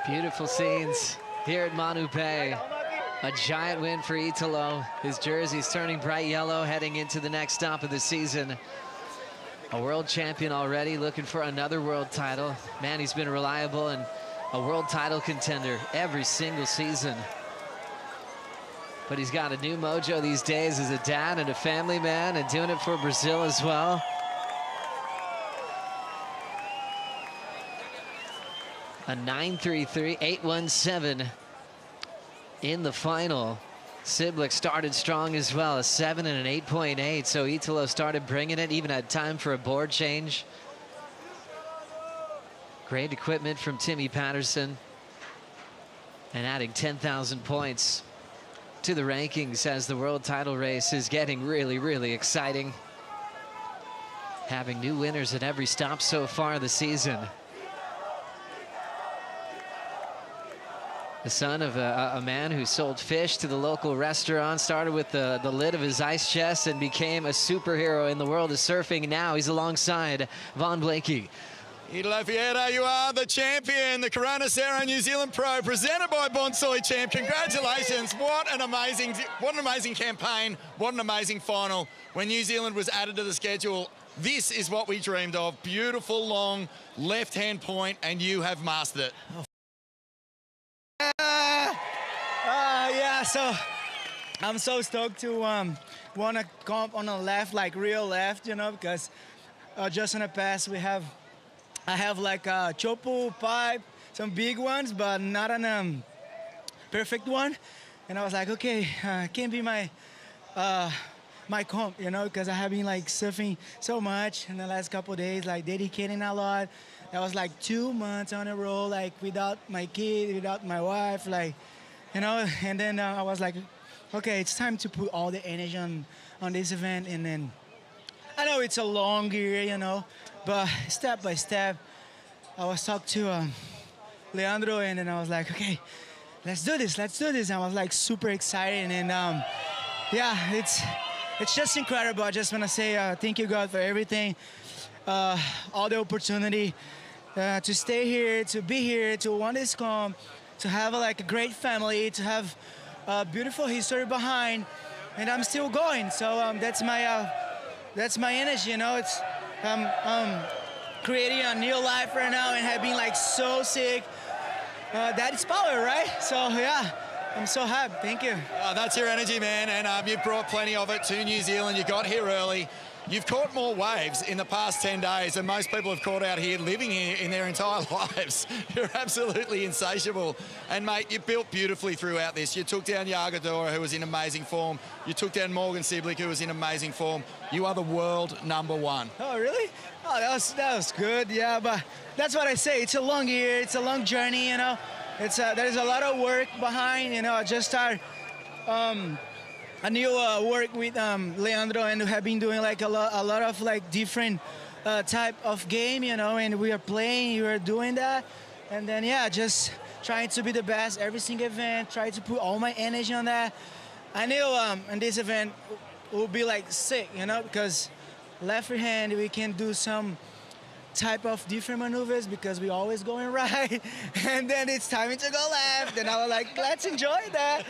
Beautiful scenes here at Manu Bay. A giant win for Italo. His jersey's turning bright yellow heading into the next stop of the season. A world champion already, looking for another world title. Man, he's been reliable and a world title contender every single season. But he's got a new mojo these days as a dad and a family man, and doing it for Brazil as well. A 9.33, 8.17 in the final. Siblick started strong as well, a 7 and an 8.8. So Italo started bringing it, even had time for a board change. Great equipment from Timmy Patterson. And adding 10,000 points to the rankings as the world title race is getting really, really exciting. Having new winners at every stop so far this season. The son of a man who sold fish to the local restaurant, started with the lid of his ice chest and became a superhero in the world of surfing. Now he's alongside Von Blakey. Italo Vieira, you are the champion, the Corona Cero New Zealand Pro, presented by Bonsoy Champ. Congratulations. What an amazing campaign. What an amazing final. When New Zealand was added to the schedule, this is what we dreamed of. Beautiful, long, left-hand point, and you have mastered it. Yeah, so I'm so stoked to want to comp on the left, like real left, you know, because just in the past I have like a chopu pipe, some big ones, but not an perfect one. And I was like, okay, can't be my my comp, you know, because I have been like surfing so much in the last couple of days, like dedicating a lot. That was like 2 months on a roll, like without my kid, without my wife, like, you know. And then I was like, okay, it's time to put all the energy on this event. And then I know it's a long year, you know, but step by step, I was talking to Leandro, and then I was like, okay, let's do this. I was like super excited, and yeah, it's just incredible. I just want to say thank you, God, for everything, all the opportunity to stay here, to be here, to want this comp, to have like a great family, to have a beautiful history behind, and I'm still going. So that's my energy, you know. It's creating a new life right now, and have been like so sick. That is power, right? So yeah, I'm so happy. Thank you. That's your energy, man, and you've brought plenty of it to New Zealand. You got here early. You've caught more waves in the past 10 days than most people have caught out here living here in their entire lives. You're absolutely insatiable. And, mate, you built beautifully throughout this. You took down Yagadora, who was in amazing form. You took down Morgan Siblick, who was in amazing form. You are the world #1. Oh, really? Oh, that was good. Yeah, but that's what I say. It's a long year. It's a long journey, you know. There's a lot of work behind, you know. I just started a new work with Leandro, and we have been doing like a lot of like different type of game, you know, and we are playing, we are doing that. And then, yeah, just trying to be the best every single event, try to put all my energy on that. I knew in this event will be like sick, you know, because left hand, we can do some type of different maneuvers because we always going right. And then it's time to go left. And I was like, let's enjoy that.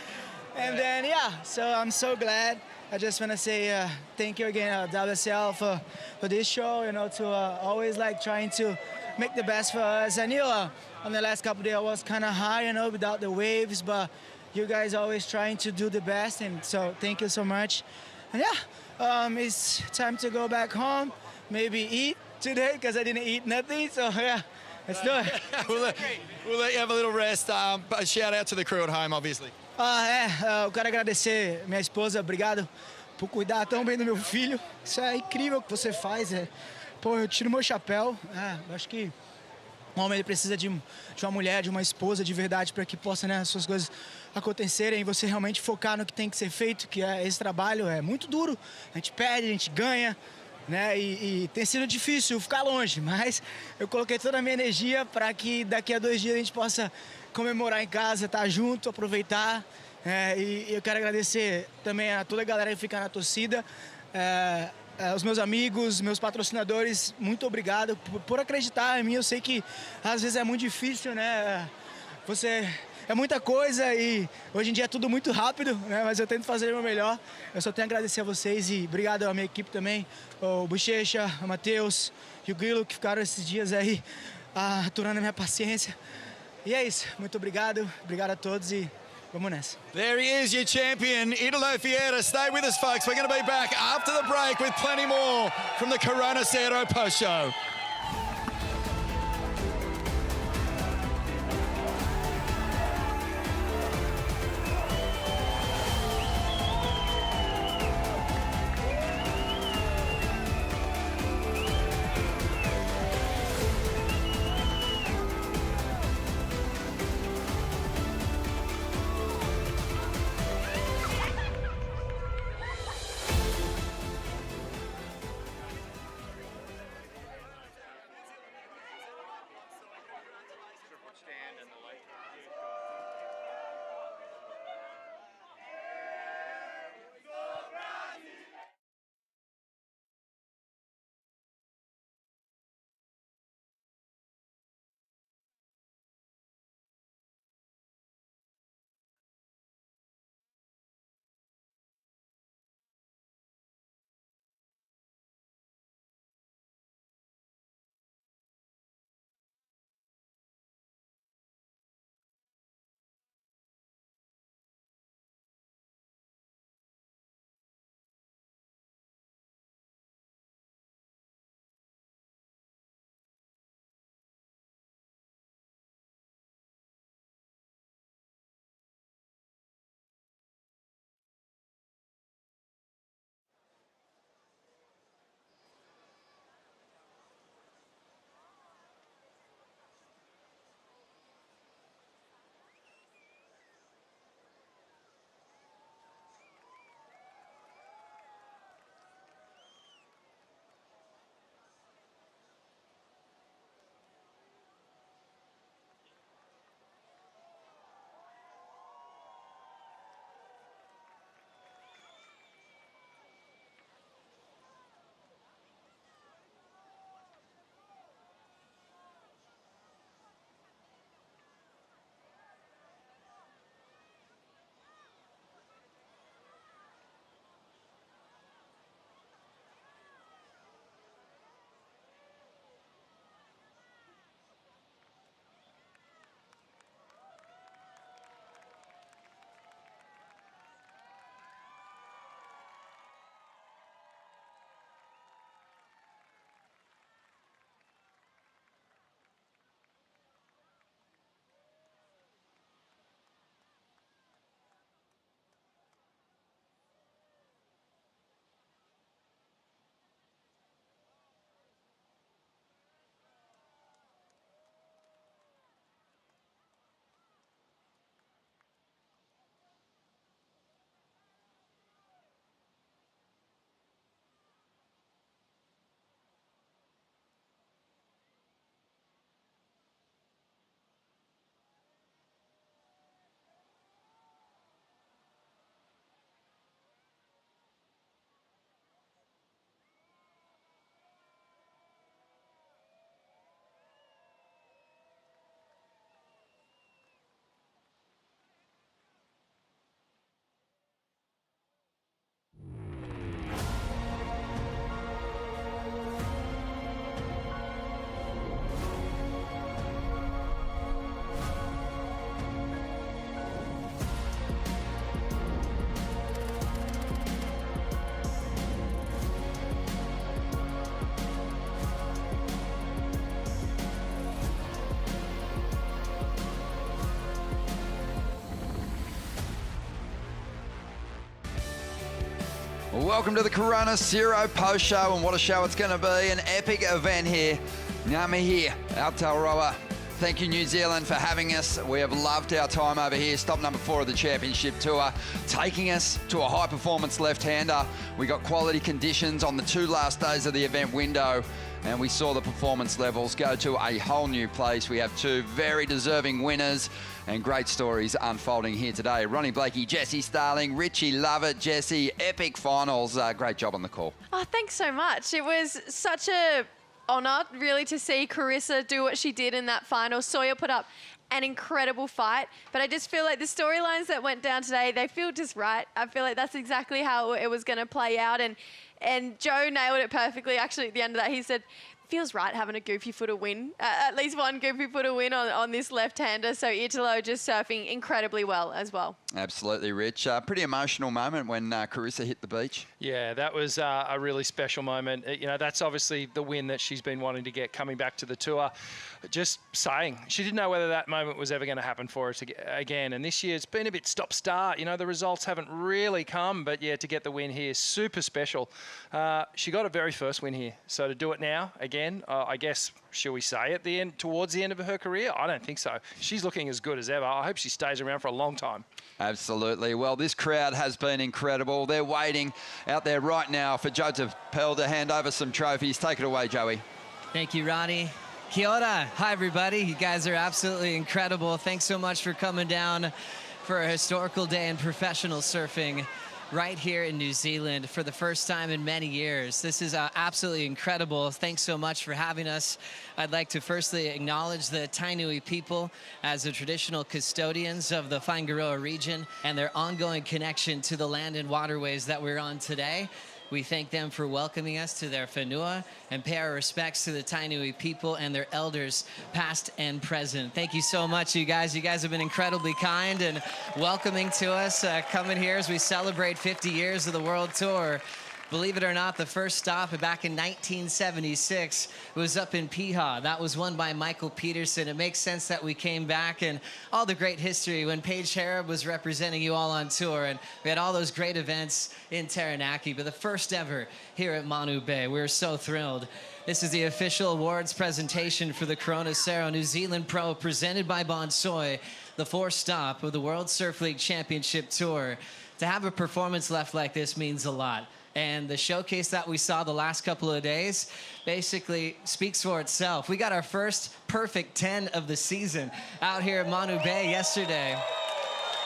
And then, yeah, so I'm so glad. I just want to say thank you again, WSL, for this show, you know, to always like trying to make the best for us. I knew on the last couple of days I was kind of high, you know, without the waves, but you guys always trying to do the best, and so thank you so much. And yeah, it's time to go back home, maybe eat today because I didn't eat nothing, so yeah, let's do it. we'll let you have a little rest. But a shout out to the crew at home, obviously. Eu quero agradecer minha esposa, obrigado por cuidar tão bem do meu filho. Isso é incrível o que você faz. Pô, eu tiro meu chapéu. Eu acho que um homem ele precisa de uma mulher, de uma esposa de verdade para que possa, né, as suas coisas acontecerem e você realmente focar no que tem que ser feito, que é esse trabalho. É muito duro. A gente perde, a gente ganha, né? E tem sido difícil ficar longe, mas eu coloquei toda a minha energia para que daqui a 2 dias a gente possa comemorar em casa, estar junto, aproveitar. E eu quero agradecer também a toda a galera que fica na torcida, os meus amigos, meus patrocinadores, muito obrigado por acreditar em mim. Eu sei que às vezes é muito difícil, né? É muita coisa e hoje em dia é tudo muito rápido, né? Mas eu tento fazer o meu melhor. Eu só tenho a agradecer a vocês e obrigado à minha equipe também, o Bochecha, o Matheus e o Grilo, que ficaram esses dias aí aturando a minha paciência. E é isso, muito obrigado a todos e vamos nessa. There he is, your champion, Italo Vieira. Stay with us, folks. We're going to be back after the break with plenty more from the Corona Cero post show. Welcome to the Corona Cero post show, and what a show it's going to be. An epic event here. Ngami here, Aotearoa. Thank you, New Zealand, for having us. We have loved our time over here. Stop number 4 of the Championship Tour, taking us to a high-performance left-hander. We got quality conditions on the 2 last days of the event window, and we saw the performance levels go to a whole new place. We have 2 very deserving winners and great stories unfolding here today. Ronnie Blakey, Jessie Starling, Richie Lovett, Jessie, epic finals. Great job on the call. Oh, thanks so much. It was such a honour, really, to see Carissa do what she did in that final. Sawyer put up an incredible fight, but I just feel like the storylines that went down today, they feel just right. I feel like that's exactly how it was going to play out, and Joe nailed it perfectly. Actually, at the end of that, he said, feels right having a goofy footer win, at least one goofy footer win on this left-hander. So Italo just surfing incredibly well as well. Absolutely, Rich. Pretty emotional moment when Carissa hit the beach. Yeah, that was a really special moment. You know, that's obviously the win that she's been wanting to get coming back to the tour. Just saying, she didn't know whether that moment was ever going to happen for her again. And this year it's been a bit stop-start. You know, the results haven't really come, but yeah, to get the win here, super special. She got her very first win here. So to do it now, again, I guess, shall we say at the end, towards the end of her career? I don't think so. She's looking as good as ever. I hope she stays around for a long time. Absolutely. Well, this crowd has been incredible. They're waiting out there right now for Joseph Pell to hand over some trophies. Take it away, Joey. Thank you, Ronnie. Kia ora. Hi, everybody. You guys are absolutely incredible. Thanks so much for coming down for a historical day in professional surfing right here in New Zealand for the first time in many years. This is absolutely incredible. Thanks so much for having us. I'd like to firstly acknowledge the Tainui people as the traditional custodians of the Whaingaroa region and their ongoing connection to the land and waterways that we're on today. We thank them for welcoming us to their whenua and pay our respects to the Tainui people and their elders, past and present. Thank you so much, you guys. You guys have been incredibly kind and welcoming to us, coming here as we celebrate 50 years of the World Tour. Believe it or not, the first stop back in 1976 was up in Piha. That was won by Michael Peterson. It makes sense that we came back and all the great history when Paige Harrod was representing you all on tour, and we had all those great events in Taranaki, but the first ever here at Manu Bay. We're so thrilled. This is the official awards presentation for the Corona Cero New Zealand Pro presented by Bonsoy, the 4th stop of the World Surf League Championship Tour. To have a performance left like this means a lot. And the showcase that we saw the last couple of days basically speaks for itself. We got our first perfect 10 of the season out here at Manu Bay yesterday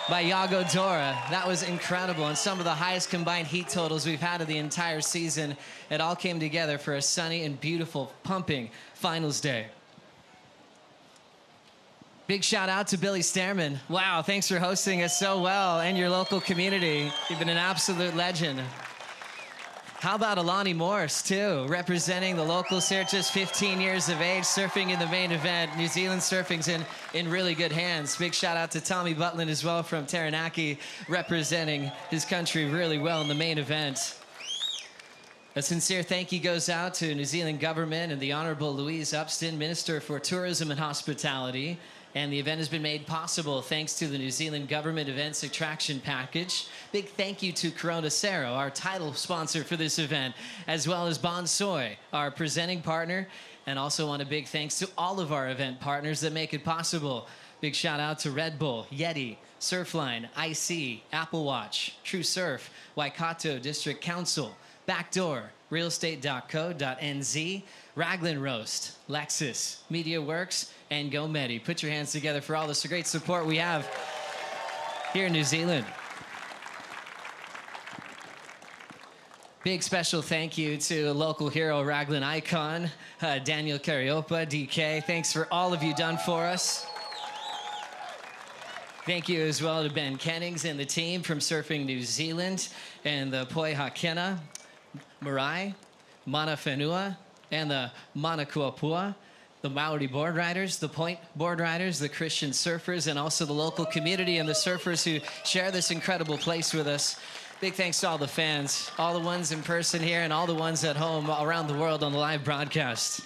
by Yago Dora. That was incredible, and some of the highest combined heat totals we've had of the entire season. It all came together for a sunny and beautiful, pumping finals day. Big shout out to Billy Stearman. Wow, thanks for hosting us so well and your local community. You've been an absolute legend. How about Alani Morris, too, representing the locals here, just 15 years of age, surfing in the main event. New Zealand surfing's in really good hands. Big shout out to Tommy Butland as well from Taranaki, representing his country really well in the main event. A sincere thank you goes out to New Zealand government and the Honourable Louise Upston, Minister for Tourism and Hospitality. And the event has been made possible thanks to the New Zealand Government Events Attraction Package. Big thank you to Corona Cero, our title sponsor for this event, as well as Bonsoy, our presenting partner. And also want a big thanks to all of our event partners that make it possible. Big shout out to Red Bull, Yeti, Surfline, IC, Apple Watch, True Surf, Waikato District Council, Backdoor, realestate.co.nz, Raglan Roast, Lexus, MediaWorks, and GoMedi. Put your hands together for all this great support we have here in New Zealand. Big special thank you to local hero, Raglan icon, Daniel Cariopa, DK. Thanks for all of you done for us. Thank you as well to Ben Kennings and the team from Surfing New Zealand and the Poi Hakena, Marai, Mana Whenua, and the Mana Kuapua, the Maori board riders, the Point board riders, the Christian surfers, and also the local community and the surfers who share this incredible place with us. Big thanks to all the fans, all the ones in person here and all the ones at home around the world on the live broadcast.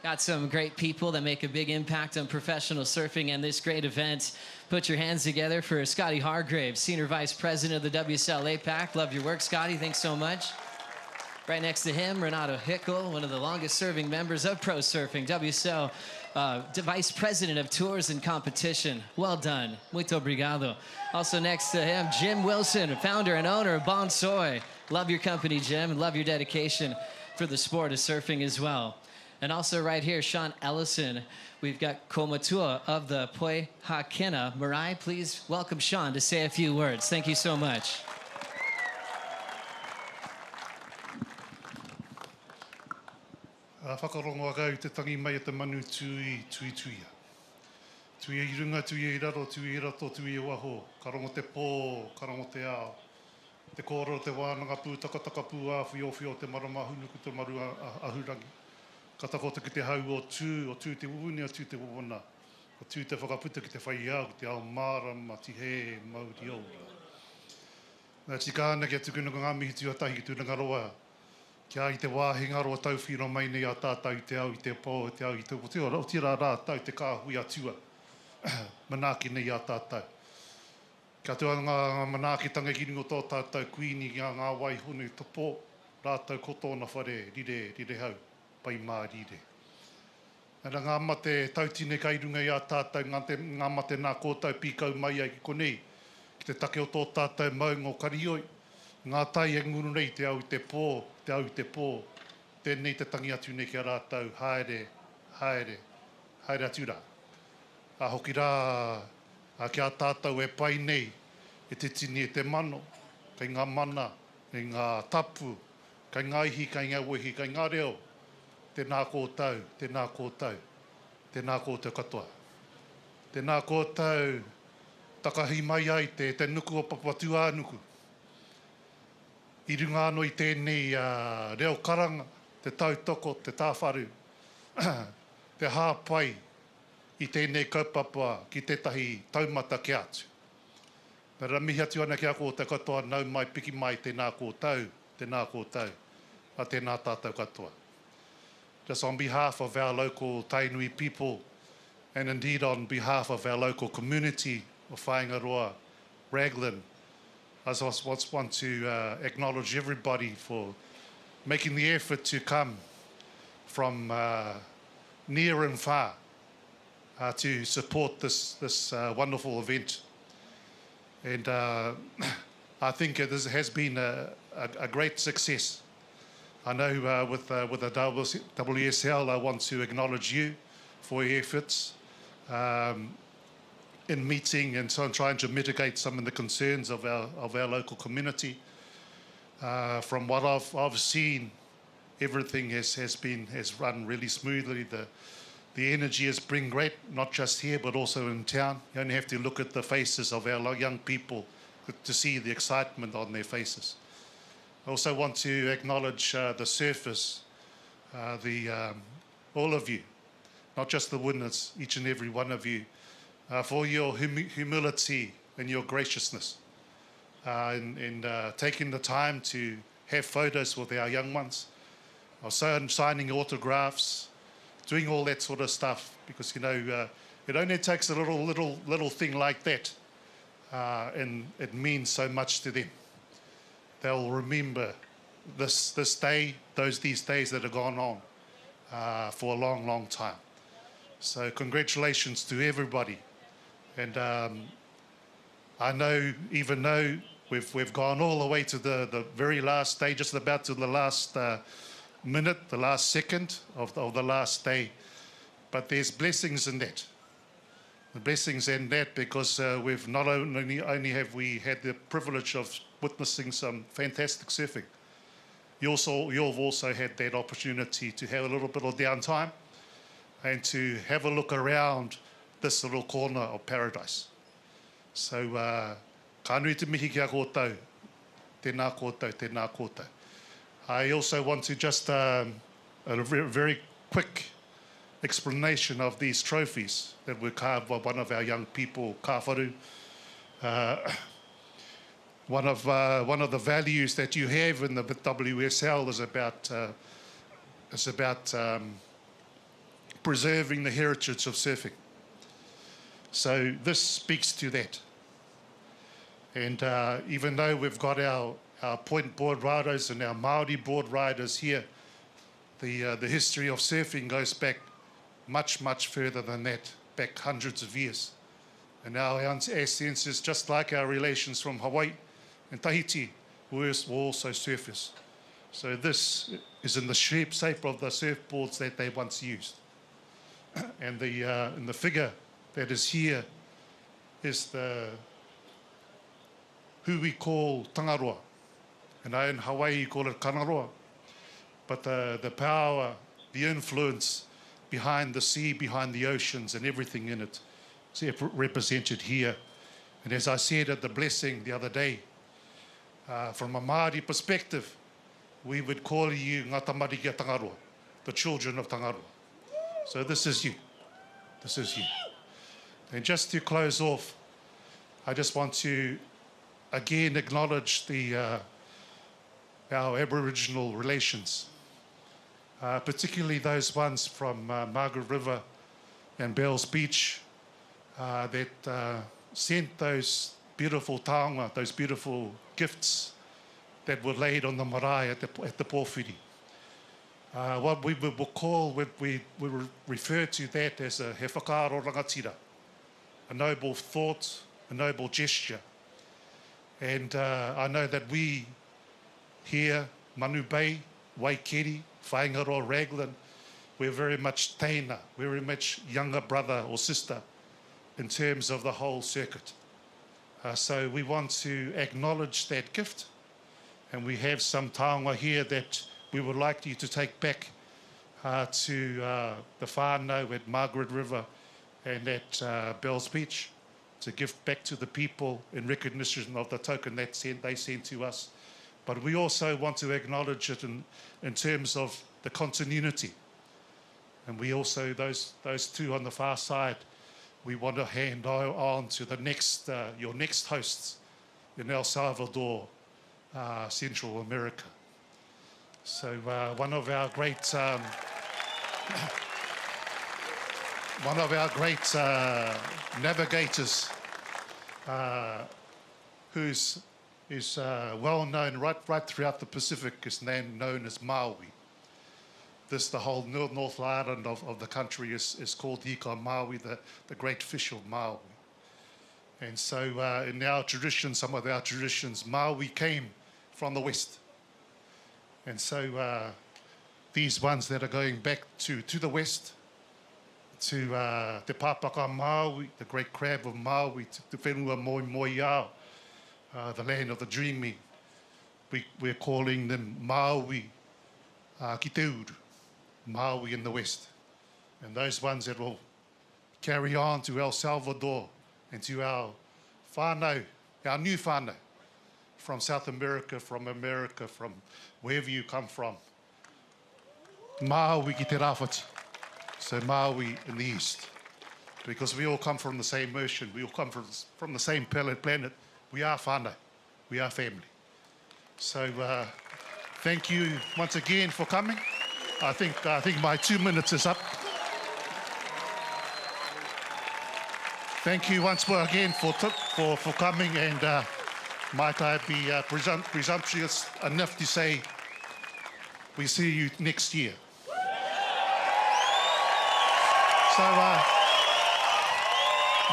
Got some great people that make a big impact on professional surfing and this great event. Put your hands together for Scotty Hargraves, Senior Vice President of the WSL APAC. Love your work, Scotty. Thanks so much. Right next to him, Renato Hickel, one of the longest serving members of pro surfing, WSL Vice President of Tours and Competition. Well done. Muito obrigado. Also next to him, Jim Wilson, founder and owner of Bonsoy. Love your company, Jim, and love your dedication for the sport of surfing as well. And also right here, Sean Ellison. We've got Komatua of the Poi Hakena. Marai, please welcome Sean to say a few words. Thank you so much. Whakarongo akau te tangi mai te manu tui tuia. Tui i runga, tui i raro, tui i rato, tui i waho. Karongo te pō, karongo te ao. Te kōrero te wānanga pū, takataka pū a whio te marama hunuku te maru ahurangi. Ka tako te ki te hau o tū te uuni, o tū te wawona. O tū te whakaputa ki te whai au, ki te ao mārama, ti he, mauri aura. Nā tikāna kia tukunanga ngāmihi tuatahi ki tūnanga roa. Kia i te wāhinga roa tauwhiro mai nei a tātau i te au, i te pō, te au, i te pō. O tira rā tau te kāhui atua. Manaki nei a tātau. Kia tua ngā manaki tanga ki ringo tō tātau kuini ki ngā wai hunu te pō. Rātau ko tōna whare, rire hau, pai mā rire. Nā ngā mate tautine kai runga i a tātau, ngā mate nā kōtau pīkau mai ai ki konei. Ki te take o tō tātau maungo karioi. Ngā tai e nguru nei te au i te pō, te au i te pō. Tēnei te tangi atu nei ki a rātau, haere atu rā. A hoki rā, a kia tātau e pai nei, e te tini e te mano, kai ngā mana, kai ngā tapu, kai ngā ihi, kai ngā wehi, kai ngā reo. Tēnā kōtau, tēnā kōtau, tēnā kōtau katoa. Tēnā kōtau, takahi mai ai te nuku o papatu ānuku. I runga anō i tēnei reo karanga, te tautoko, te tāwharu, te hāpai i tēnei kaupapa ki tētahi taumata ki atu. Nā ramihi atu ana ki a kōtau katoa, nau mai piki mai tēnā kōtau, a tēnā tātou katoa. Just on behalf of our local Tainui people, and indeed on behalf of our local community of Whaingaroa, Raglan, I just want to acknowledge everybody for making the effort to come from near and far to support this wonderful event. And I think this has been a great success. I know with the WSL, I want to acknowledge you for your efforts in meeting and so on, trying to mitigate some of the concerns of our local community. From what I've seen, everything has run really smoothly. The energy has been great, not just here but also in town. You only have to look at the faces of our young people to see the excitement on their faces. I also want to acknowledge the surfers, all of you, not just the winners, each and every one of you, for your humility and your graciousness in taking the time to have photos with our young ones, also signing autographs, doing all that sort of stuff, because it only takes a little thing like that, and it means so much to them. They'll remember this day, these days that have gone on for a long time. So congratulations to everybody. And I know, even though we've gone all the way to the very last day, just about to the last minute, the last second of the last day, but there's blessings in that. The blessings in that, because we've not only have we had the privilege of witnessing some fantastic surfing, you've also had that opportunity to have a little bit of downtime and to have a look around this little corner of paradise. So, ka nui te mihi kia kōtau, tēnā kōtau, tēnā kōtau. I also want to just a very quick explanation of these trophies that were carved by one of our young people, Kāwharu. One of the values that you have in the WSL is about preserving the heritage of surfing. So this speaks to that. And even though we've got our point board riders and our Māori board riders here, the history of surfing goes back much, much further than that, back hundreds of years. And our ancestors, just like our relations from Hawaii and Tahiti, were also surfers. So this is in the shape of the surfboards that they once used. And the figure that is here is who we call tangaroa. And in Hawaii you call it kanaroa. But the power, the influence behind the sea, behind the oceans and everything in it is represented here. And as I said at the blessing the other day, from a Māori perspective, we would call you ngā tamariki a tangaroa, the children of tangaroa. So this is you. This is you. And just to close off, I just want to again acknowledge our Aboriginal relations, particularly those ones from Margaret River and Bells Beach that sent those beautiful taonga, those beautiful gifts that were laid on the marae at the pōwhiri. What we will call, we refer to that as a he whakaaro rangatira, a noble thought, a noble gesture. And I know that we here, Manu Bay, Waikiri, Whaingaroa, Raglan, we're very much teina, we're very much younger brother or sister in terms of the whole circuit. So we want to acknowledge that gift, and we have some taonga here that we would like you to take back to the whānau at Margaret River and at Bells Beach to give back to the people in recognition of the token that they sent to us. But we also want to acknowledge it in terms of the continuity. And we also, those two on the far side, we want to hand on to the next, your next hosts in El Salvador, Central America. So one of our great navigators, who's well known right throughout the Pacific, is known as Maui. The whole North Island of the country is called Ika Maui, the great fish of Maui. And so in our tradition, some of our traditions, Maui came from the west. And so these ones that are going back to the west, to Te Pāpaka Maui, the great crab of Maui, to Te Whenua Moiao, the land of the dreaming, we're calling them Maui ki te uru, Maui in the west. And those ones that will carry on to El Salvador and to our whānau, our new whānau, from South America, from wherever you come from. Maui ki te rāwhiti. So Maui in the east. Because we all come from the same ocean, we all come from the same planet. We are whānau, we are family. So thank you once again for coming. I think my 2 minutes is up. Thank you once more again for coming, and might I be presumptuous enough to say we see you next year. So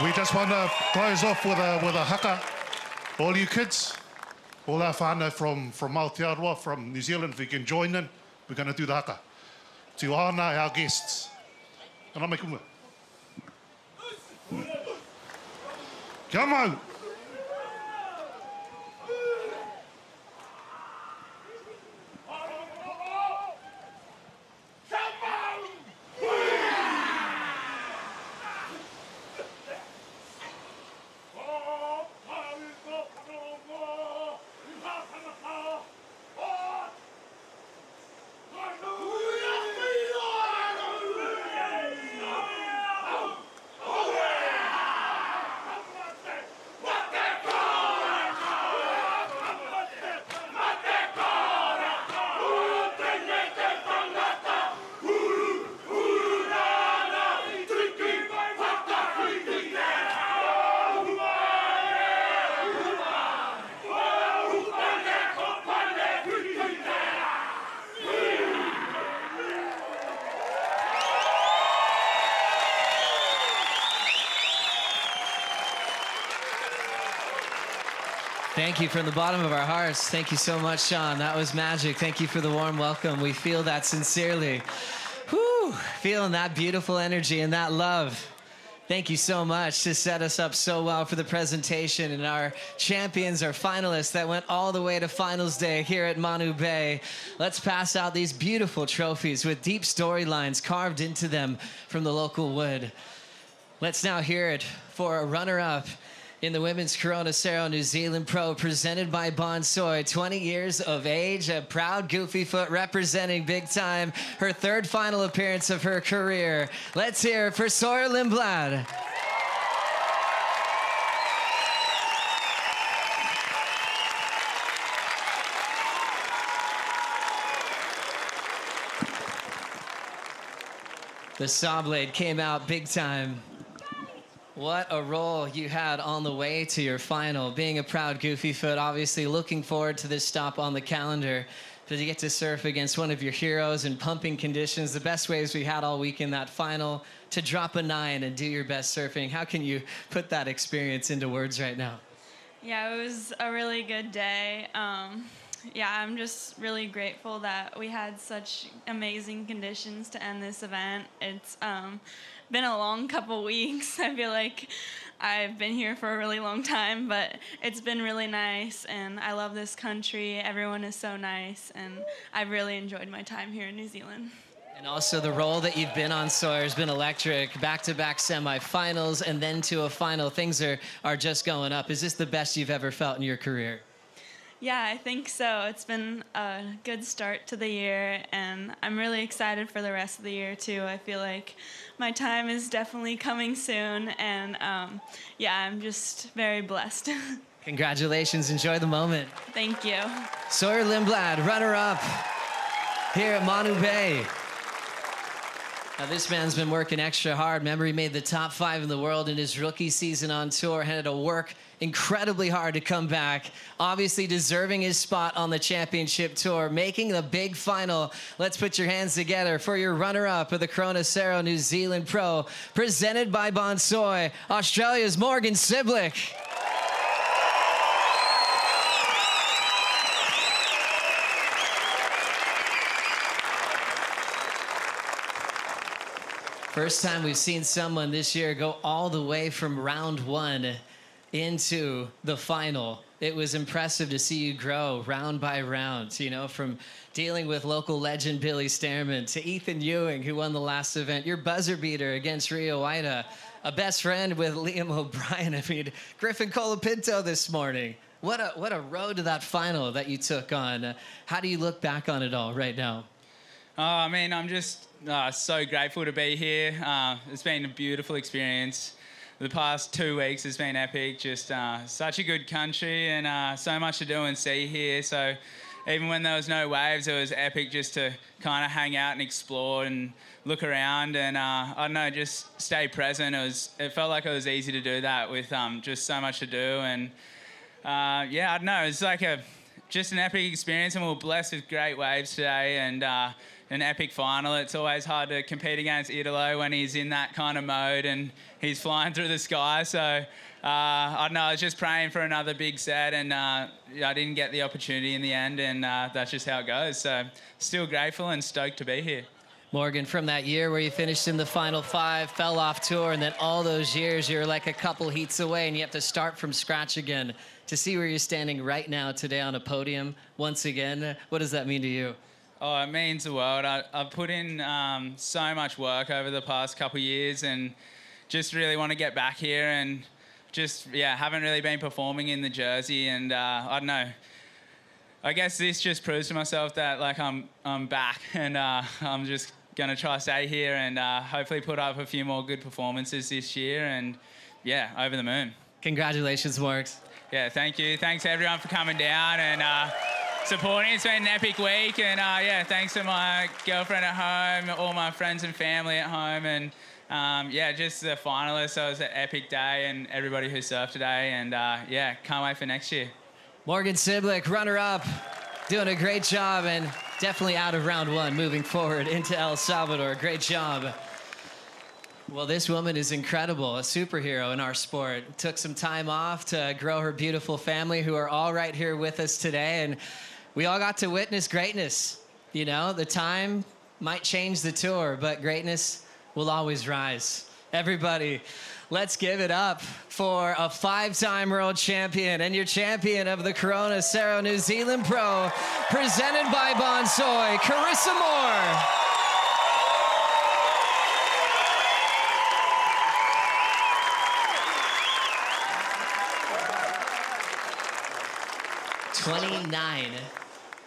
we just want to close off with a haka. All you kids, all our whānau from Aotearoa, from New Zealand, if you can join in, we're going to do the haka to honour our guests. Ana mai kunga. Kia mau. Thank you from the bottom of our hearts. Thank you so much, Sean. That was magic. Thank you for the warm welcome. We feel that sincerely. Whew, feeling that beautiful energy and that love. Thank you so much to set us up so well for the presentation and our champions, our finalists that went all the way to finals day here at Manu Bay. Let's pass out these beautiful trophies with deep storylines carved into them from the local wood. Let's now hear it for a runner-up in the women's Cero New Zealand Pro, presented by Bonsoy. 20 years of age, a proud goofy foot representing big time, her third final appearance of her career. Let's hear it for Sawyer Lindblad. The saw blade came out big time. What a role you had on the way to your final. Being a proud goofy foot, obviously looking forward to this stop on the calendar. Did you get to surf against one of your heroes in pumping conditions, the best waves we had all week in that final, to drop a 9 and do your best surfing? How can you put that experience into words right now? Yeah, it was a really good day. Yeah, I'm just really grateful that we had such amazing conditions to end this event. It's been a long couple weeks. I feel like I've been here for a really long time, but it's been really nice, and I love this country. Everyone is so nice, and I've really enjoyed my time here in New Zealand. And also the role that you've been on, Sawyer, has been electric. Back-to-back semifinals and then to a final. Things are just going up. Is this the best you've ever felt in your career? Yeah, I think so. It's been a good start to the year, and I'm really excited for the rest of the year, too. I feel like my time is definitely coming soon, and yeah, I'm just very blessed. Congratulations. Enjoy the moment. Thank you. Sawyer Lindblad, runner-up here at Manu Bay. Now, this man's been working extra hard. Remember, he made the top 5 in the world in his rookie season on tour, had to work incredibly hard to come back, obviously deserving his spot on the championship tour, making the big final. Let's put your hands together for your runner-up of the Cero New Zealand Pro, presented by Bonsoy, Australia's Morgan Siblick. First time we've seen someone this year go all the way from round 1 into the final. It was impressive to see you grow round by round, you know, from dealing with local legend Billy Stearman to Ethan Ewing, who won the last event, your buzzer beater against Rio Waida, a best friend with Liam O'Brien. I mean, Griffin Colapinto this morning. What a road to that final that you took on. How do you look back on it all right now? I mean, I'm just so grateful to be here. It's been a beautiful experience. The past 2 weeks has been epic. Just such a good country and so much to do and see here. So even when there was no waves, it was epic just to kind of hang out and explore and look around and I don't know, just stay present. It felt like it was easy to do that with just so much to do. And yeah, I don't know, it's like just an epic experience, and we were blessed with great waves today and an epic final. It's always hard to compete against Italo when he's in that kind of mode and he's flying through the sky. So I don't know, I was just praying for another big set, and I didn't get the opportunity in the end, and that's just how it goes. So still grateful and stoked to be here. Morgan, from that year where you finished in the final 5, fell off tour, and then all those years you're like a couple heats away and you have to start from scratch again, to see where you're standing right now today on a podium once again, what does that mean to you? Oh, it means the world. I've put in so much work over the past couple of years, and just really want to get back here, and just, yeah, haven't really been performing in the jersey, and I don't know. I guess this just proves to myself that, like, I'm back, and I'm just going to try to stay here and hopefully put up a few more good performances this year, and, yeah, over the moon. Congratulations, Marks. Yeah, thank you. Thanks, everyone, for coming down and supporting. It's been an epic week, and yeah, thanks to my girlfriend at home, all my friends and family at home, and yeah, just the finalists. So it was an epic day, and everybody who surfed today, and yeah, can't wait for next year. Morgan Siblick, runner-up, doing a great job, and definitely out of round 1, moving forward into El Salvador. Great job. Well, this woman is incredible, a superhero in our sport. Took some time off to grow her beautiful family, who are all right here with us today. And we all got to witness greatness. You know, the time might change the tour, but greatness will always rise. Everybody, let's give it up for a 5-time world champion and your champion of the Corona Cero New Zealand Pro, presented by Bonsoy, Carissa Moore. '29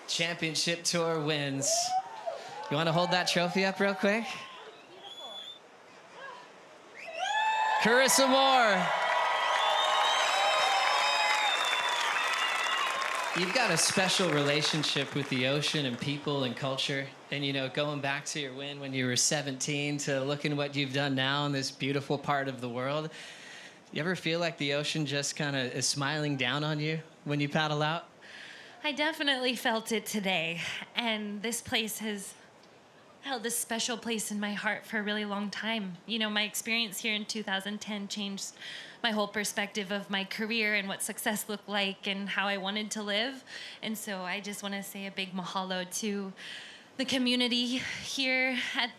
championship tour wins. You want to hold that trophy up real quick? Carissa Moore. You've got a special relationship with the ocean and people and culture. And, you know, going back to your win when you were 17 to looking what you've done now in this beautiful part of the world, you ever feel like the ocean just kind of is smiling down on you when you paddle out? I definitely felt it today. And this place has held a special place in my heart for a really long time. You know, my experience here in 2010 changed my whole perspective of my career and what success looked like and how I wanted to live. And so I just want to say a big mahalo to the community here at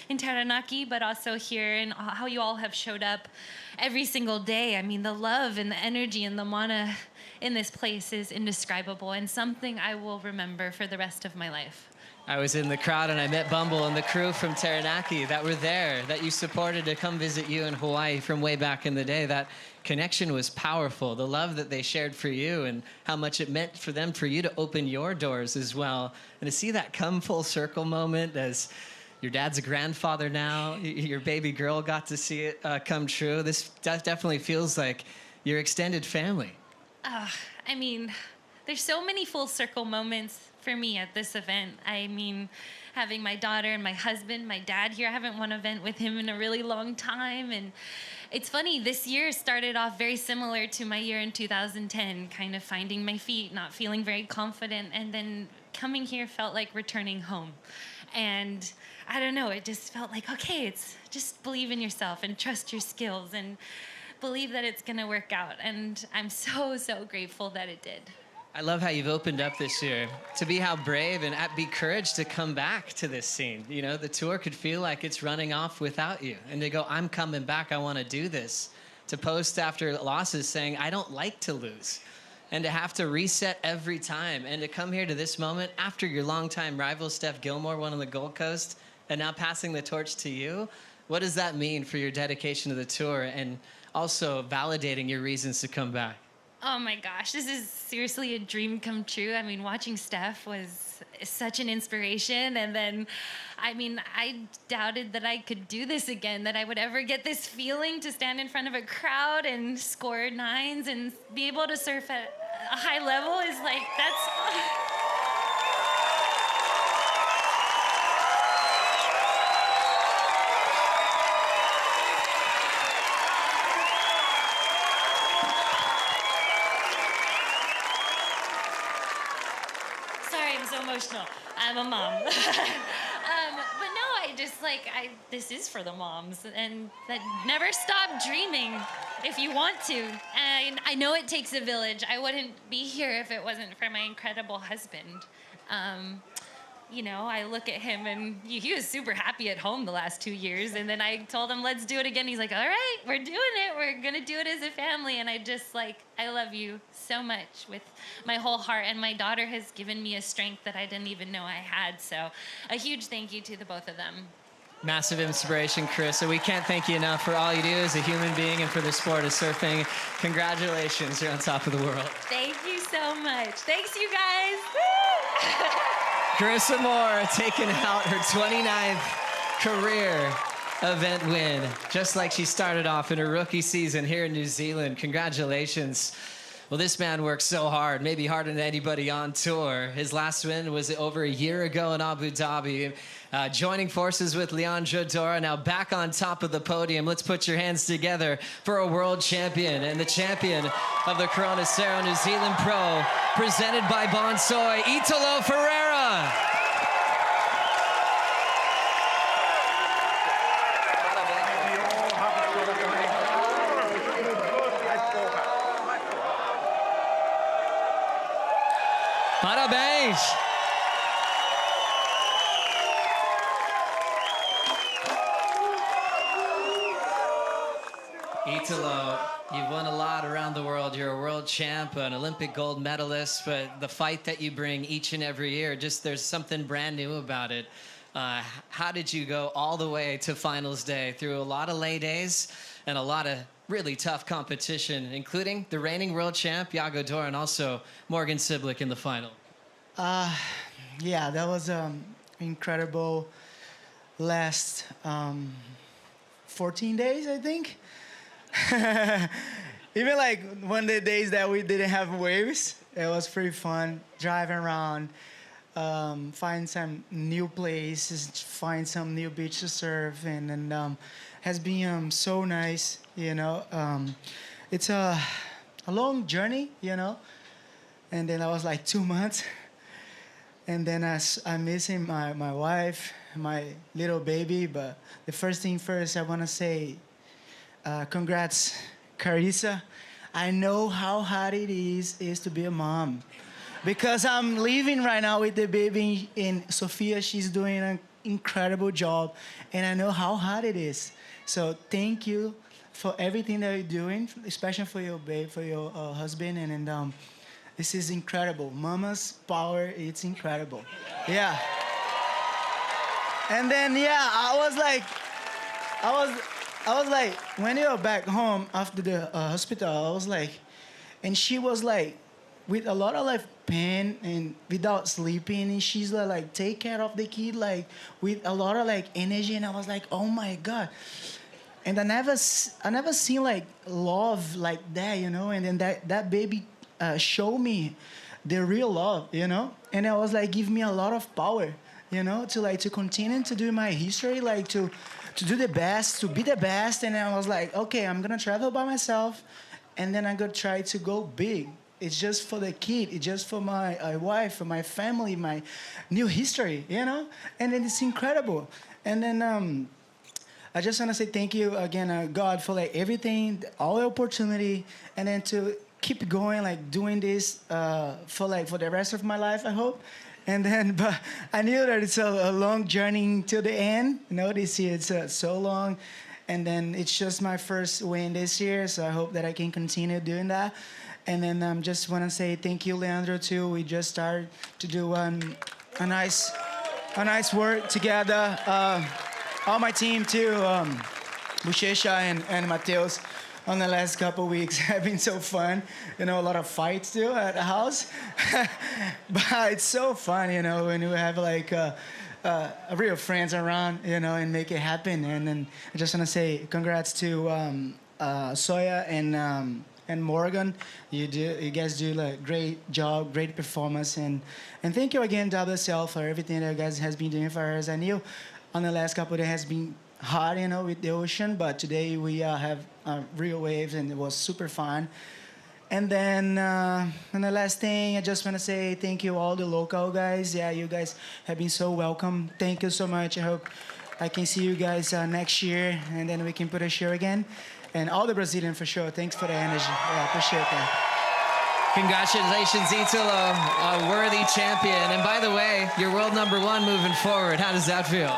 in Taranaki, but also here, and how you all have showed up every single day. I mean, the love and the energy and the mana in this place is indescribable and something I will remember for the rest of my life. I was in the crowd and I met Bumble and the crew from Taranaki that were there, that you supported to come visit you in Hawaii from way back in the day. That connection was powerful. The love that they shared for you and how much it meant for them, for you to open your doors as well. And to see that come full circle moment as your dad's a grandfather now, your baby girl got to see it come true. This definitely feels like your extended family. I mean, there's so many full circle moments for me at this event. I mean, having my daughter and my husband, my dad here, I haven't won an event with him in a really long time. And it's funny, this year started off very similar to my year in 2010, kind of finding my feet, not feeling very confident. And then coming here felt like returning home. And I don't know, it just felt like, okay, it's just believe in yourself and trust your skills and believe that it's gonna work out. And I'm so, so grateful that it did. I love how you've opened up this year to be how brave and be courage to come back to this scene. You know, the tour could feel like it's running off without you. And to go, I'm coming back, I want to do this. To post after losses saying, I don't like to lose. And to have to reset every time. And to come here to this moment after your longtime rival, Steph Gilmore, won on the Gold Coast, and now passing the torch to you. What does that mean for your dedication to the tour and also validating your reasons to come back? Oh my gosh, this is seriously a dream come true. I mean, watching Steph was such an inspiration. And then, I mean, I doubted that I could do this again, that I would ever get this feeling to stand in front of a crowd and score nines and be able to surf at a high level is like, that's... emotional. I'm a mom. But no, this is for the moms, and that never stop dreaming if you want to. And I know it takes a village. I wouldn't be here if it wasn't for my incredible husband. You know, I look at him and he was super happy at home the last 2 years. And then I told him, let's do it again. He's like, all right, we're doing it. We're going to do it as a family. And I just I love you so much with my whole heart. And my daughter has given me a strength that I didn't even know I had. So a huge thank you to the both of them. Massive inspiration, Carissa. We can't thank you enough for all you do as a human being and for the sport of surfing. Congratulations, you're on top of the world. Thank you so much. Thanks, you guys. Carissa Moore taking out her 29th career event win, just like she started off in her rookie season here in New Zealand. Congratulations. Well, this man worked so hard, maybe harder than anybody on tour. His last win was over a year ago in Abu Dhabi. Joining forces with Leandro Dora, now back on top of the podium. Let's put your hands together for a world champion and the champion of the Corona Cero New Zealand Pro, presented by Bonsoy, Italo Ferreira. Parabéns! Italo, you've won a lot around the world. You're a world champ, an Olympic gold medalist, but the fight that you bring each and every year, just there's something brand new about it. How did you go all the way to finals day through a lot of lay days and a lot of really tough competition, including the reigning world champ, Yago Dor, and also Morgan Siblick in the final? Yeah, that was incredible last 14 days, I think. Even like one of the days that we didn't have waves, it was pretty fun driving around, find some new places, find some new beach to surf, and then has been so nice, you know. It's a long journey, you know, and then I was like 2 months, and then I'm missing my wife, my little baby, but the first thing first, I want to say congrats, Carissa. I know how hard it is to be a mom, because I'm living right now with the baby in Sofia. She's doing an incredible job, and I know how hard it is. So thank you for everything that you're doing, especially for your babe, for your husband, and this is incredible. Mama's power, it's incredible. Yeah. And then I was like, when you were back home after the hospital, I was like, and she was like, with a lot of like pain and without sleeping, and she's like take care of the kid like with a lot of like energy, and I was like, oh my God. And I never seen like love like that, you know. And then that baby showed me the real love, you know. And I was like, give me a lot of power, you know, to continue to do my history, like to do the best, to be the best. And I was like, okay, I'm gonna travel by myself, and then I'm gonna try to go big. It's just for the kid, it's just for my wife, for my family, my new history, you know? And then it's incredible. And then I just wanna say thank you again, God, for like everything, all the opportunity, and then to keep going, like doing this for the rest of my life, I hope. And then, but I knew that it's a long journey to the end. You know, this year it's so long. And then it's just my first win this year, so I hope that I can continue doing that. And then just want to say thank you, Leandro, too. We just started to do a nice work together. All my team, too, Buchecha and Mateus, on the last couple of weeks have been so fun. You know, a lot of fights too at the house. But it's so fun, you know, when you have like real friends around, you know, and make it happen. And then I just want to say congrats to Sawyer and Morgan. You guys do like great job, great performance, and thank you again, WSL, for everything that you guys has been doing for us. I knew on the last couple of days has been hard, you know, with the ocean, but today we have real waves, and it was super fun. And then, and the last thing, I just want to say thank you all the local guys. Yeah, you guys have been so welcome. Thank you so much. I hope I can see you guys next year, and then we can put a show again. And all the Brazilians, for sure. Thanks for the energy. Yeah, I appreciate that. Congratulations, Italo, a worthy champion. And by the way, you're world #1 moving forward. How does that feel?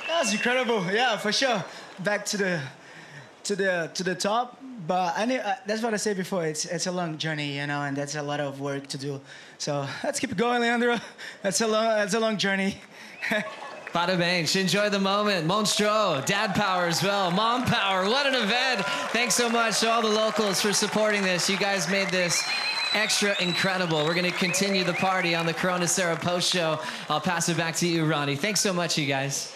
That was incredible. Yeah, for sure. Back to the top. But I knew, that's what I said before. It's a long journey, you know, and that's a lot of work to do. So let's keep it going, Leandro. That's a long journey. Parabéns. Enjoy the moment. Monstro, dad power as well. Mom power. What an event. Thanks so much to all the locals for supporting this. You guys made this extra incredible. We're going to continue the party on the Corona Cero post show. I'll pass it back to you, Ronnie. Thanks so much, you guys.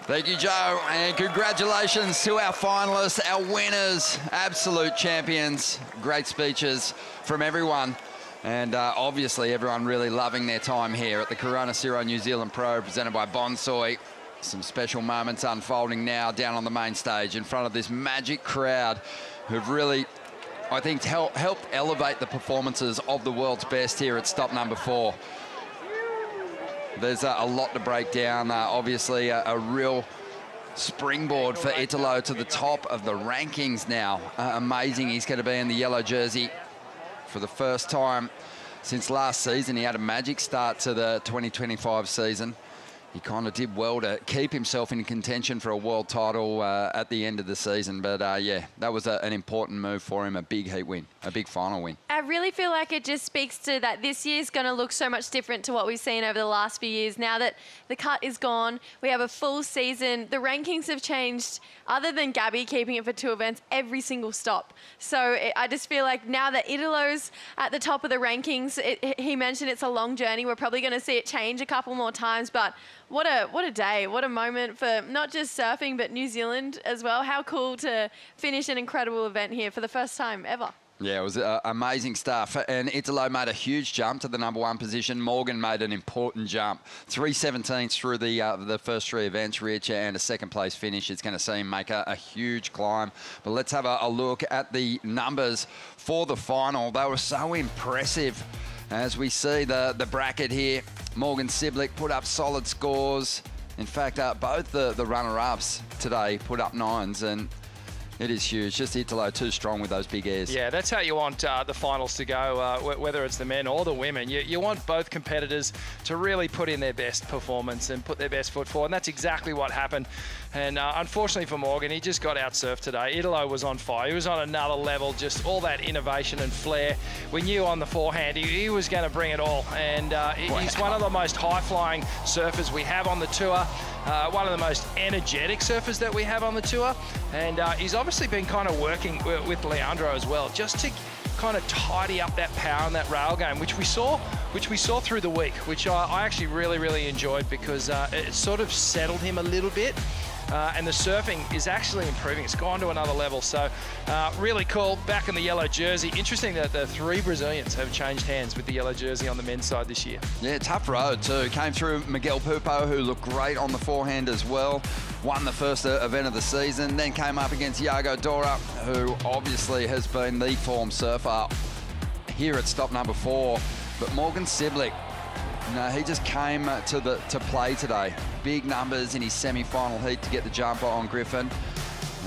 Thank you, Joe, and congratulations to our finalists, our winners, absolute champions. Great speeches from everyone. And obviously everyone really loving their time here at the Corona Cero New Zealand Pro, presented by Bonsoy. Some special moments unfolding now down on the main stage in front of this magic crowd who've really, I think, helped elevate the performances of the world's best here at stop number 4. There's a lot to break down. Obviously, a real springboard for Italo to the top of the rankings now. Amazing. He's going to be in the yellow jersey for the first time since last season. He had a magic start to the 2025 season. He kind of did well to keep himself in contention for a world title at the end of the season. But, yeah, that was an important move for him, a big heat win, a big final win. I really feel like it just speaks to that this year's going to look so much different to what we've seen over the last few years. Now that the cut is gone, we have a full season. The rankings have changed, other than Gabby keeping it for 2 events, every single stop. So I just feel like now that Italo's at the top of the rankings, he mentioned it's a long journey. We're probably going to see it change a couple more times, but what a day, what a moment for not just surfing, but New Zealand as well. How cool to finish an incredible event here for the first time ever. Yeah, it was amazing stuff. And Italo made a huge jump to the #1 position. Morgan made an important jump. 3/17 through the first 3 events, rear chair, and a second-place finish. It's going to see him make a huge climb. But let's have a look at the numbers for the final. They were so impressive. As we see the bracket here, Morgan Siblick put up solid scores. In fact, both the runner-ups today put up 9s, and it is huge. Just Italo too strong with those big airs. Yeah, that's how you want the finals to go, whether it's the men or the women. You want both competitors to really put in their best performance and put their best foot forward, and that's exactly what happened. And unfortunately for Morgan, he just got outsurfed today. Italo was on fire. He was on another level, just all that innovation and flair. We knew on the forehand he was going to bring it all. And he's one of the most high-flying surfers we have on the tour, one of the most energetic surfers that we have on the tour. And he's obviously been kind of working with Leandro as well, just to kind of tidy up that power and that rail game, which we saw through the week, which I actually really enjoyed, because it sort of settled him a little bit. And the surfing is actually improving. It's gone to another level. So really cool. Back in the yellow jersey. Interesting that the 3 Brazilians have changed hands with the yellow jersey on the men's side this year. Yeah, tough road too. Came through Miguel Pupo, who looked great on the forehand as well. Won the first event of the season. Then came up against Iago Dora, who obviously has been the form surfer here at stop number 4. But Morgan Siblick, no, he just came to play today. Big numbers in his semi-final heat to get the jumper on Griffin,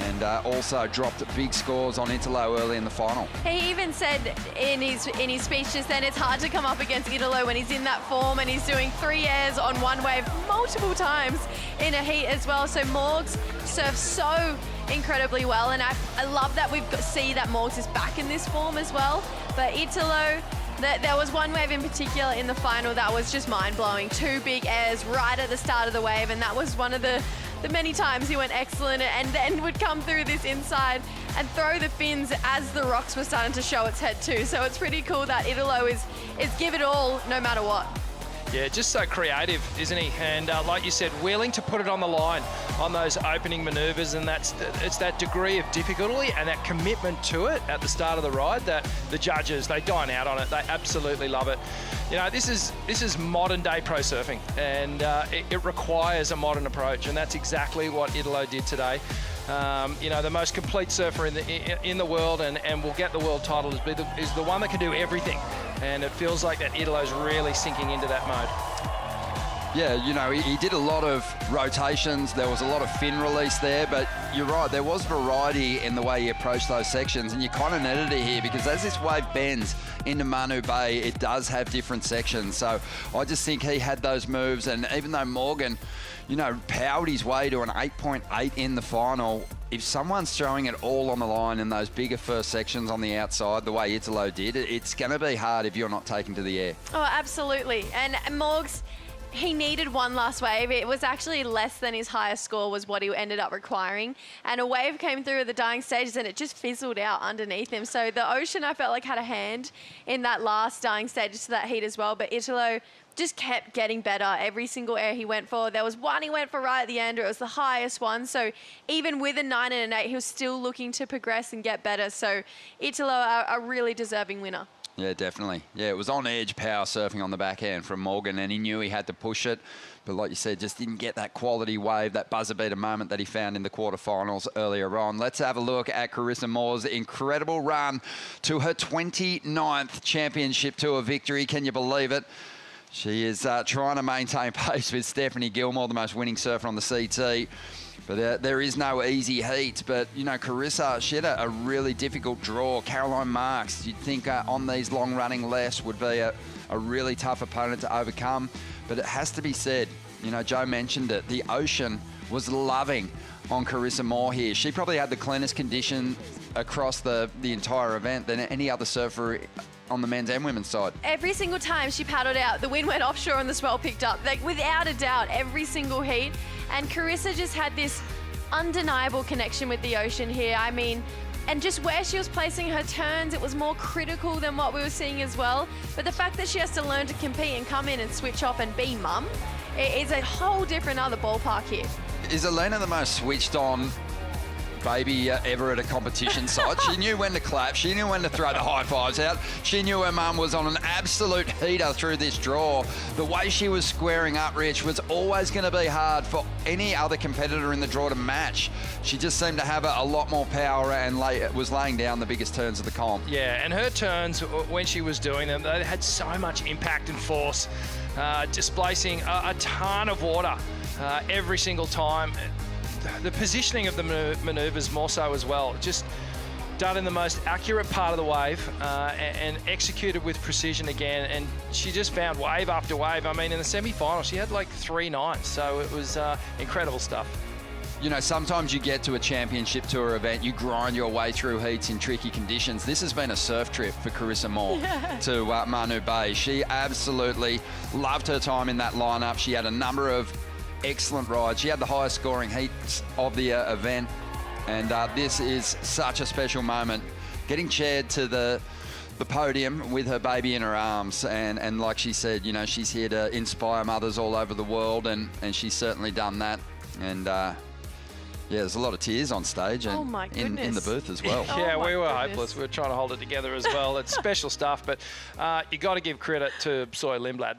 and also dropped big scores on Italo early in the final. He even said in his speech just then, it's hard to come up against Italo when he's in that form and he's doing 3 airs on one wave multiple times in a heat as well. So Morgs surfs so incredibly well, and I love that see that Morgs is back in this form as well. But Italo, there was one wave in particular in the final that was just mind-blowing. 2 big airs right at the start of the wave, and that was one of the many times he went excellent, and then would come through this inside and throw the fins as the rocks were starting to show its head too. So it's pretty cool that Italo is give it all no matter what. Yeah, just so creative, isn't he? And like you said, willing to put it on the line on those opening manoeuvres, and it's that degree of difficulty and that commitment to it at the start of the ride that the judges, they dine out on it. They absolutely love it. You know, this is modern day pro surfing, and it requires a modern approach, and that's exactly what Italo did today. You know, the most complete surfer in the world, and will get the world title, is the one that can do everything. And it feels like that Italo's really sinking into that mode. Yeah, you know, he did a lot of rotations. There was a lot of fin release there, but you're right, there was variety in the way he approached those sections, and you kind of needed it here, because as this wave bends into Manu Bay, it does have different sections. So I just think he had those moves, and even though Morgan, you know, powered his way to an 8.8 in the final, if someone's throwing it all on the line in those bigger first sections on the outside, the way Italo did, it's going to be hard if you're not taken to the air. Oh, absolutely. And Morgs, he needed one last wave. It was actually less than his highest score was what he ended up requiring. And a wave came through at the dying stages and it just fizzled out underneath him. So the ocean, I felt like, had a hand in that last dying stages to that heat as well. But Italo just kept getting better every single air he went for. There was one he went for right at the end. It was the highest one. So even with a 9 and an 8, he was still looking to progress and get better. So Italo, a really deserving winner. Yeah, definitely. Yeah, it was on edge power surfing on the backhand from Morgan, and he knew he had to push it. But like you said, just didn't get that quality wave, that buzzer beater moment that he found in the quarterfinals earlier on. Let's have a look at Carissa Moore's incredible run to her 29th championship tour victory. Can you believe it? She is trying to maintain pace with Stephanie Gilmore, the most winning surfer on the CT. But there is no easy heat. But, you know, Carissa, she had a really difficult draw. Caroline Marks, you'd think on these long-running lefts would be a really tough opponent to overcome. But it has to be said, you know, Joe mentioned it, the ocean was loving on Carissa Moore here. She probably had the cleanest condition across the entire event than any other surfer on the men's and women's side. Every single time she paddled out, the wind went offshore and the swell picked up. Like, without a doubt, every single heat. And Carissa just had this undeniable connection with the ocean here. I mean, and just where she was placing her turns, it was more critical than what we were seeing as well. But the fact that she has to learn to compete and come in and switch off and be mum, it is a whole different other ballpark here. Is Elena the most switched on baby ever at a competition site? She knew when to clap. She knew when to throw the high fives out. She knew her mum was on an absolute heater through this draw. The way she was squaring up, Rich, was always going to be hard for any other competitor in the draw to match. She just seemed to have a lot more power and was laying down the biggest turns of the comp. Yeah, and her turns, when she was doing them, they had so much impact and force, displacing a ton of water every single time. The positioning of the manoeuvres more so as well, just done in the most accurate part of the wave and executed with precision again, and she just found wave after wave. I mean, in the semi-final, she had like 3 nines, so it was incredible stuff. You know, sometimes you get to a championship tour event, you grind your way through heats in tricky conditions. This has been a surf trip for Carissa Moore to Manu Bay. She absolutely loved her time in that lineup. She had a number of excellent rides. She had the highest scoring heats of the event, and this is such a special moment. Getting chaired to the podium with her baby in her arms, and like she said, you know, she's here to inspire mothers all over the world, and she's certainly done that. And yeah, there's a lot of tears on stage and in the booth as well. Yeah, we were hopeless. We were trying to hold it together as well. It's special stuff, but you got to give credit to Sawyer Lindblad.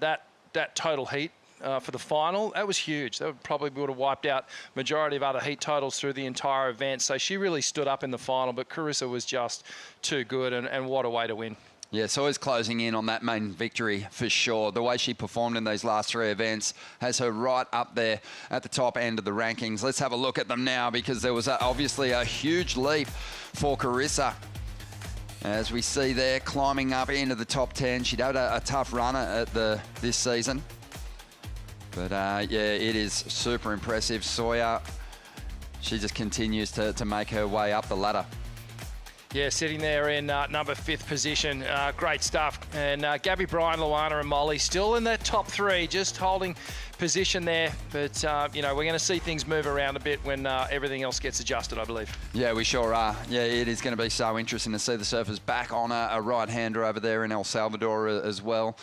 That total heat for the final, that was huge. That probably would have wiped out majority of other heat totals through the entire event. So she really stood up in the final, but Carissa was just too good, and what a way to win. Yeah, Sawyer's closing in on that main victory for sure. The way she performed in these last 3 events has her right up there at the top end of the rankings. Let's have a look at them now, because there was obviously a huge leap for Carissa. As we see there, climbing up into the top 10. She'd had a tough run at this season. But yeah, it is super impressive. Sawyer, she just continues to make her way up the ladder. Yeah, sitting there in number 5th position. Great stuff. And Gabby, Bryan, Luana and Molly still in that top 3, just holding position there. But, you know, we're going to see things move around a bit when everything else gets adjusted, I believe. Yeah, we sure are. Yeah, it is going to be so interesting to see the surfers back on a right-hander over there in El Salvador as well,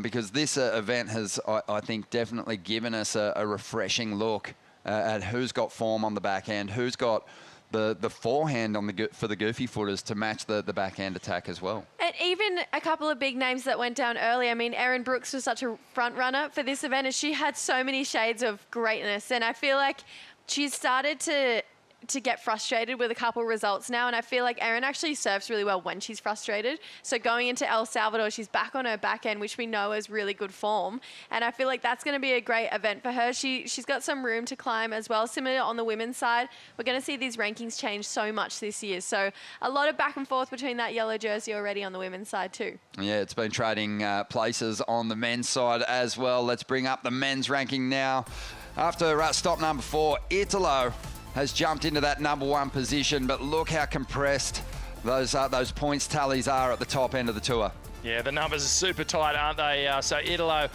because this event has, I think, definitely given us a refreshing look at who's got form on the back end, who's got the forehand for the goofy footers to match the backhand attack as well. And even a couple of big names that went down early. I mean, Erin Brooks was such a front runner for this event, and she had so many shades of greatness. And I feel like she's started to get frustrated with a couple results now, and I feel like Erin actually surfs really well when she's frustrated. So going into El Salvador, she's back on her back end, which we know is really good form, and I feel like that's going to be a great event for her. She's got some room to climb as well. Similar on the women's side, we're going to see these rankings change so much this year, so a lot of back and forth between that yellow jersey already on the women's side too. Yeah, it's been trading places on the men's side as well. Let's bring up the men's ranking now. After stop number 4, Italo has jumped into that number 1 position, but look how compressed those points tallies are at the top end of the tour. Yeah, the numbers are super tight, aren't they? So Italo,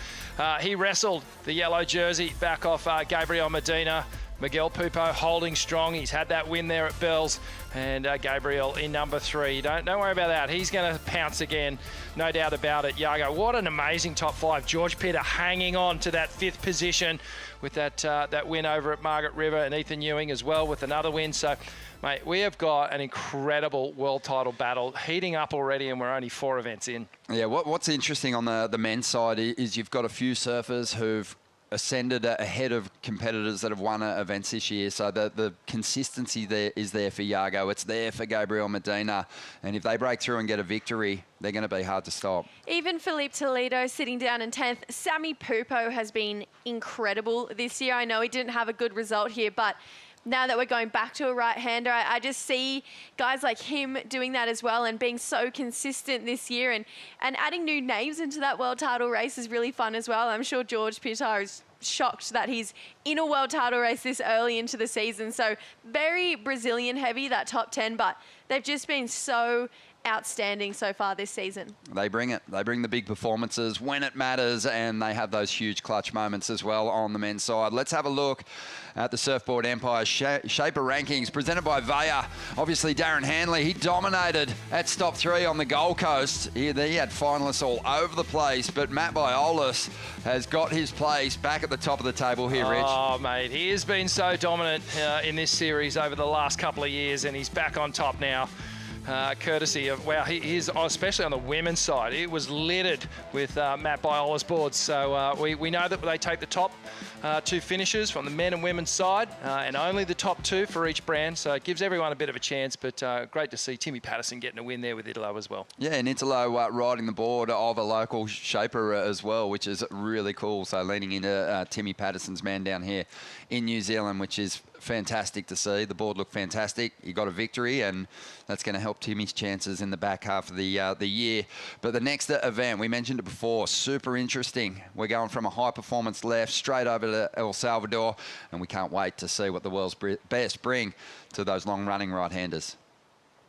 he wrestled the yellow jersey back off Gabriel Medina. Miguel Pupo holding strong. He's had that win there at Bells. And Gabriel in number 3. Don't worry about that. He's going to pounce again, no doubt about it. Yago, what an amazing top 5. George Pitter hanging on to that 5th position with that win over at Margaret River, and Ethan Ewing as well with another win. So, mate, we have got an incredible world title battle heating up already, and we're only 4 events in. Yeah, what's interesting on the men's side is you've got a few surfers who've ascended ahead of competitors that have won events this year. So the consistency there is there for Yago. It's there for Gabriel Medina. And if they break through and get a victory, they're going to be hard to stop. Even Felipe Toledo sitting down in 10th. Sammy Pupo has been incredible this year. I know he didn't have a good result here, but now that we're going back to a right-hander, I just see guys like him doing that as well and being so consistent this year, and adding new names into that world title race is really fun as well. I'm sure George Pitar is shocked that he's in a world title race this early into the season. So very Brazilian heavy, that top 10, but they've just been so outstanding so far this season. They bring it. They bring the big performances when it matters, and they have those huge clutch moments as well on the men's side. Let's have a look at the Surfboard Empire Shaper rankings presented by Vaya. Obviously, Darren Hanley, he dominated at stop 3 on the Gold Coast. He had finalists all over the place, but Matt Biolos has got his place back at the top of the table here, Rich. Oh, mate, he has been so dominant in this series over the last couple of years, and he's back on top now. Courtesy of, wow, he's especially on the women's side, it was littered with Matt Biola's boards. So we know that they take the top 2 finishers from the men and women's side, and only the top 2 for each brand. So it gives everyone a bit of a chance, but great to see Timmy Patterson getting a win there with Italo as well. Yeah, and Italo riding the board of a local shaper as well, which is really cool. So leaning into Timmy Patterson's man down here in New Zealand, which is fantastic to see. The board looked fantastic. He got a victory, and that's going to help Timmy's chances in the back half of the year. But the next event, we mentioned it before, super interesting. We're going from a high performance left straight over to El Salvador, and we can't wait to see what the world's best bring to those long running right-handers.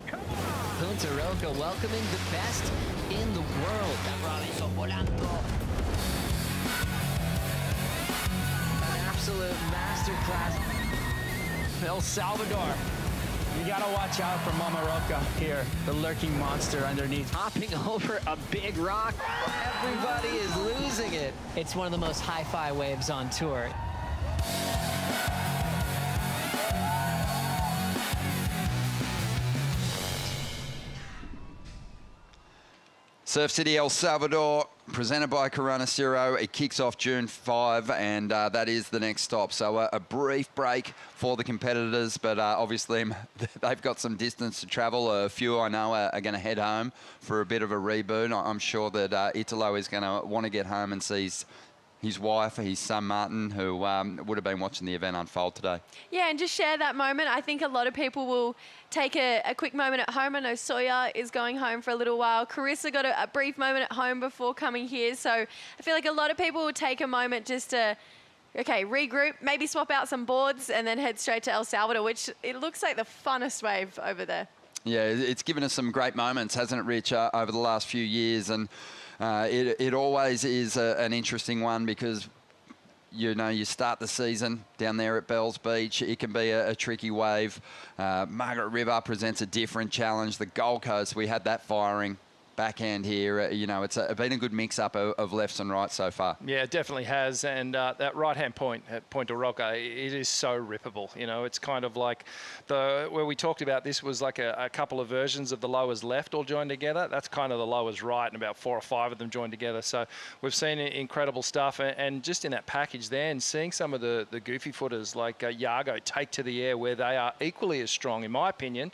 Punta Roca welcoming the best in the world. An absolute masterclass. El Salvador. You gotta watch out for Mama Roca here, the lurking monster underneath. Hopping over a big rock. Everybody is losing it. It's one of the most hi-fi waves on tour. Surf City, El Salvador, presented by Corona Cero. It kicks off June 5, and that is the next stop. So a brief break for the competitors, but obviously they've got some distance to travel. A few I know are going to head home for a bit of a reboot. I'm sure that Italo is going to want to get home and see his wife, his son Martin, who would have been watching the event unfold today. Yeah, and just share that moment. I think a lot of people will take a quick moment at home. I know Sawyer is going home for a little while. Carissa got a brief moment at home before coming here. So I feel like a lot of people will take a moment just to, okay, regroup, maybe swap out some boards and then head straight to El Salvador, which it looks like the funnest wave over there. Yeah, it's given us some great moments, hasn't it, Rich, over the last few years. And it always is an interesting one because, you know, you start the season down there at Bells Beach. It can be a tricky wave. Margaret River presents a different challenge. The Gold Coast, we had that firing backhand here. You know, it's been a good mix-up of lefts and rights so far. Yeah, it definitely has. And that right-hand point at Punta Roca, it is so rippable. You know, it's kind of like where we talked about this was like a couple of versions of the lowers left all joined together. That's kind of the lowers right, and about 4 or 5 of them joined together. So we've seen incredible stuff. And just in that package there, and seeing some of the goofy footers like Yago take to the air, where they are equally as strong, in my opinion,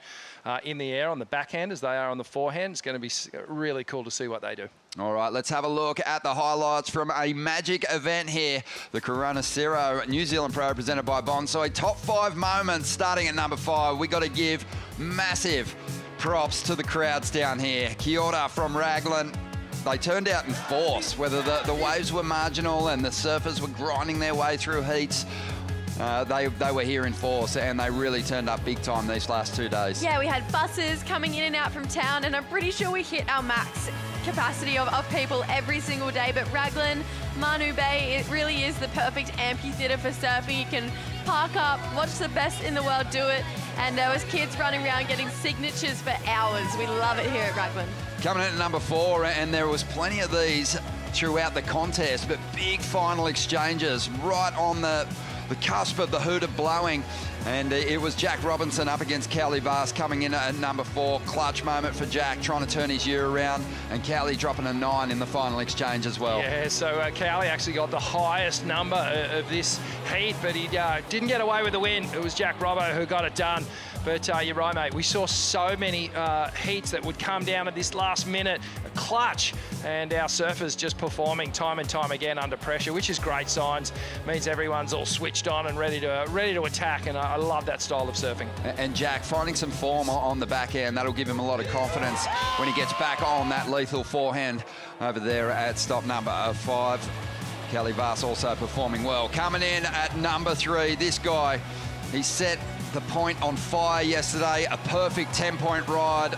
in the air on the backhand as they are on the forehand. It's going to be really cool to see what they do. All right, let's have a look at the highlights from a magic event here. The Corona Cero New Zealand Pro presented by Bonsoy. Top 5 moments starting at number 5. We got to give massive props to the crowds down here. Kia ora from Raglan. They turned out in force, whether the waves were marginal and the surfers were grinding their way through heats. They were here in force, and they really turned up big time these last 2 days. Yeah, we had buses coming in and out from town, and I'm pretty sure we hit our max capacity of people every single day. But Raglan, Manu Bay, it really is the perfect amphitheatre for surfing. You can park up, watch the best in the world do it, and there was kids running around getting signatures for hours. We love it here at Raglan. Coming in at number 4, and there was plenty of these throughout the contest, but big final exchanges right on the cusp of the hoot of blowing, and it was Jack Robinson up against Cowley Vast coming in at number 4. Clutch moment for Jack, trying to turn his year around, and Cowley dropping a 9 in the final exchange as well. Yeah, so Cowley actually got the highest number of this heat, but he didn't get away with the win. It was Jack Robbo who got it done. But you're right, mate. We saw so many heats that would come down at this last minute, a clutch, and our surfers just performing time and time again under pressure, which is great signs. Means everyone's all switched on and ready to attack, and I love that style of surfing. And Jack finding some form on the back end, that'll give him a lot of confidence when he gets back on that lethal forehand over there at stop number 5. Kelly Vass also performing well. Coming in at number 3, this guy, he set the point on fire yesterday, a perfect 10-point ride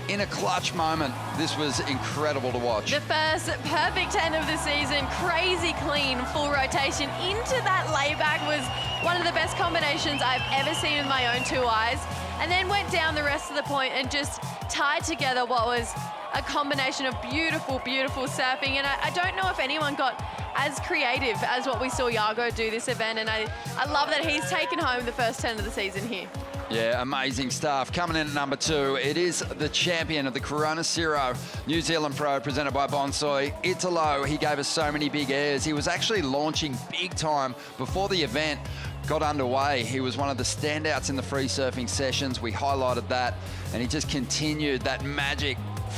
in a clutch moment. This was incredible to watch. The first perfect 10 of the season, crazy clean, full rotation into that layback was one of the best combinations I've ever seen with my own 2 eyes. And then went down the rest of the point and just tied together what was a combination of beautiful, beautiful surfing. And I don't know if anyone got as creative as what we saw Yago do this event. And I love that he's taken home the first 10 of the season here. Yeah, amazing stuff. Coming in at number 2, it is the champion of the Corona Cero New Zealand Pro, presented by Bonsoy, Italo. He gave us so many big airs. He was actually launching big time before the event got underway. He was one of the standouts in the free surfing sessions. We highlighted that, and he just continued that magic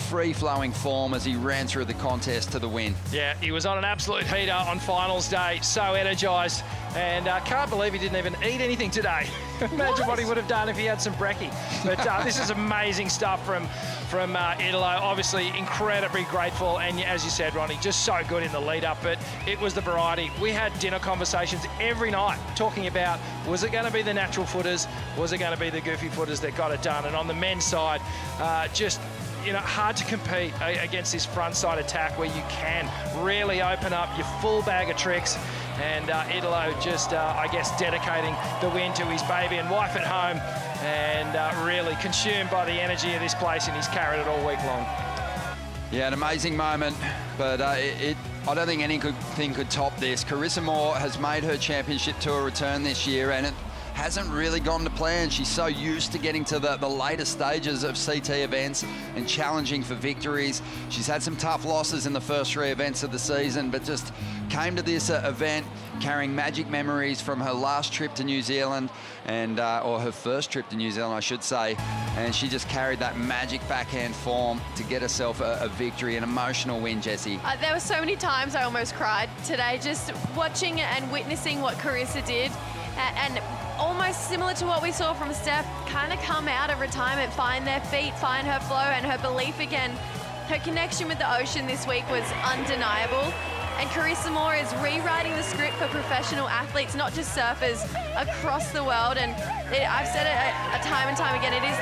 free-flowing form as he ran through the contest to the win. Yeah, he was on an absolute heater on finals day, so energised, and can't believe he didn't even eat anything today. Imagine what he would have done if he had some brekkie. But this is amazing stuff from Italo. Obviously, incredibly grateful, and as you said, Ronnie, just so good in the lead-up, but it was the variety. We had dinner conversations every night talking about, was it going to be the natural footers? Was it going to be the goofy footers that got it done? And on the men's side, just hard to compete against this front side attack where you can really open up your full bag of tricks. And Italo just, I guess, dedicating the win to his baby and wife at home, and really consumed by the energy of this place, and he's carried it all week long. Yeah, an amazing moment, but I don't think anything could top this. Carissa Moore has made her championship tour return this year, and it hasn't really gone to plan. She's so used to getting to the later stages of CT events and challenging for victories. She's had some tough losses in the first 3 events of the season, but just came to this event carrying magic memories from her last trip to New Zealand, and or her first trip to New Zealand, I should say, and she just carried that magic backhand form to get herself a victory, an emotional win, Jessie. There were so many times I almost cried today, just watching and witnessing what Carissa did, and almost similar to what we saw from Steph, kind of come out of retirement, find their feet, find her flow and her belief again. Her connection with the ocean this week was undeniable. And Carissa Moore is rewriting the script for professional athletes, not just surfers, across the world. And I've said it time and time again, it is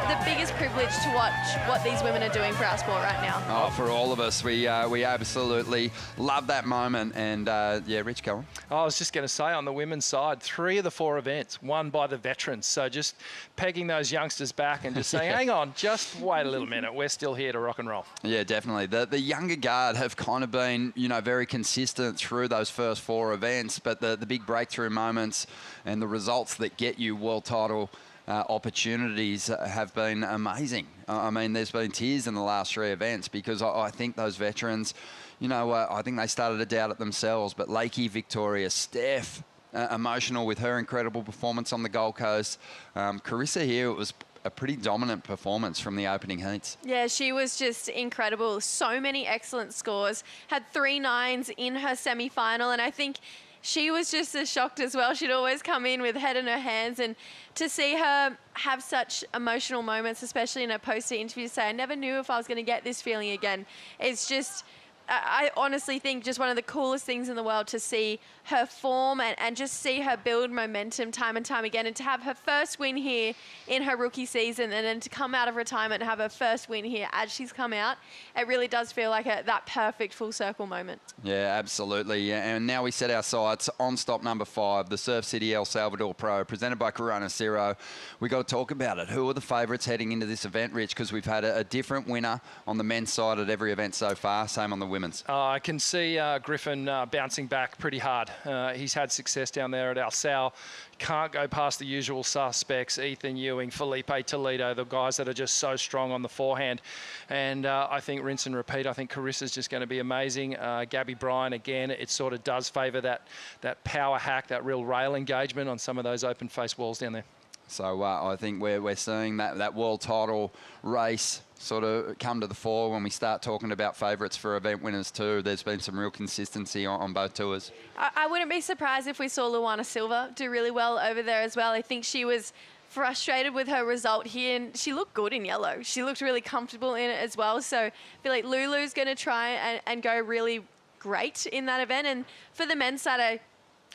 the biggest privilege to watch what these women are doing for our sport right now. Oh, for all of us, we absolutely love that moment. And yeah, Rich, go on. I was just going to say, on the women's side, 3 of the 4 events won by the veterans. So just pegging those youngsters back and just saying, hang on, just wait a little minute. We're still here to rock and roll. Yeah, definitely. The younger guard have kind of been, very consistent through those first 4 events, but the big breakthrough moments and the results that get you world title opportunities have been amazing. I mean, there's been tears in the last 3 events because I think those veterans, I think they started to doubt it themselves, but Lakey, Victoria, Steph, emotional with her incredible performance on the Gold Coast. Carissa here, it was a pretty dominant performance from the opening heats. Yeah, she was just incredible. So many excellent scores. Had 3 9s in her semi-final, and I think she was just as shocked as well. She'd always come in with head in her hands, and to see her have such emotional moments, especially in her poster interview, say, I never knew if I was going to get this feeling again. It's just, I honestly think just one of the coolest things in the world to see her form and just see her build momentum time and time again, and to have her first win here in her rookie season, and then to come out of retirement and have her first win here as she's come out. It really does feel like that perfect full circle moment. Yeah, absolutely. And now we set our sights on stop number 5, the Surf City El Salvador Pro, presented by Corona Cero. We got to talk about it. Who are the favourites heading into this event, Rich? Because we've had a different winner on the men's side at every event so far. Same on the women's. I can see Griffin bouncing back pretty hard. He's had success down there at El Sal. Can't go past the usual suspects, Ethan Ewing, Felipe Toledo, the guys that are just so strong on the forehand. And I think rinse and repeat. I think Carissa's just going to be amazing. Gabby Bryan, again, it sort of does favour that power hack, that real rail engagement on some of those open face walls down there. So I think we're seeing that world title race sort of come to the fore when we start talking about favourites for event winners too. There's been some real consistency on both tours. I wouldn't be surprised if we saw Luana Silva do really well over there as well. I think she was frustrated with her result here, and she looked good in yellow. She looked really comfortable in it as well. So I feel like Lulu's going to try and go really great in that event. And for the men's side,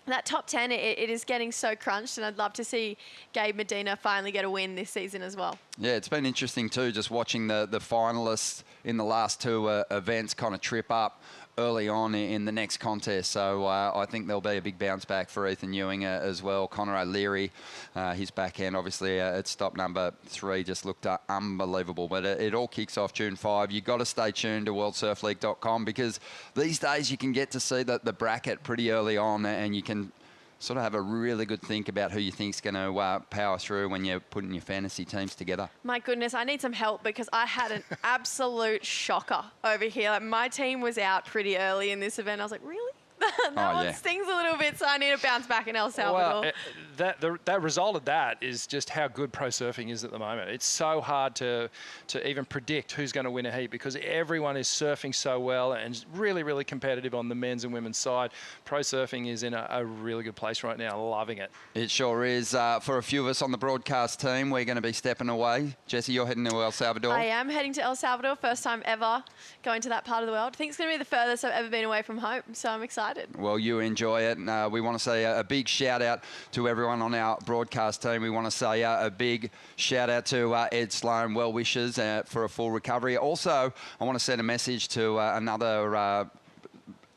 that top 10, it is getting so crunched, and I'd love to see Gabe Medina finally get a win this season as well. Yeah, it's been interesting too, just watching the finalists in the last two events kind of trip up early on in the next contest. So I think there'll be a big bounce back for Ethan Ewing as well. Connor O'Leary, his backhand obviously at stop number 3 just looked unbelievable. But it all kicks off June 5. You've got to stay tuned to worldsurfleague.com, because these days you can get to see the bracket pretty early on, and you can sort of have a really good think about who you think's going to power through when you're putting your fantasy teams together. My goodness, I need some help, because I had an absolute shocker over here. Like, my team was out pretty early in this event. I was like, really? That one stings a little bit, so I need to bounce back in El Salvador. Well, that result of that is just how good pro surfing is at the moment. It's so hard to even predict who's going to win a heat, because everyone is surfing so well and really, really competitive on the men's and women's side. Pro surfing is in a really good place right now. Loving it. It sure is. For a few of us on the broadcast team, we're going to be stepping away. Jessie, you're heading to El Salvador. I am heading to El Salvador. First time ever going to that part of the world. I think it's going to be the furthest I've ever been away from home, so I'm excited. Well, you enjoy it. We want to say a big shout out to everyone on our broadcast team. We want to say a big shout out to Ed Sloan, well wishes for a full recovery. Also, I want to send a message to another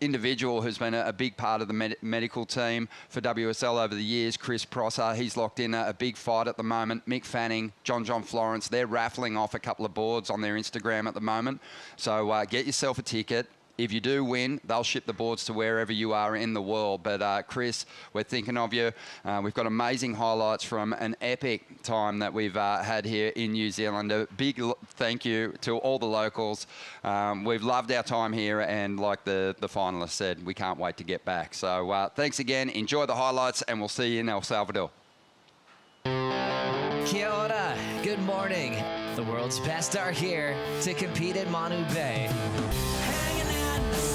individual who's been a big part of the medical team for WSL over the years, Chris Prosser. He's locked in a big fight at the moment. Mick Fanning, John Florence, they're raffling off a couple of boards on their Instagram at the moment. So get yourself a ticket. If you do win, they'll ship the boards to wherever you are in the world. But Chris, we're thinking of you. We've got amazing highlights from an epic time that we've had here in New Zealand. A big thank you to all the locals. We've loved our time here, and like the finalists said, we can't wait to get back. So thanks again. Enjoy the highlights, and we'll see you in El Salvador. Kia ora. Good morning. The world's best are here to compete at Manu Bay.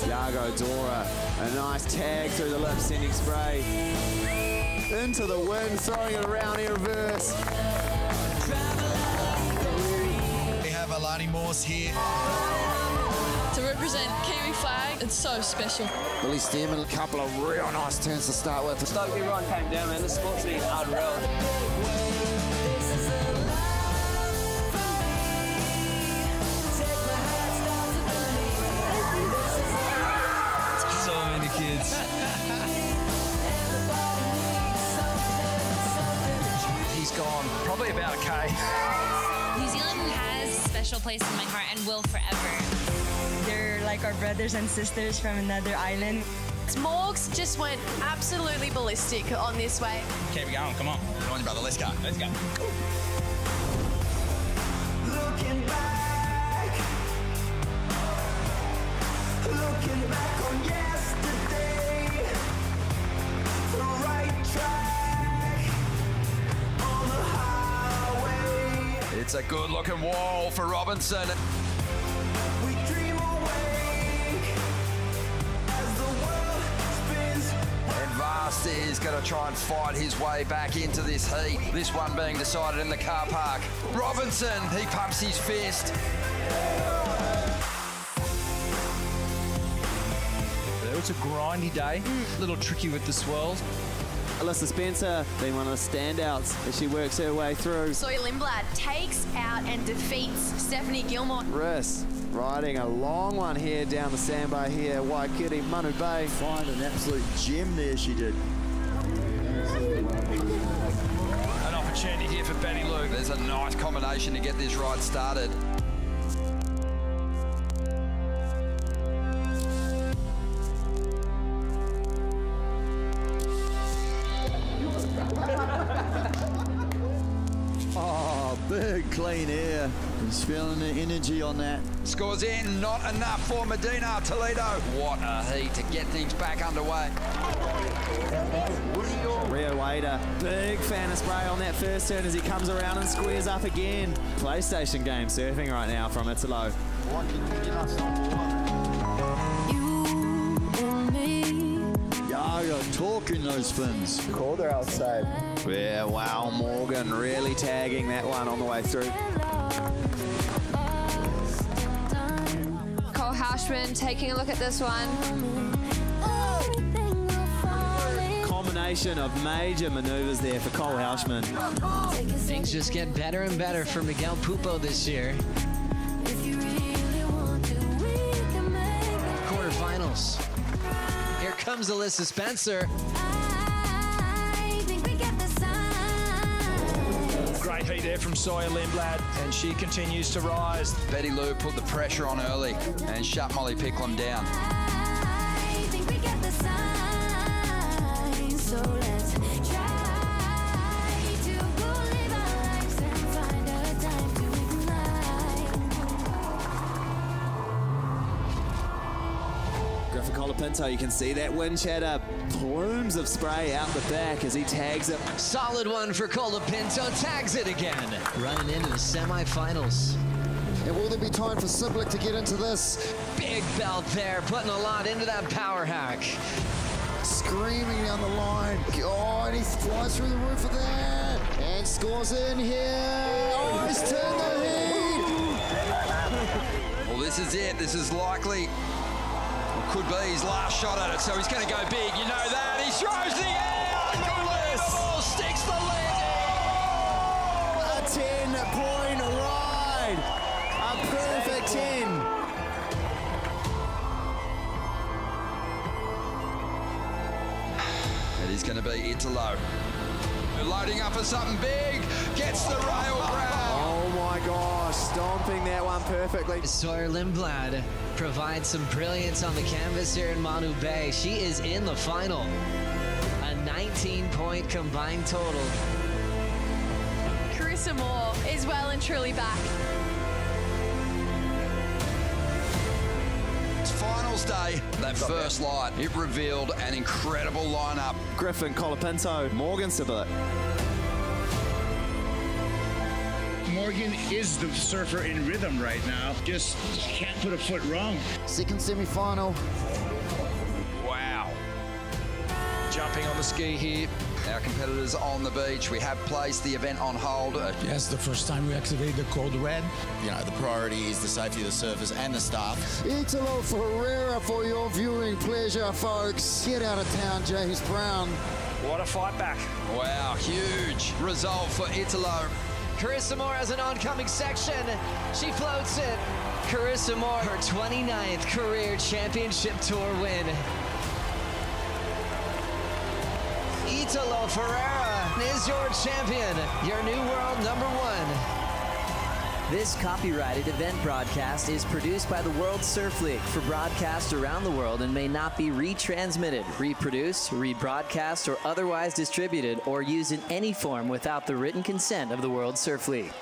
Yago Dora, a nice tag through the lip, sending spray into the wind, throwing it around in reverse. We have Alani Morse here. To represent Kiwi flag, it's so special. Billy Stearman, a couple of real nice turns to start with. Stoked everyone came down, man. The sport's been unreal. So many kids. He's gone probably about a K. New Zealand has a special place in my heart and will forever. They're like our brothers and sisters from another island. Morgs just went absolutely ballistic on this wave. Keep going, come on. Come on, brother, let's go. Let's go. Looking back on yesterday, the right track on the highway. It's a good-looking wall for Robinson. We dream awake as the world spins. And Vast is going to try and fight his way back into this heat. This one being decided in the car park. Robinson, he pumps his fist. It's a grindy day, a little tricky with the swirls. Alyssa Spencer being one of the standouts as she works her way through. Sawyer Lindblad takes out and defeats Stephanie Gilmore. Riss riding a long one here down the sandbar here, Waikiri, Manu Bay. Find an absolute gem there, she did. An opportunity here for Betty Luke. There's a nice combination to get this ride started. Oh, big clean air. here. He's feeling the energy on that. Scores in, not enough for Medina. Toledo, what a heat to get things back underway. Rio Wader, big fan of spray on that first turn as he comes around and squares up again. PlayStation game surfing right now from Italo. Yaga talking those fins. Colder outside. Yeah, wow, Morgan really tagging that one on the way through. Cole Houshman taking a look at this one. Combination of major maneuvers there for Cole Houshman. Things just get better and better for Miguel Pupo this year. Quarterfinals. Here comes Alyssa Spencer. Great heat there from Sawyer Lindblad, and she continues to rise. Betty Lou put the pressure on early and shut Molly Picklum down. Griffin Colapinto, you can see that wind chatter, plumes of spray out the back as he tags it. Solid one for Colapinto, tags it again. Running into the semifinals. And will there be time for Siblick to get into this? Big belt there, putting a lot into that power hack. Screaming down the line. Oh, and he flies through the roof of that. And scores in here. Oh, he's turned the heat. Well, this is it. This is likely, could be his last shot at it, so he's going to go big. You know that. He throws the air. Unbelievable. Sticks the landing. A 10-point ride. A perfect 10. It is going to be Italo. Loading up for something big. Gets the rail grab. Oh my gosh, stomping that one perfectly. Sawyer Lindblad provides some brilliance on the canvas here in Manu Bay. She is in the final. A 19-point combined total. Carissa Moore is well and truly back. It's finals day. That first light, it revealed an incredible lineup. Griffin Colapinto, Morgan Siblett. Morgan is the surfer in rhythm right now. Just can't put a foot wrong. Second semi-final. Wow. Jumping on the ski here. Our competitors on the beach. We have placed the event on hold. Yes, the first time we activate the code red. You know, the priority is the safety of the surfers and the staff. Italo Ferreira for your viewing pleasure, folks. Get out of town, James Brown. What a fight back. Wow, huge result for Italo. Carissa Moore has an oncoming section. She floats it. Carissa Moore, her 29th career championship tour win. Italo Ferreira is your champion, your new world #1. This copyrighted event broadcast is produced by the World Surf League for broadcast around the world and may not be retransmitted, reproduced, rebroadcast, or otherwise distributed or used in any form without the written consent of the World Surf League.